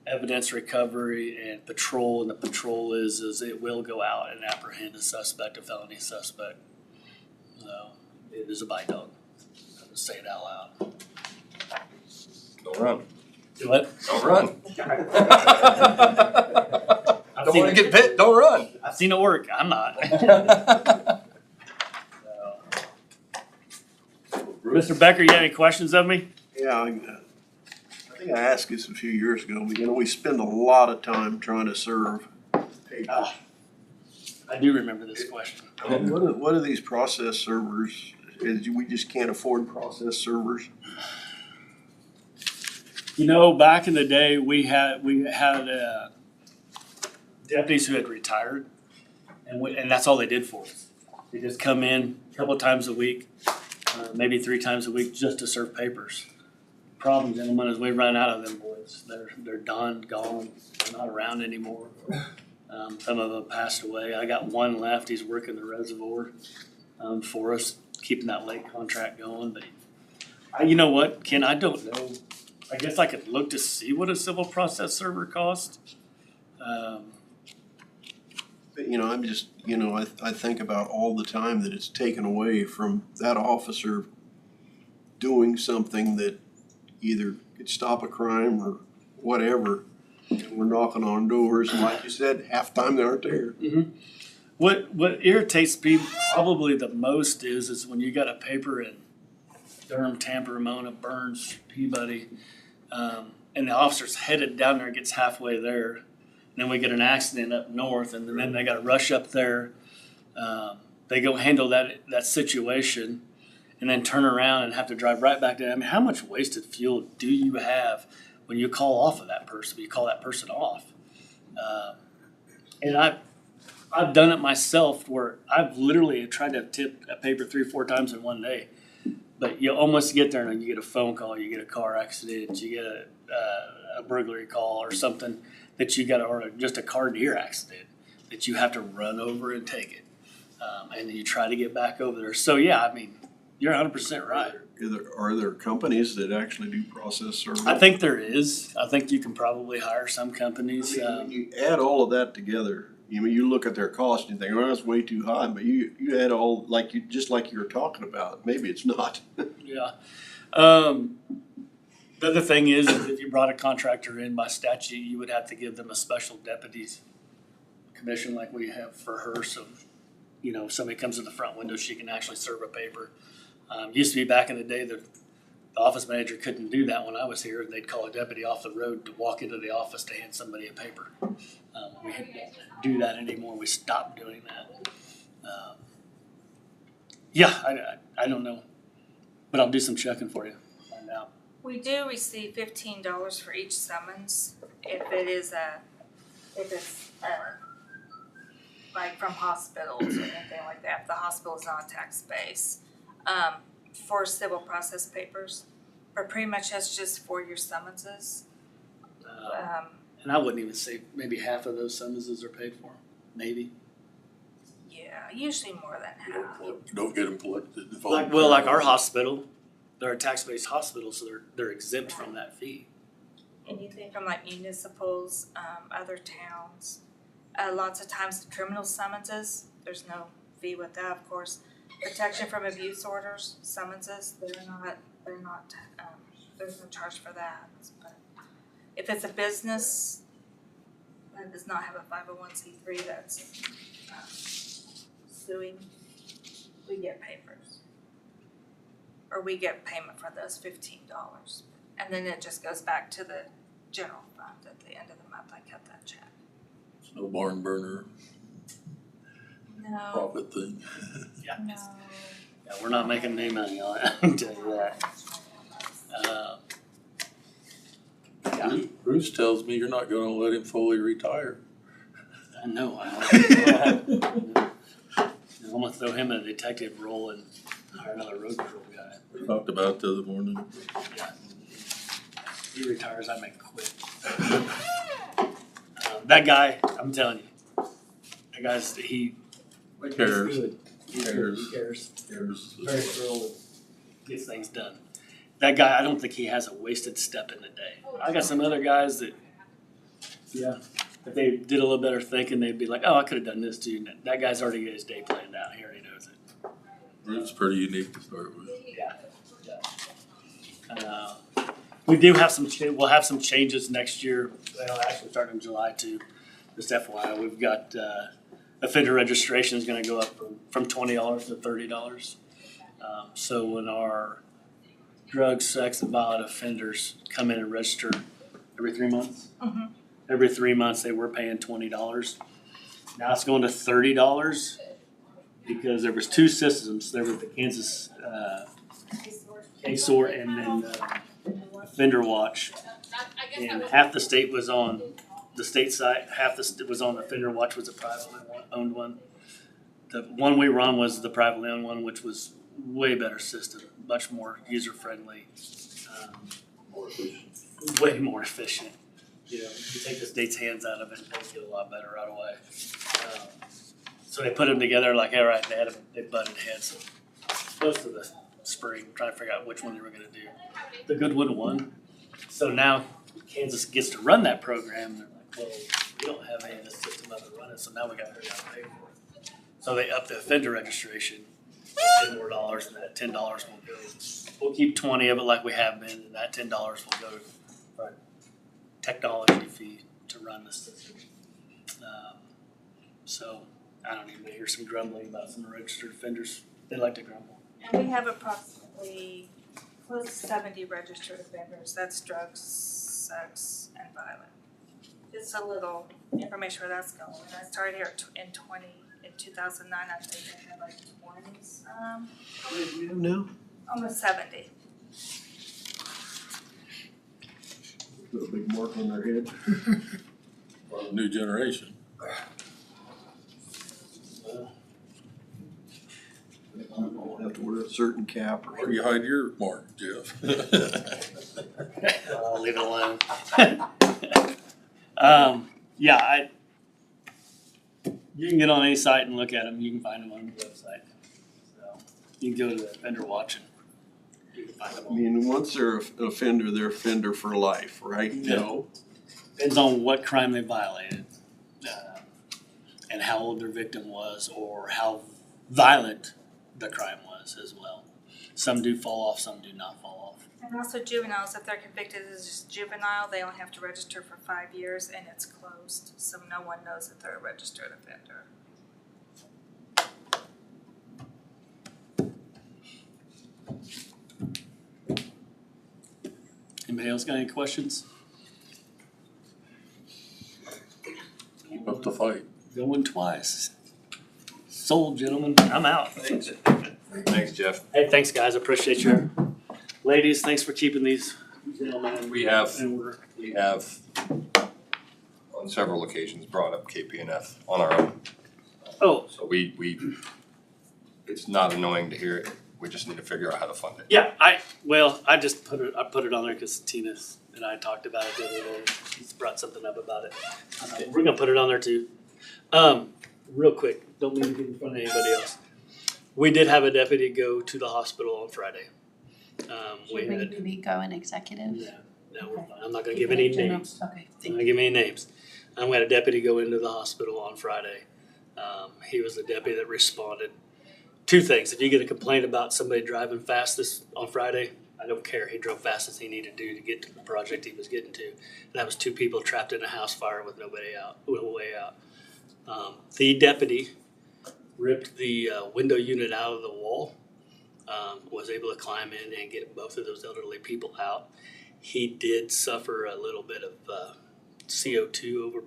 evidence recovery, and patrol. And the patrol is it will go out and apprehend a suspect, a felony suspect. So it is a bite dog. I'll just say it out loud. Don't run. Do what? Don't run. Don't want to get bit, don't run. I've seen it work. I'm not. Mr. Becker, you have any questions of me? Yeah, I think I asked this a few years ago, but we spend a lot of time trying to serve papers. I do remember this question. What do these process servers, is we just can't afford process servers? You know, back in the day, we had deputies who had retired, and that's all they did for us. They just come in a couple of times a week, maybe 3 times a week, just to serve papers. Problem, gentlemen, is we run out of them boys. They're done, gone, they're not around anymore. Some of them passed away. I got one left. He's working the reservoir for us, keeping that lake contract going. But you know what, Ken? I don't know. I guess I could look to see what a civil process server costs. But, you know, I'm just, you know, I think about all the time that it's taken away from that officer doing something that either could stop a crime or whatever. And we're knocking on doors, and like you said, half the time they aren't there. Mm-hmm. What irritates me probably the most is when you got a paper in Durham, Tampa, Ramona, Burns, Peabody, and the officer's headed down there, gets halfway there, and then we get an accident up north, and then they got to rush up there. They go handle that situation, and then turn around and have to drive right back down. I mean, how much wasted fuel do you have when you call off of that person? You call that person off, and I've done it myself where I've literally tried to tip a paper 3 or 4 times in one day. But you almost get there and you get a phone call, you get a car accident, you get a burglary call or something that you got, or just a car deer accident that you have to run over and take it. And then you try to get back over there. So yeah, I mean, you're 100% right. Are there companies that actually do process servers? I think there is. I think you can probably hire some companies. When you add all of that together, you mean, you look at their cost and you think, oh, that's way too high, but you add all, like you were talking about, maybe it's not. Yeah. The other thing is if you brought a contractor in by statute, you would have to give them a special deputies commission like we have for her. So, you know, if somebody comes to the front window, she can actually serve a paper. Used to be back in the day that the office manager couldn't do that when I was here, and they'd call a deputy off the road to walk into the office to hand somebody a paper. We don't do that anymore. We stopped doing that. I don't know, but I'll do some checking for you. Find out. We do receive $15 for each summons if it's like from hospitals or anything like that. If the hospital is not tax base, for civil process papers, but pretty much that's just for your summonses. And I wouldn't even say maybe half of those summonses are paid for, maybe. Yeah, usually more than half. You don't get them collected. Like our hospital, they're a tax-based hospital, so they're exempt from that fee. Anything from like municipals, other towns. Lots of times the criminal summonses, there's no fee with that, of course. Protection from abuse orders, summonses, there's no charge for that. But if it's a business that does not have a 501c3 that's suing, we get papers. Or we get payment for those $15. And then it just goes back to the general fund at the end of the month. I cut that check. It's no barn burner No. profit thing. Yeah. No. Yeah, we're not making any money on it, I can tell you that. Bruce tells me you're not gonna let him fully retire. I know. I'm gonna throw him in a detective role and hire another road patrol guy. We talked about it the other morning. Yeah. He retires, I may quit. That guy, I'm telling you, that guy's, he cares. He's good. He cares. Cares. Very thrilled and gets things done. That guy, I don't think he has a wasted step in the day. I got some other guys that, yeah, if they did a little better thinking, they'd be like, oh, I could have done this too. And that guy's already got his day planned out. He already knows it. It's pretty unique to start with. Yeah. We do have we'll have some changes next year. Well, actually starting in July too. Just FYI, we've got offender registration is going to go up from $20 to $30. So when our drug, sex, and violent offenders come in and register every 3 months, every 3 months they were paying $20. Now it's going to $30. because there was two systems. There was the Kansas, KSOR and then, Fender Watch. And half the state was on the state site, half the state was on the Fender Watch was a privately owned one. The one we were on was the privately owned one, which was way better system, much more user friendly, way more efficient. You know, you take the state's hands out of it, and they get a lot better right away. So they put them together like, all right, they butted heads most of the spring, trying to figure out which one they were gonna do. The good one won. So now Kansas gets to run that program. They're like, well, we don't have any of this system up and running, so now we gotta hurry up and pay for it. So they up the offender registration, $10 more, and that $10 will go. We'll keep 20 of it like we have been, and that $10 will go for a technology fee to run the system. So I don't even hear some grumbling about some registered offenders. They like to grumble. And we have approximately close to 70 registered offenders. That's drugs, sex, and violence. Just a little information where that's going. When I started here in 2009, I think I had like 20s, How many do you have now? almost 70. Put a big mark on their head. New generation. I'll have to wear a certain cap or Where do you hide your mark, Jeff? I'll leave it alone. Yeah, you can get on any site and look at them. You can find them on the website. So you can go to the Offender Watch and you can find them I all. mean, once they're an offender, they're offender for life, right? Yeah. No. Depends on what crime they violated, and how old their victim was, or how violent the crime was as well. Some do fall off, some do not fall off. And also juveniles, if they're convicted as just juvenile, they only have to register for 5 years and it's closed. So no one knows that they're a registered offender. Anybody else got any questions? Keep up the fight. Going twice. Sold, gentlemen. I'm out. Thanks, Jeff. Hey, thanks, guys. I appreciate your ladies. Thanks for keeping these gentlemen We have in order. on several occasions brought up KPNF on our own. Oh, So we it's not annoying to hear it. We just need to figure out how to fund it. yeah. I just put it on there because Tina and I talked about it the other day. She's brought something up about it. We're gonna put it on there too. Real quick, don't mean to get in front of anybody else. We did have a deputy go to the hospital on Friday. Should we maybe go in executive? No, we're fine. I'm not gonna give any names. Okay, I'm not gonna give any names. We had a deputy go into the hospital on Friday. He was the deputy that responded. Two things. If you get a complaint about somebody driving fast on Friday, I don't care. He drove fast as he needed to get to the project he was getting to. And that was two people trapped in a house fire with no way out. The deputy ripped the window unit out of the wall, was able to climb in and get both of those elderly people out. He did suffer a little bit of CO2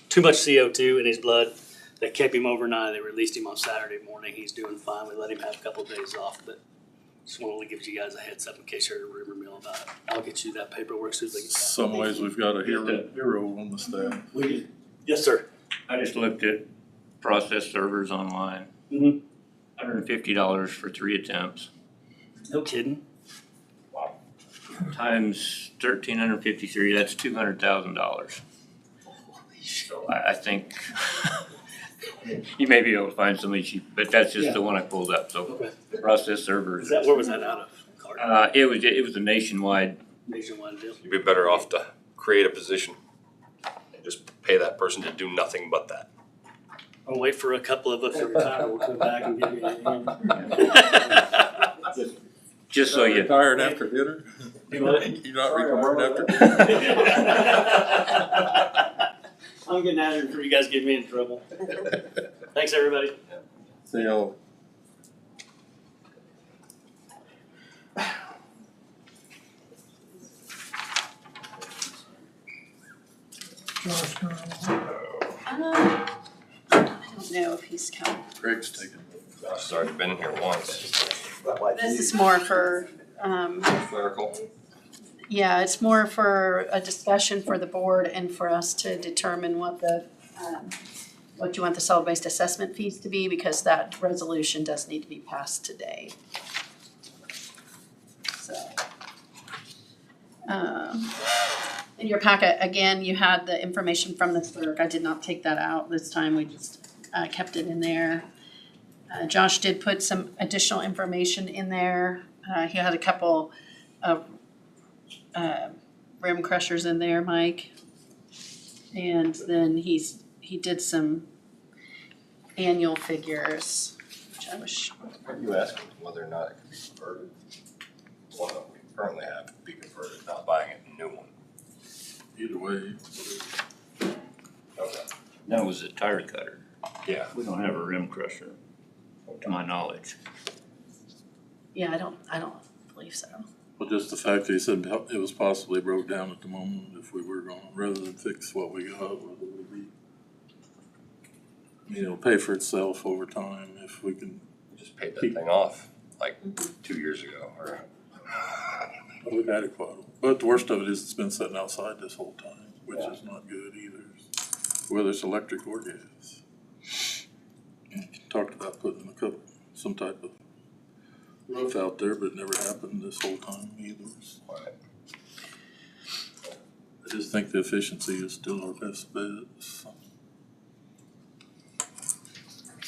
too much CO2 in his blood. They kept him overnight. They released him on Saturday morning. He's doing fine. We let him have a couple of days off, but just wanted to give you guys a heads up in case you heard a rumor mill about it. I'll get you that paperwork soon as I get back. Some ways we've got a hero on the staff. Yes, sir. I just looked at process servers online. Mhm. $150 for 3 attempts. No kidding. Times 1,353, that's $200,000. So I think you may be able to find somebody cheap, but that's just the one I pulled up, so Okay. the process servers. Where was that out of? It was a nationwide. Nationwide deal. You'd be better off to create a position and just pay that person to do nothing but that. I'll wait for a couple of us to retire. We'll come back and give you a hand. Just so you. Retired after dinner? You what? You're not retired after dinner? I'm getting out of here before you guys get me in trouble. Thanks, everybody. See y'all. Josh, I don't know if he's coming. Greg's taking. Josh has already been here once. This is more for, Clerical. yeah, it's more for a discussion for the board and for us to determine what what you want the solid waste assessment fees to be, because that resolution does need to be passed today. So. In your packet, again, you had the information from the clerk. I did not take that out this time. We just kept it in there. Josh did put some additional information in there. He had a couple of rim crushers in there, Mike. And then he did some annual figures, which I wish. Are you asking whether or not it can be converted? The one that we currently have can be converted, not buying a new one. Either way. Okay. That was a tire cutter. Yeah. We don't have a rim crusher, to my knowledge. Yeah, I don't believe so. Well, just the fact that he said it was possibly broke down at the moment, if we were going, rather than fix what we got, whether it would be, it'll pay for itself over time if we can. We just paid that thing off like 2 years ago, or. We've had it quite a while. But the worst of it is it's been sitting outside this whole time, which is not good either, whether it's electric or gas. Talked about putting some type of roof out there, but it never happened this whole time either. Right. I just think the efficiency is still our best bet.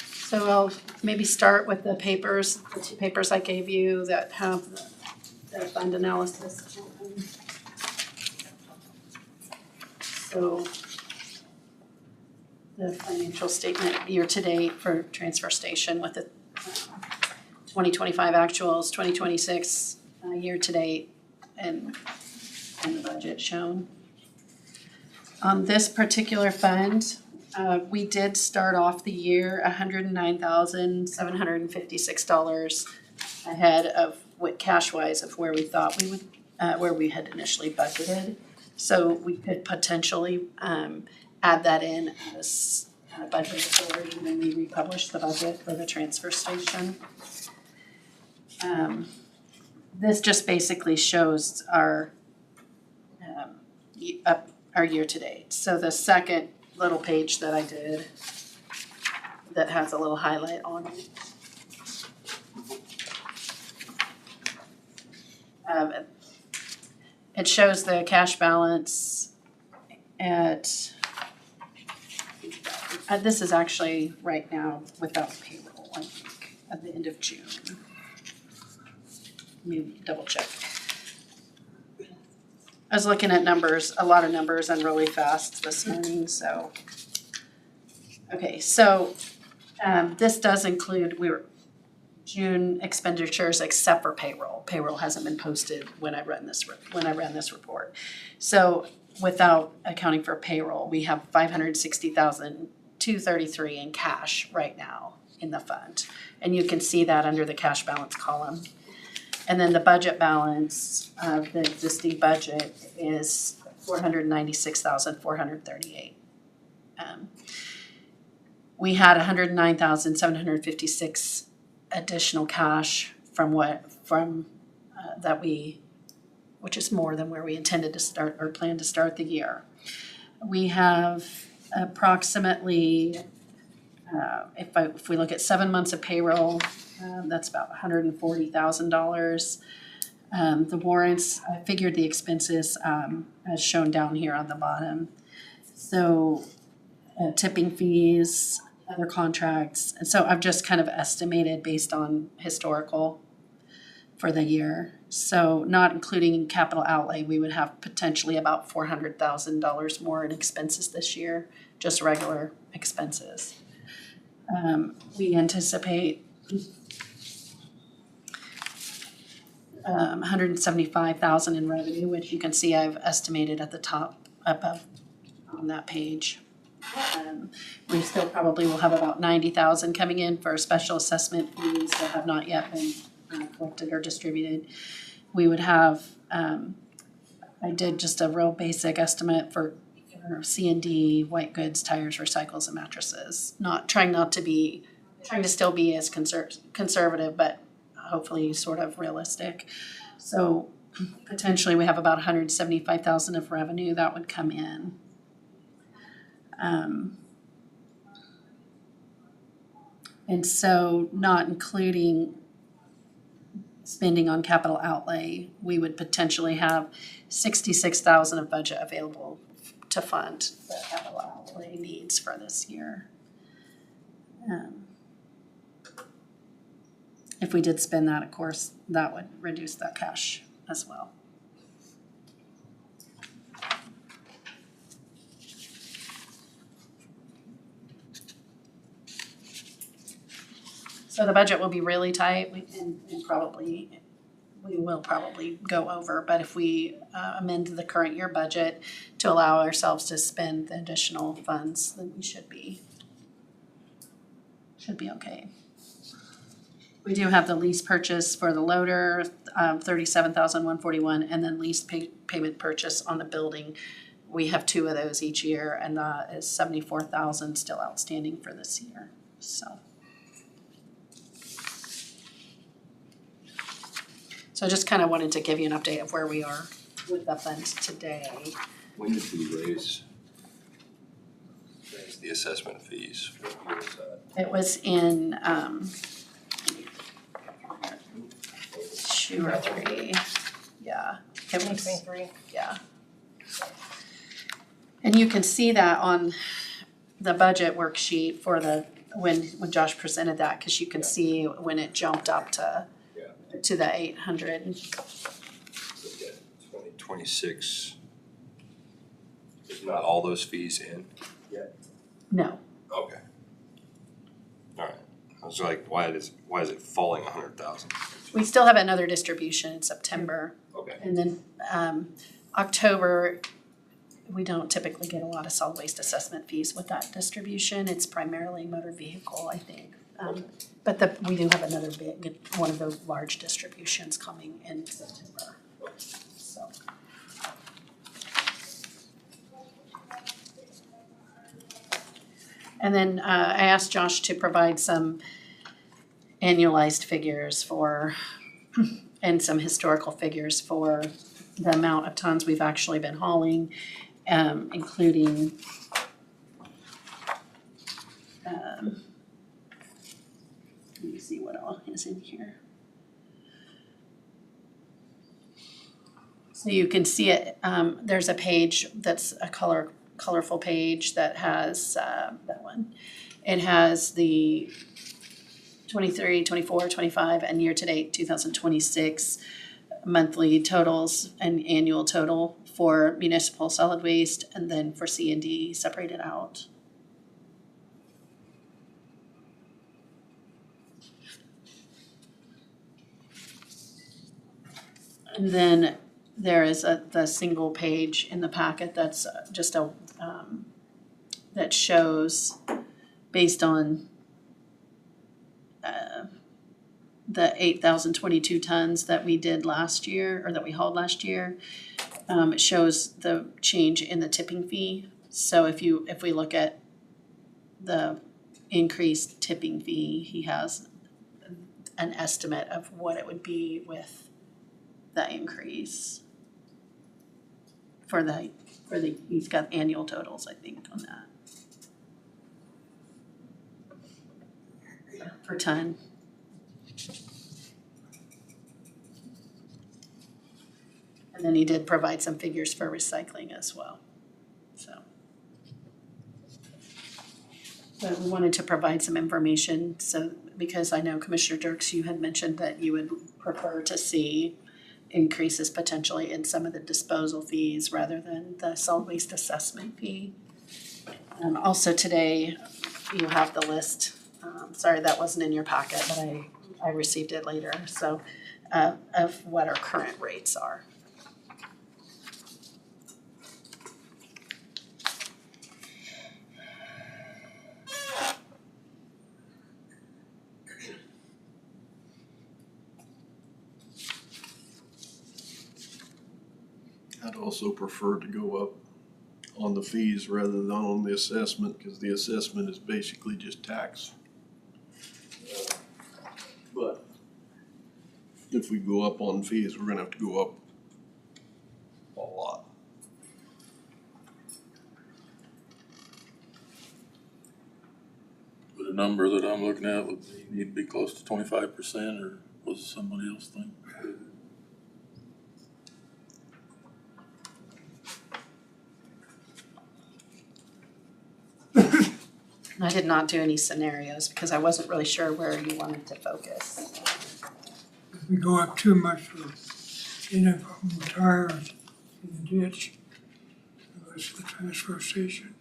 So I'll maybe start with the papers, the two papers I gave you that have the fund analysis. So the financial statement year-to-date for transfer station with the 2025 actuals, 2026 year-to-date, and the budget shown. On this particular fund, we did start off the year $109,756 ahead of what cash-wise of where we thought we would, where we had initially budgeted. So we could potentially add that in as budget authority when we republish the budget for the transfer station. This just basically shows our year-to-date. So the second little page that I did that has a little highlight on it. It shows the cash balance at, this is actually right now without payroll, I think, at the end of June. Let me double check. I was looking at numbers, a lot of numbers and really fast this morning, so. Okay, so this does include, June expenditures except for payroll. Payroll hasn't been posted when I ran this report. So without accounting for payroll, we have $560,233 in cash right now in the fund. And you can see that under the cash balance column. And then the budget balance of the existing budget is $496,438. We had $109,756 additional cash which is more than where we intended to start or plan to start the year. We have approximately, if we look at 7 months of payroll, that's about $140,000. The warrants, I figured the expenses as shown down here on the bottom. So tipping fees, other contracts. And so I've just kind of estimated based on historical for the year. So not including capital outlay, we would have potentially about $400,000 more in expenses this year, just regular expenses. We anticipate $175,000 in revenue, which you can see I've estimated at the top above on that page. We still probably will have about $90,000 coming in for special assessment fees that have not yet been collected or distributed. We would have, I did just a real basic estimate for or C&D, white goods, tires, recycles, and mattresses. Trying to still be as conservative, but hopefully sort of realistic. So potentially we have about 175,000 of revenue that would come in. And so not including spending on capital outlay, we would potentially have 66,000 of budget available to fund the capital outlay needs for this year. If we did spend that, of course, that would reduce that cash as well. So the budget will be really tight, we will probably go over, but if we amend the current year budget to allow ourselves to spend the additional funds, then we should be okay. We do have the lease purchase for the loader, $37,141, and then lease payment purchase on the building. We have 2 of those each year, and that is $74,000 still outstanding for this year, so. So I just kind of wanted to give you an update of where we are with the funds today. When did we raise the assessment fees? What year was that? It was in 2 or 3, yeah. It was 2023. Yeah. And you can see that on the budget worksheet for when Josh presented that, because you can see when it jumped up to the 800. 2026. Is not all those fees in yet? No. Okay. All right. I was like, why is it falling 100,000? We still have another distribution in September. Okay. And then October, we don't typically get a lot of solid waste assessment fees with that distribution. It's primarily motor vehicle, I think. But we do have another one of those large distributions coming in September. So. And then I asked Josh to provide some annualized figures and some historical figures for the amount of tons we've actually been hauling, including let me see what all is in here. So you can see it, there's a page that's a colorful page that has that one. It has the 23, 24, 25, and year-to-date 2026 monthly totals and annual total for municipal solid waste, and then for C&D separated out. And then there is the single page in the packet that's just that shows based on the 8,022 tons that we did last year, or that we hauled last year. It shows the change in the tipping fee. So if we look at the increased tipping fee, he has an estimate of what it would be with the increase for the he's got annual totals, I think, on that. Per ton. And then he did provide some figures for recycling as well, so. But we wanted to provide some information, so, because I know Commissioner Dirks, you had mentioned that you would prefer to see increases potentially in some of the disposal fees rather than the solid waste assessment fee. Also today, you have the list, sorry that wasn't in your packet, but I received it later, so, of what our current rates are. I'd also prefer to go up on the fees rather than on the assessment, because the assessment is basically just tax. But if we go up on fees, we're gonna have to go up a lot. But a number that I'm looking at would need to be close to 25%, or was somebody else think? I did not do any scenarios because I wasn't really sure where you wanted to focus. If we go up too much, we'll end up putting more tires in the ditch. That's the transfer station.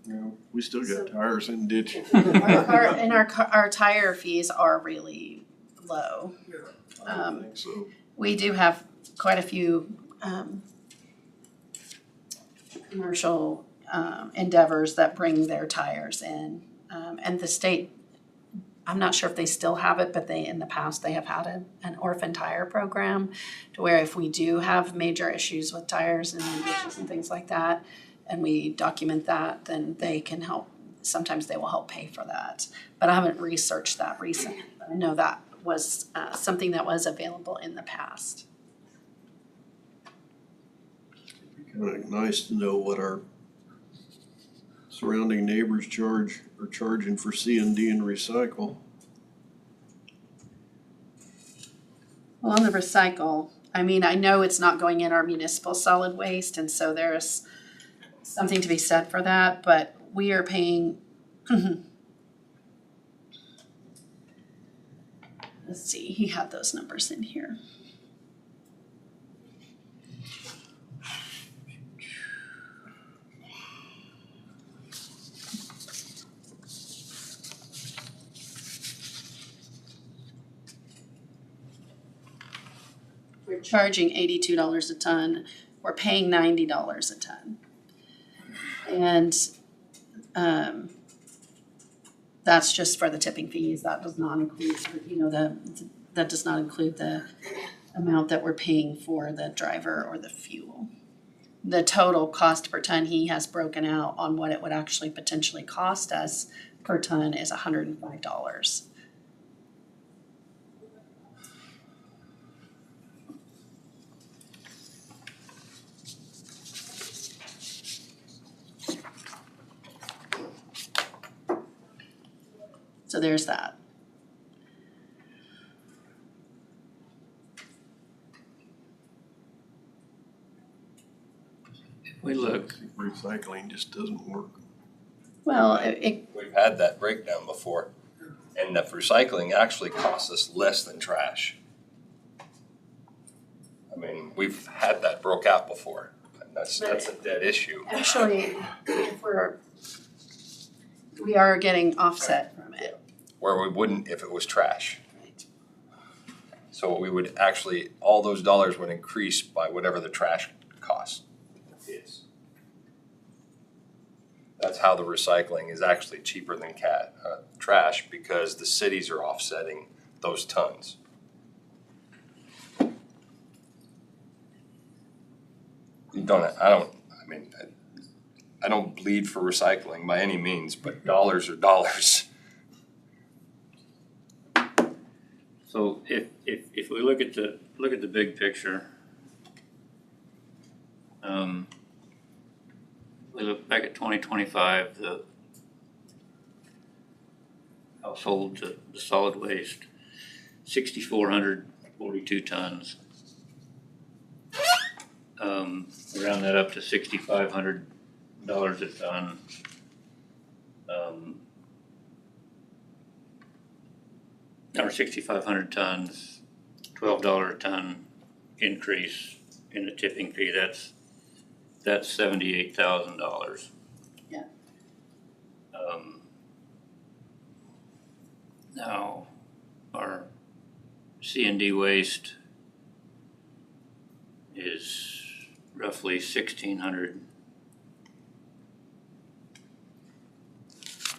Yeah, we still got tires in ditch. Our tire fees are really low. I don't think so. We do have quite a few commercial endeavors that bring their tires in. And the state, I'm not sure if they still have it, but in the past, they have had an orphan tire program to where if we do have major issues with tires and ditches and things like that, and we document that, then they can help. Sometimes they will help pay for that. But I haven't researched that recently. I know that was something that was available in the past. Kind of nice to know what our surrounding neighbors are charging for C&D and recycle. Well, on the recycle, I mean, I know it's not going in our municipal solid waste, and so there's something to be said for that, but we are paying, let's see, he had those numbers in here. We're charging $82 a ton, we're paying $90 a ton. And that's just for the tipping fees, that does not include, that does not include the amount that we're paying for the driver or the fuel. The total cost per ton he has broken out on what it would actually potentially cost us per ton is $105. So there's that. We look. Recycling just doesn't work. Well, We've had that breakdown before, and that recycling actually costs us less than trash. I mean, we've had that broke out before, and that's a dead issue. Actually, we are getting offset from it. Where we wouldn't if it was trash. So we would actually, all those dollars would increase by whatever the trash cost is. That's how the recycling is actually cheaper than trash, because the cities are offsetting those tons. I don't bleed for recycling by any means, but dollars are dollars. So if we look at the big picture, we look back at 2025, the household to the solid waste, 6,442 tons. Round that up to $6,500 a ton. Or 6,500 tons, $12 a ton increase in the tipping fee. That's $78,000. Yeah. Now, our C&D waste is roughly 1,600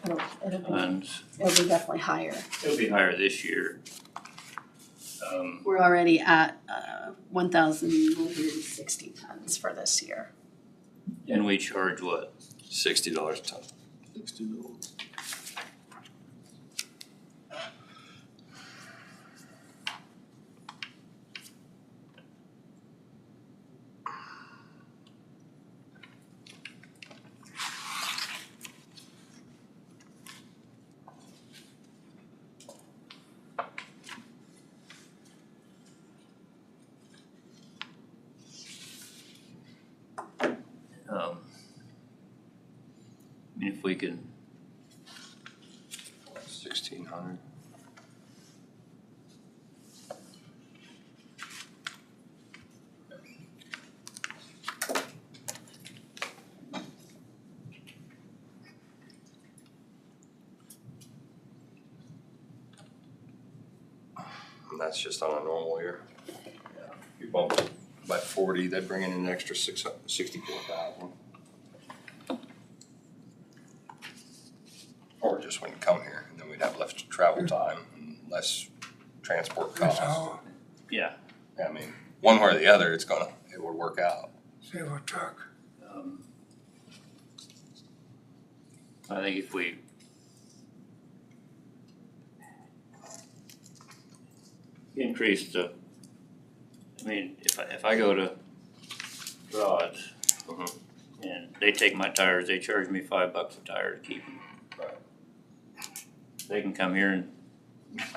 tons. It'll be definitely higher. It'll be higher this year. We're already at 1,160 tons for this year. And we charge what? $60 a ton. $60. I mean, if we can, 1,600. And that's just on a normal year. If you bump it by 40, that'd bring in an extra 64,000. Or just when you come here, and then we'd have less travel time and less transport That's costs. all, yeah. I mean, one way or the other, it would work out. save a truck. I think if we increase the, I mean, if I go to Dodge and they take my tires, they charge me $5 a tire to keep them. Right. They can come here and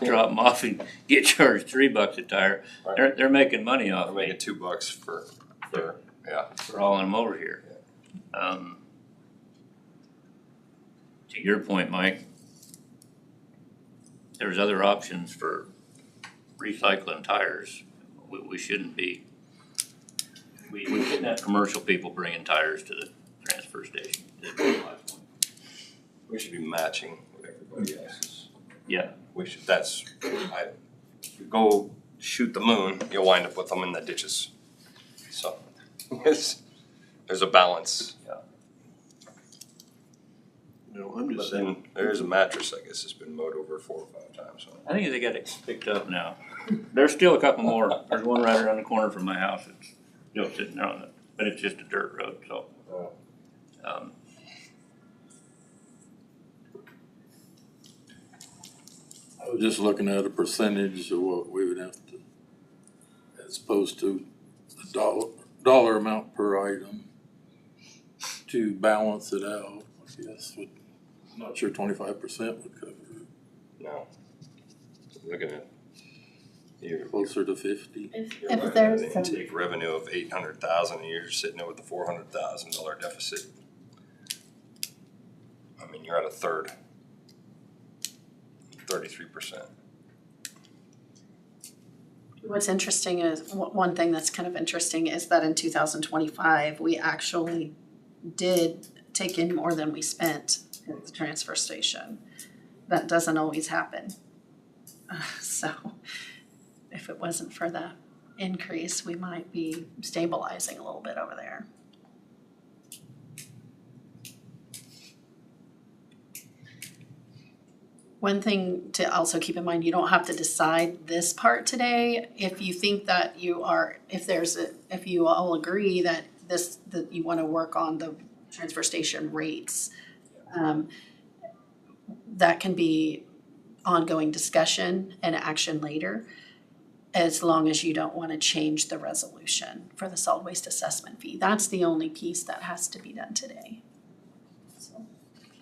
drop them off and get charged $3 a tire. Right. They're making money off I'm me making $2 for for hauling them over here. To your point, Mike, there's other options for recycling tires. We shouldn't be, we shouldn't have commercial people bringing tires to the transfer station. That's my point. We should be matching what everybody else's. Yeah. We should, if you go shoot the moon, you'll wind up with them in the ditches. So, there's a balance. Yeah. No, I'm But just then saying, there's a mattress, I guess, it's been mowed over 4 or 5 times, so. I think they got it picked up now. There's still a couple more. There's one right around the corner from my house. It's still sitting there on it, but it's just a dirt road, so. I was just looking at a percentage of what we would have to, as opposed to the dollar amount per item to balance it out. I guess I'm not sure 25% would cover it. No. Looking at, you're Closer to 50. running there's an intake revenue of 800,000 and you're sitting there with a $400,000 deficit. I mean, you're at a third. 33%. What's interesting is, one thing that's kind of interesting is that in 2025, we actually did take in more than we spent at the transfer station. That doesn't always happen. So if it wasn't for the increase, we might be stabilizing a little bit over there. One thing to also keep in mind, you don't have to decide this part today. If you think that you are, if you all agree that that you wanna work on the transfer station rates, that can be ongoing discussion and action later, as long as you don't wanna change the resolution for the solid waste assessment fee. That's the only piece that has to be done today. So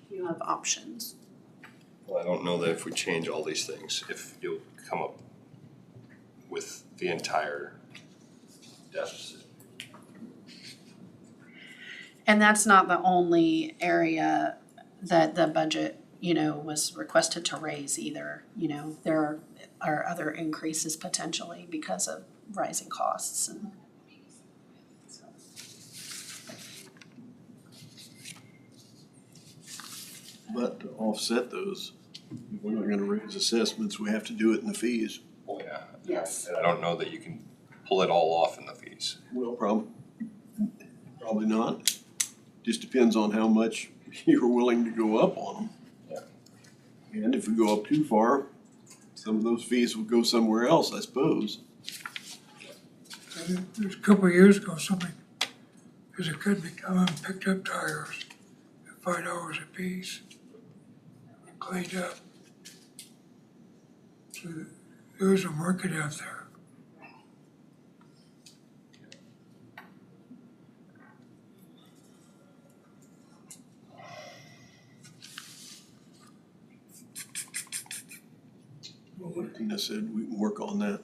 you have options. Well, I don't know that if we change all these things, if you'll come up with the entire deficit. And that's not the only area that the budget, was requested to raise either. There are other increases potentially because of rising costs and so. but to offset those, if we're not gonna raise assessments, we have to do it in the fees. Oh, yeah. Yes. And I don't know that you can pull it all off in the fees. Well, probably not. Just depends on how much you're willing to go up on them. Yeah. And if we go up too far, some of those fees will go somewhere else, I suppose. There's a couple of years ago, somebody Cause it could be coming picked up tires at $5 a piece and cleaned up. So there is a market out there. What Tina said, we can work on that.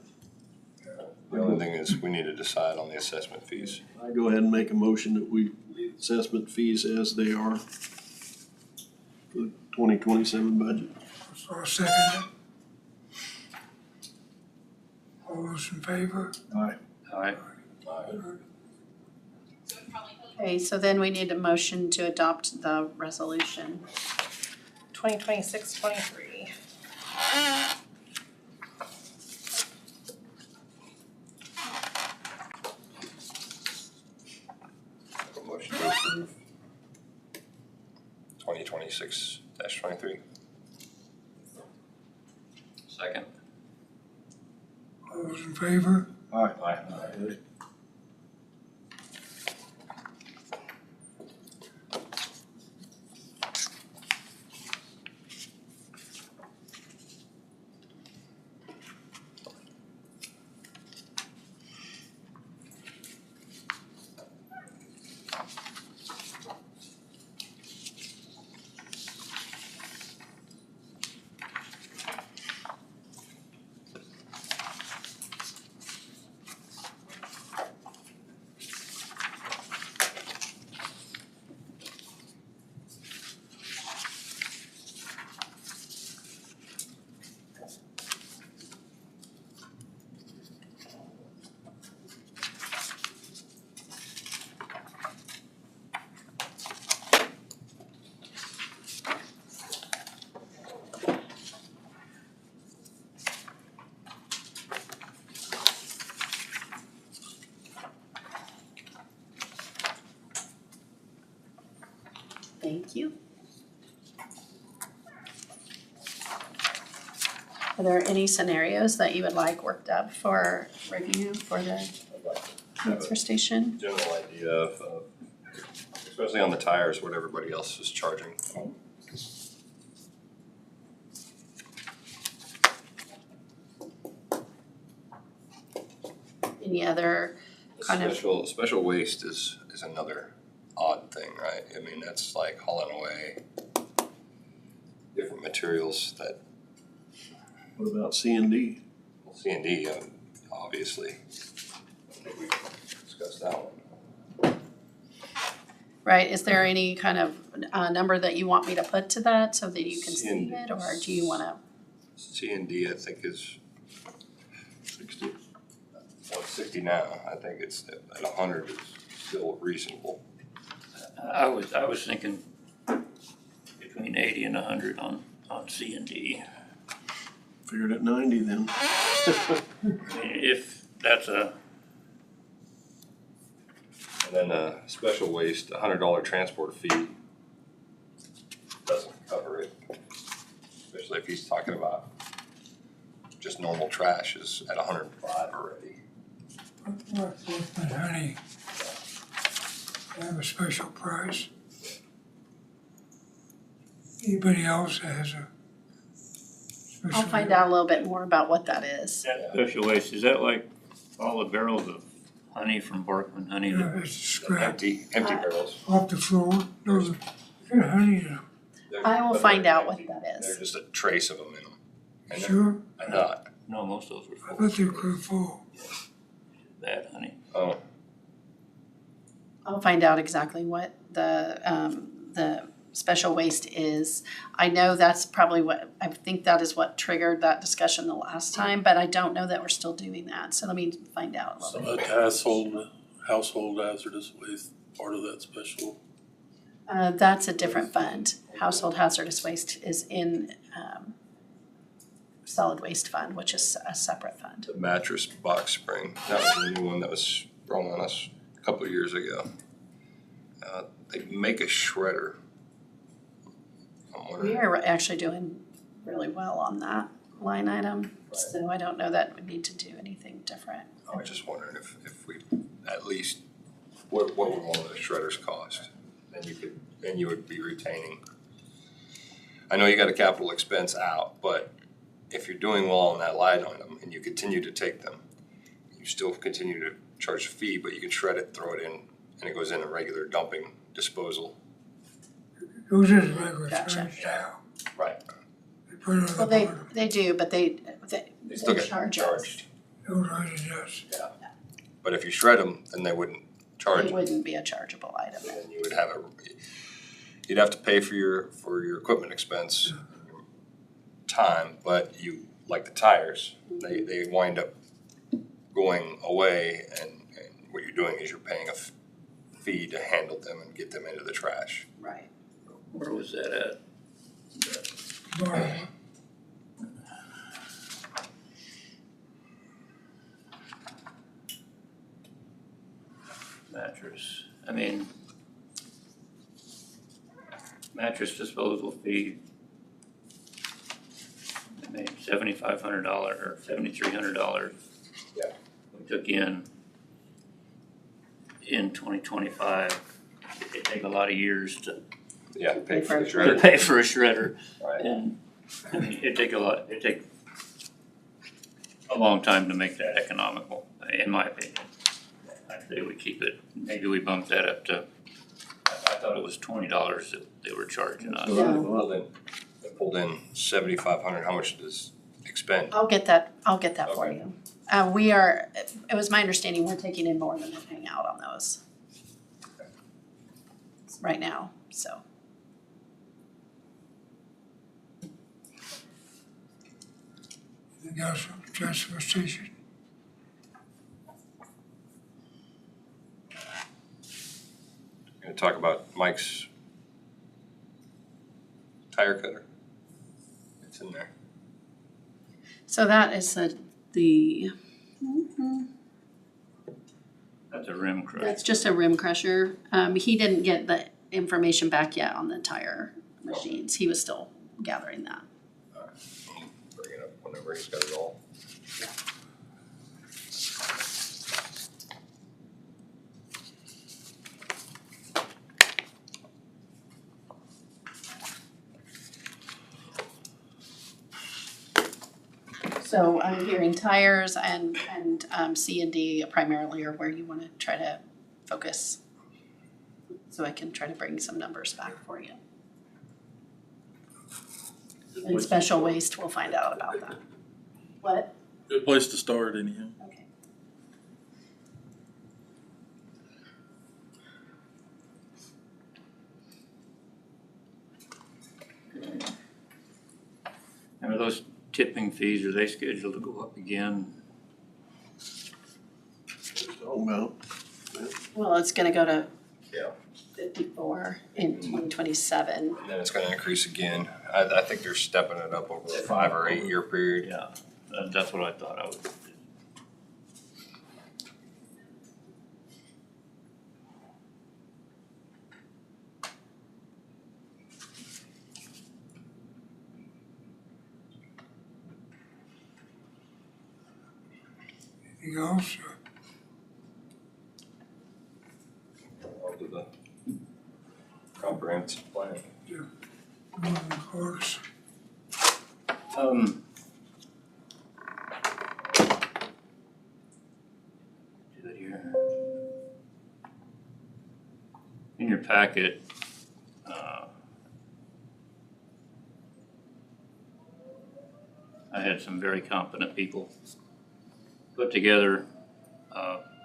The only thing is, we need to decide on the assessment fees. I go ahead and make a motion that we leave assessment fees as they are for the 2027 budget. So I'll second it. All those in favor? Aye. Aye. Okay, so then we need a motion to adopt the resolution. 2026-23. A motion to approve 2026-23. Second. All those in favor? Aye. Aye. Thank you. Are there any scenarios that you would like worked up for review for the transfer station? General idea of, especially on the tires, what everybody else is charging. Any other kind of, Special waste is another odd thing, right? I mean, that's like hauling away different materials that, What about C&D? well, C&D, obviously. I think we discussed that one. right, is there any kind of number that you want me to put to that so that you can see C&D. it, or do you wanna? C&D, I think is 60. 160 now. I think it's at 100 is still reasonable. I was thinking between 80 and 100 on C and D. Figured at 90 then. I mean, if that's a, And then special waste, $100 transport fee doesn't cover it. Especially if he's talking about just normal trash is at 105 already. But honey, they have a special price. Anybody else that has a special? I'll find out a little bit more about what that is. that special waste, is that like all the barrels of honey from Barkman honey? Yeah, that- it's scrap Empty barrels. off the floor. No, they got honey in them. I will But find they're out what empty. that There's is. just a trace of them in them. And they're Sure, not. No, most of those were I full. bet they're quite full. Bad honey. Oh, I'll find out exactly what the special waste is. I know that's probably what, I think that is what triggered that discussion the last time, but I don't know that we're still doing that, so let me find out a Some little of bit. the household hazardous waste, part of that special. That's a different fund. Household hazardous waste is in, solid waste fund, which is a separate fund. the mattress box spring. That was a new one that was sprung on us a couple of years ago. They make a shredder. I'm We wondering, are actually doing really well on that line item, so I don't know that we need to do anything different. I was just wondering if we at least what would one of those shredders cost? Then you would be retaining. I know you got a capital expense out, but if you're doing well on that line item and you continue to take them, you still continue to charge a fee, but you can shred it, throw it in, and it goes in a regular dumping disposal. Goes in the regular Gotcha. trash now. Right. They put it on the Well, bottom. they do, but they Still get charge us. charged. Those are just, But if you shred them, then they wouldn't charge It you. wouldn't be a chargeable item. Then you would have you'd have to pay for your equipment expense, time, but you, like the tires, they wind up going away, and what you're doing is you're paying a fee to handle them and get them into the trash. Right. Where was that at? bottom. Mattress, I mean, mattress disposal fee, I mean, $7,500 or $7,300. Yeah. We took in 2025. It take a lot of years to Pay for the to shredder. pay for a shredder, Right. and I mean, it take a long time to make that economical, in my opinion. I'd say we keep it, maybe we bump that up to, I thought it was $20 that they were charging us. Well, then, they pulled in 7,500, how much does expend? I'll get that for Okay. you. It was my understanding we're taking in more than we're paying out on those. Right now, so. Anything else from the transfer station? Gonna talk about Mike's tire cutter. It's in there. So that is the That's a rim crusher. that's just a rim crusher. He didn't get the information back yet on the tire machines. He was still gathering that. Bring it up whenever he's got it all. So I'm hearing tires and C&D primarily are where you wanna try to focus. So I can try to bring some numbers back for you. And special waste, we'll find out about that. What? Good place to start anyhow. Okay. And are those tipping fees, are they scheduled to go up again? Talking about, Well, it's gonna go to Yeah. 54 in 2027. And then it's gonna increase again. I think they're stepping it up over a 5 or 8 year period. Yeah, that's what I thought I would. Anything else? I'll do the comprehensive plan. Moving course. Do it here. In your packet, I had some very competent people put together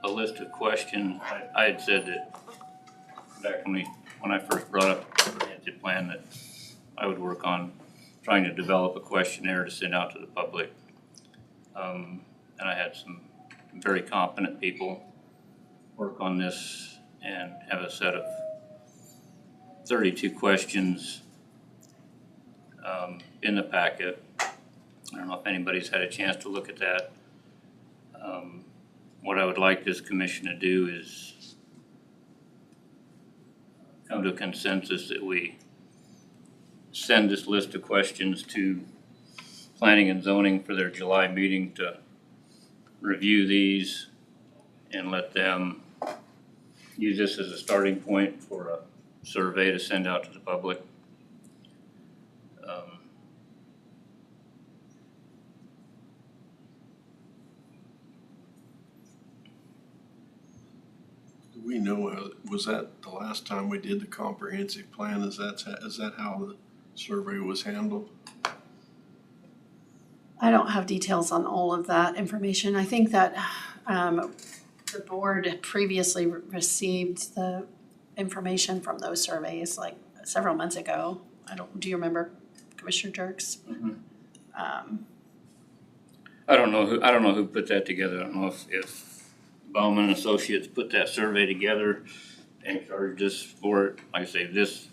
a list of questions. I had said that back when I first brought up the comprehensive plan that I would work on trying to develop a questionnaire to send out to the public. And I had some very competent people work on this and have a set of 32 questions in the packet. I don't know if anybody's had a chance to look at that. What I would like this commission to do is come to a consensus that we send this list of questions to planning and zoning for their July meeting to review these and let them use this as a starting point for a survey to send out to the public. Do we know, was that the last time we did the comprehensive plan? Is that how the survey was handled? I don't have details on all of that information. I think that the board previously received the information from those surveys like several months ago. Do you remember, Commissioner Jerks? Mm-hmm. I don't know who put that together. I don't know if Bauman and Associates put that survey together and charged us for it. Like I say, this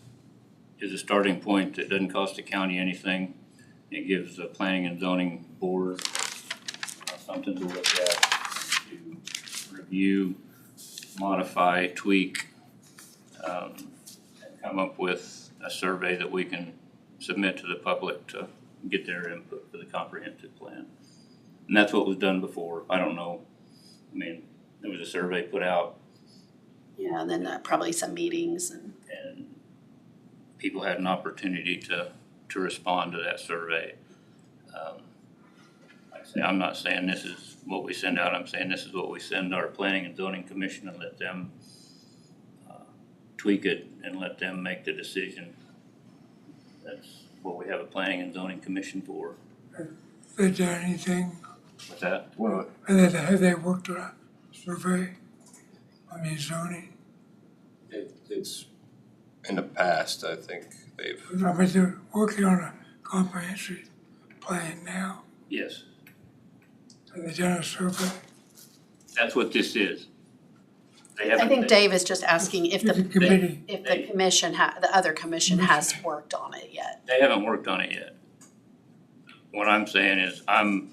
is a starting point that doesn't cost the county anything. It gives the planning and zoning board something to look at, to review, modify, tweak, and come up with a survey that we can submit to the public to get their input for the comprehensive plan. And that's what was done before. I don't know. I mean, there was a survey put out. Yeah, and then probably some meetings and People had an opportunity to respond to that survey. Like I say, I'm not saying this is what we send out. I'm saying this is what we send our planning and zoning commission and let them tweak it and let them make the decision. That's what we have a planning and zoning commission for. Have they done anything? What's that? Well, Have they worked on a survey on the zoning? It's, in the past, I think they've. I mean, they're working on a comprehensive plan now. Yes, Have they done a survey? that's what this is. They I haven't. think Dave is just asking if the Committee. if the commission the other commission has worked on it yet. They haven't worked on it yet. What I'm saying is I'm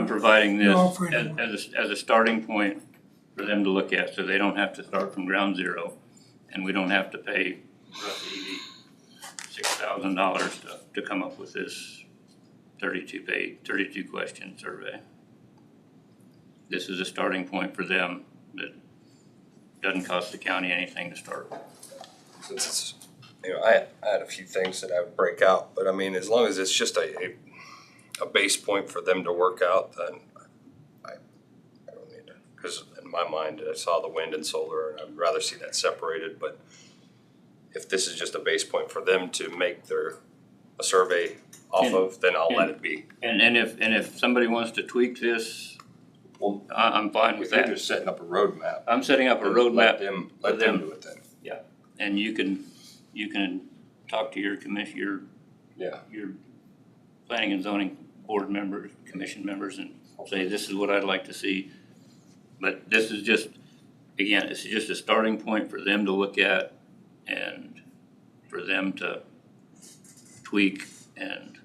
providing this as a starting point for them to look at, so they don't have to start from ground zero, and we don't have to pay Russ Evie $6,000 to come up with this 32 question survey. This is a starting point for them that doesn't cost the county anything to start with. Since it's, I had a few things that I would break out, but I mean, as long as it's just a base point for them to work out, then I don't need to. Because in my mind, I saw the wind and solar, and I'd rather see that separated. But if this is just a base point for them to make a survey off of, then I'll let it be. And if somebody wants to tweak this, well, I'm fine with that. You're just setting up a roadmap. I'm setting up a roadmap. Let them do it then. Yeah, and you can talk to your commission, your planning and zoning board members, commission members, and say, this is what I'd like to see. But this is just, again, this is just a starting point for them to look at and for them to tweak and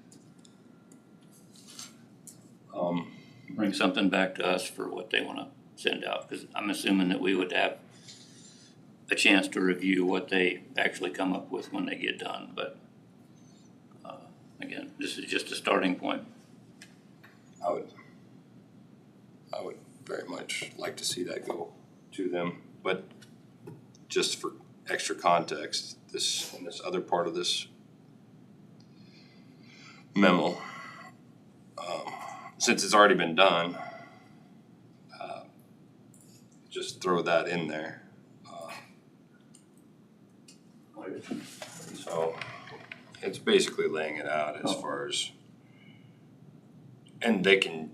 bring something back to us for what they want to send out. Because I'm assuming that we would have a chance to review what they actually come up with when they get done. But again, this is just a starting point. I would very much like to see that go to them, but just for extra context, this other part of this memo, since it's already been done, just throw that in there. So it's basically laying it out as far as, and they can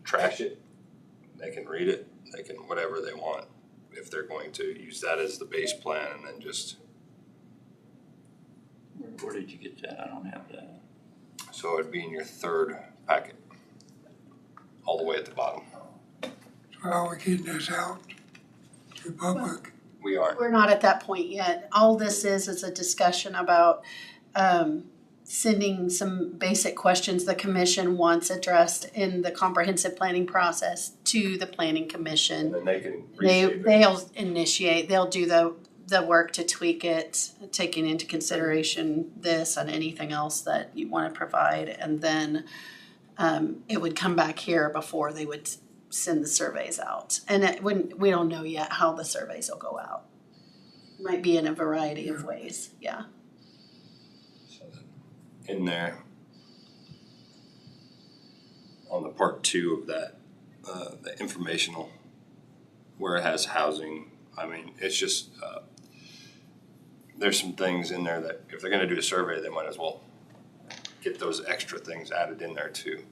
trash it, they can read it, they can whatever they want, if they're going to use that as the base plan and then just. Where did you get that? I don't have that. So it'd be in your third packet, all the way at the bottom. So how are we getting this out to the public? We are. We're not at that point yet. All this is a discussion about sending some basic questions the commission wants addressed in the comprehensive planning process to the planning commission. And then they can They'll initiate, they'll do the work to tweak it, taking into consideration this and anything else that you want to provide, and then it would come back here before they would send the surveys out. And we don't know yet how the surveys will go out. Might be in a variety of ways, yeah. In there, on the part 2 of that, the informational, where it has housing, I mean, it's just, there's some things in there that if they're gonna do a survey, they might as well get those extra things added in there too.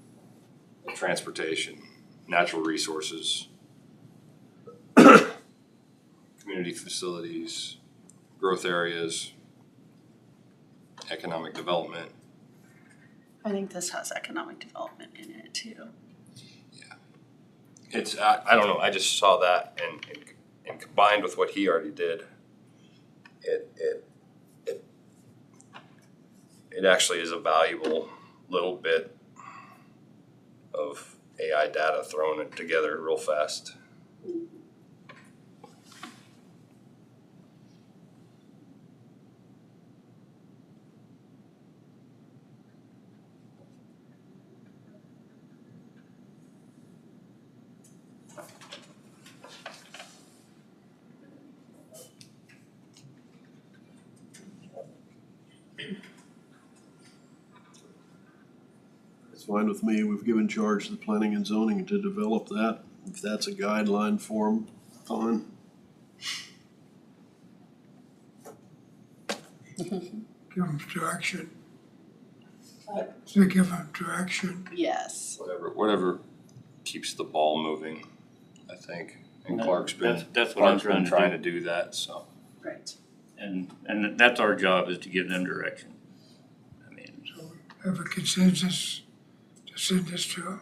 Transportation, natural resources, community facilities, growth areas, economic development. I think this has economic development in it too. It's, I don't know, I just saw that and combined with what he already did, it actually is a valuable little bit of AI data thrown together real fast. It's fine with me. We've given charge to the planning and zoning to develop that. If that's a guideline for them, fine. Give them direction. So give them direction. Yes. Whatever keeps the ball moving, I think. And Clark's been, That's what I'm Clark's been trying to trying to do that, so. Right. And that's our job, is to give them direction. I mean, So have a consensus to send this to them.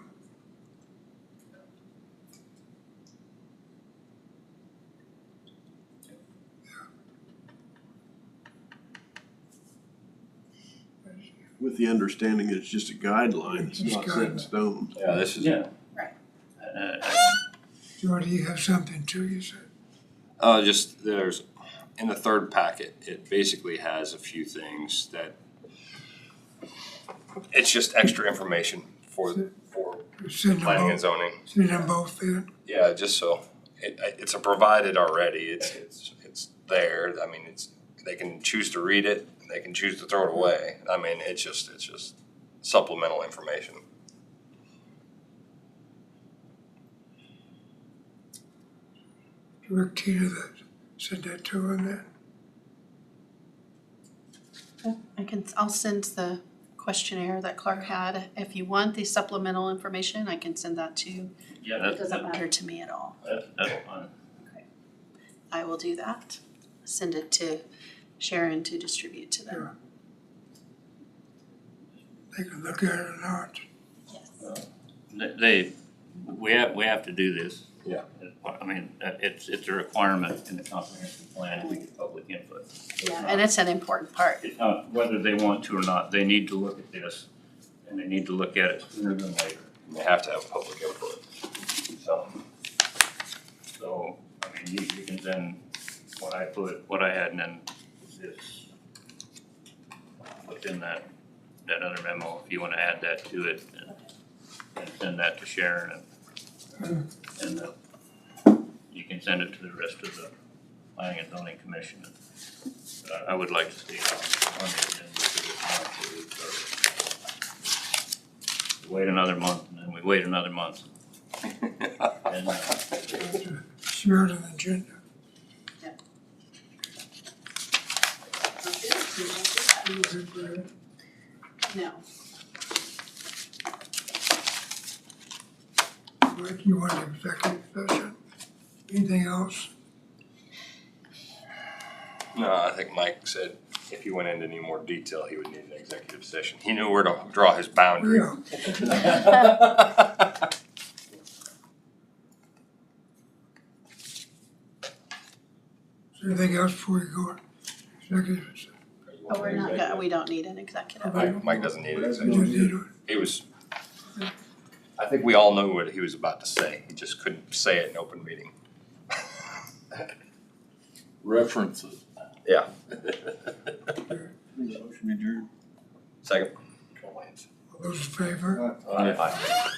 With the understanding it's just a guideline, it's Just not set in guideline. stone. Yeah, this is. yeah. Right. Jordy, you have something too, you said? Just there's, in the third packet, it basically has a few things that, it's just extra information for Send them planning and both, zoning. send them both in. Yeah, just so, it's a provided already, it's there, I mean, they can choose to read it, they can choose to throw it away. I mean, it's just supplemental information. Direct Tina that, send that to them then. I'll send the questionnaire that Clark had. If you want the supplemental information, I can send that too. Yeah, It doesn't matter to me at all. That's fine. I will do that. Send it to Sharon to distribute to them. They can look at it or not. We have to do this. Yeah. I mean, it's a requirement in the comprehensive plan that we get public input. Yeah, and it's an important part. It's not whether they want to or not, they need to look at this, and they need to look at it sooner than later. They have to have public input. So, I mean, you can send what I had, and then this within that other memo, if you wanna add that to it, and send that to Sharon, and you can send it to the rest of the planning and zoning commission. I would like to see it on the agenda for this month. We wait another month, and then we wait another month. And, Share it on the agenda. No. Mike, you want an executive session? Anything else? No, I think Mike said if he went into any more detail, he would need an executive session. He knew where to draw his boundary. Yeah. Is there anything else before we go? Executive session? But we're not, we don't need an executive. Mike doesn't need an You executive. don't need it. He was, I think we all knew what he was about to say. He just couldn't say it in open meeting. References. Yeah. Motion adjourned. Second. All those in favor? Aye.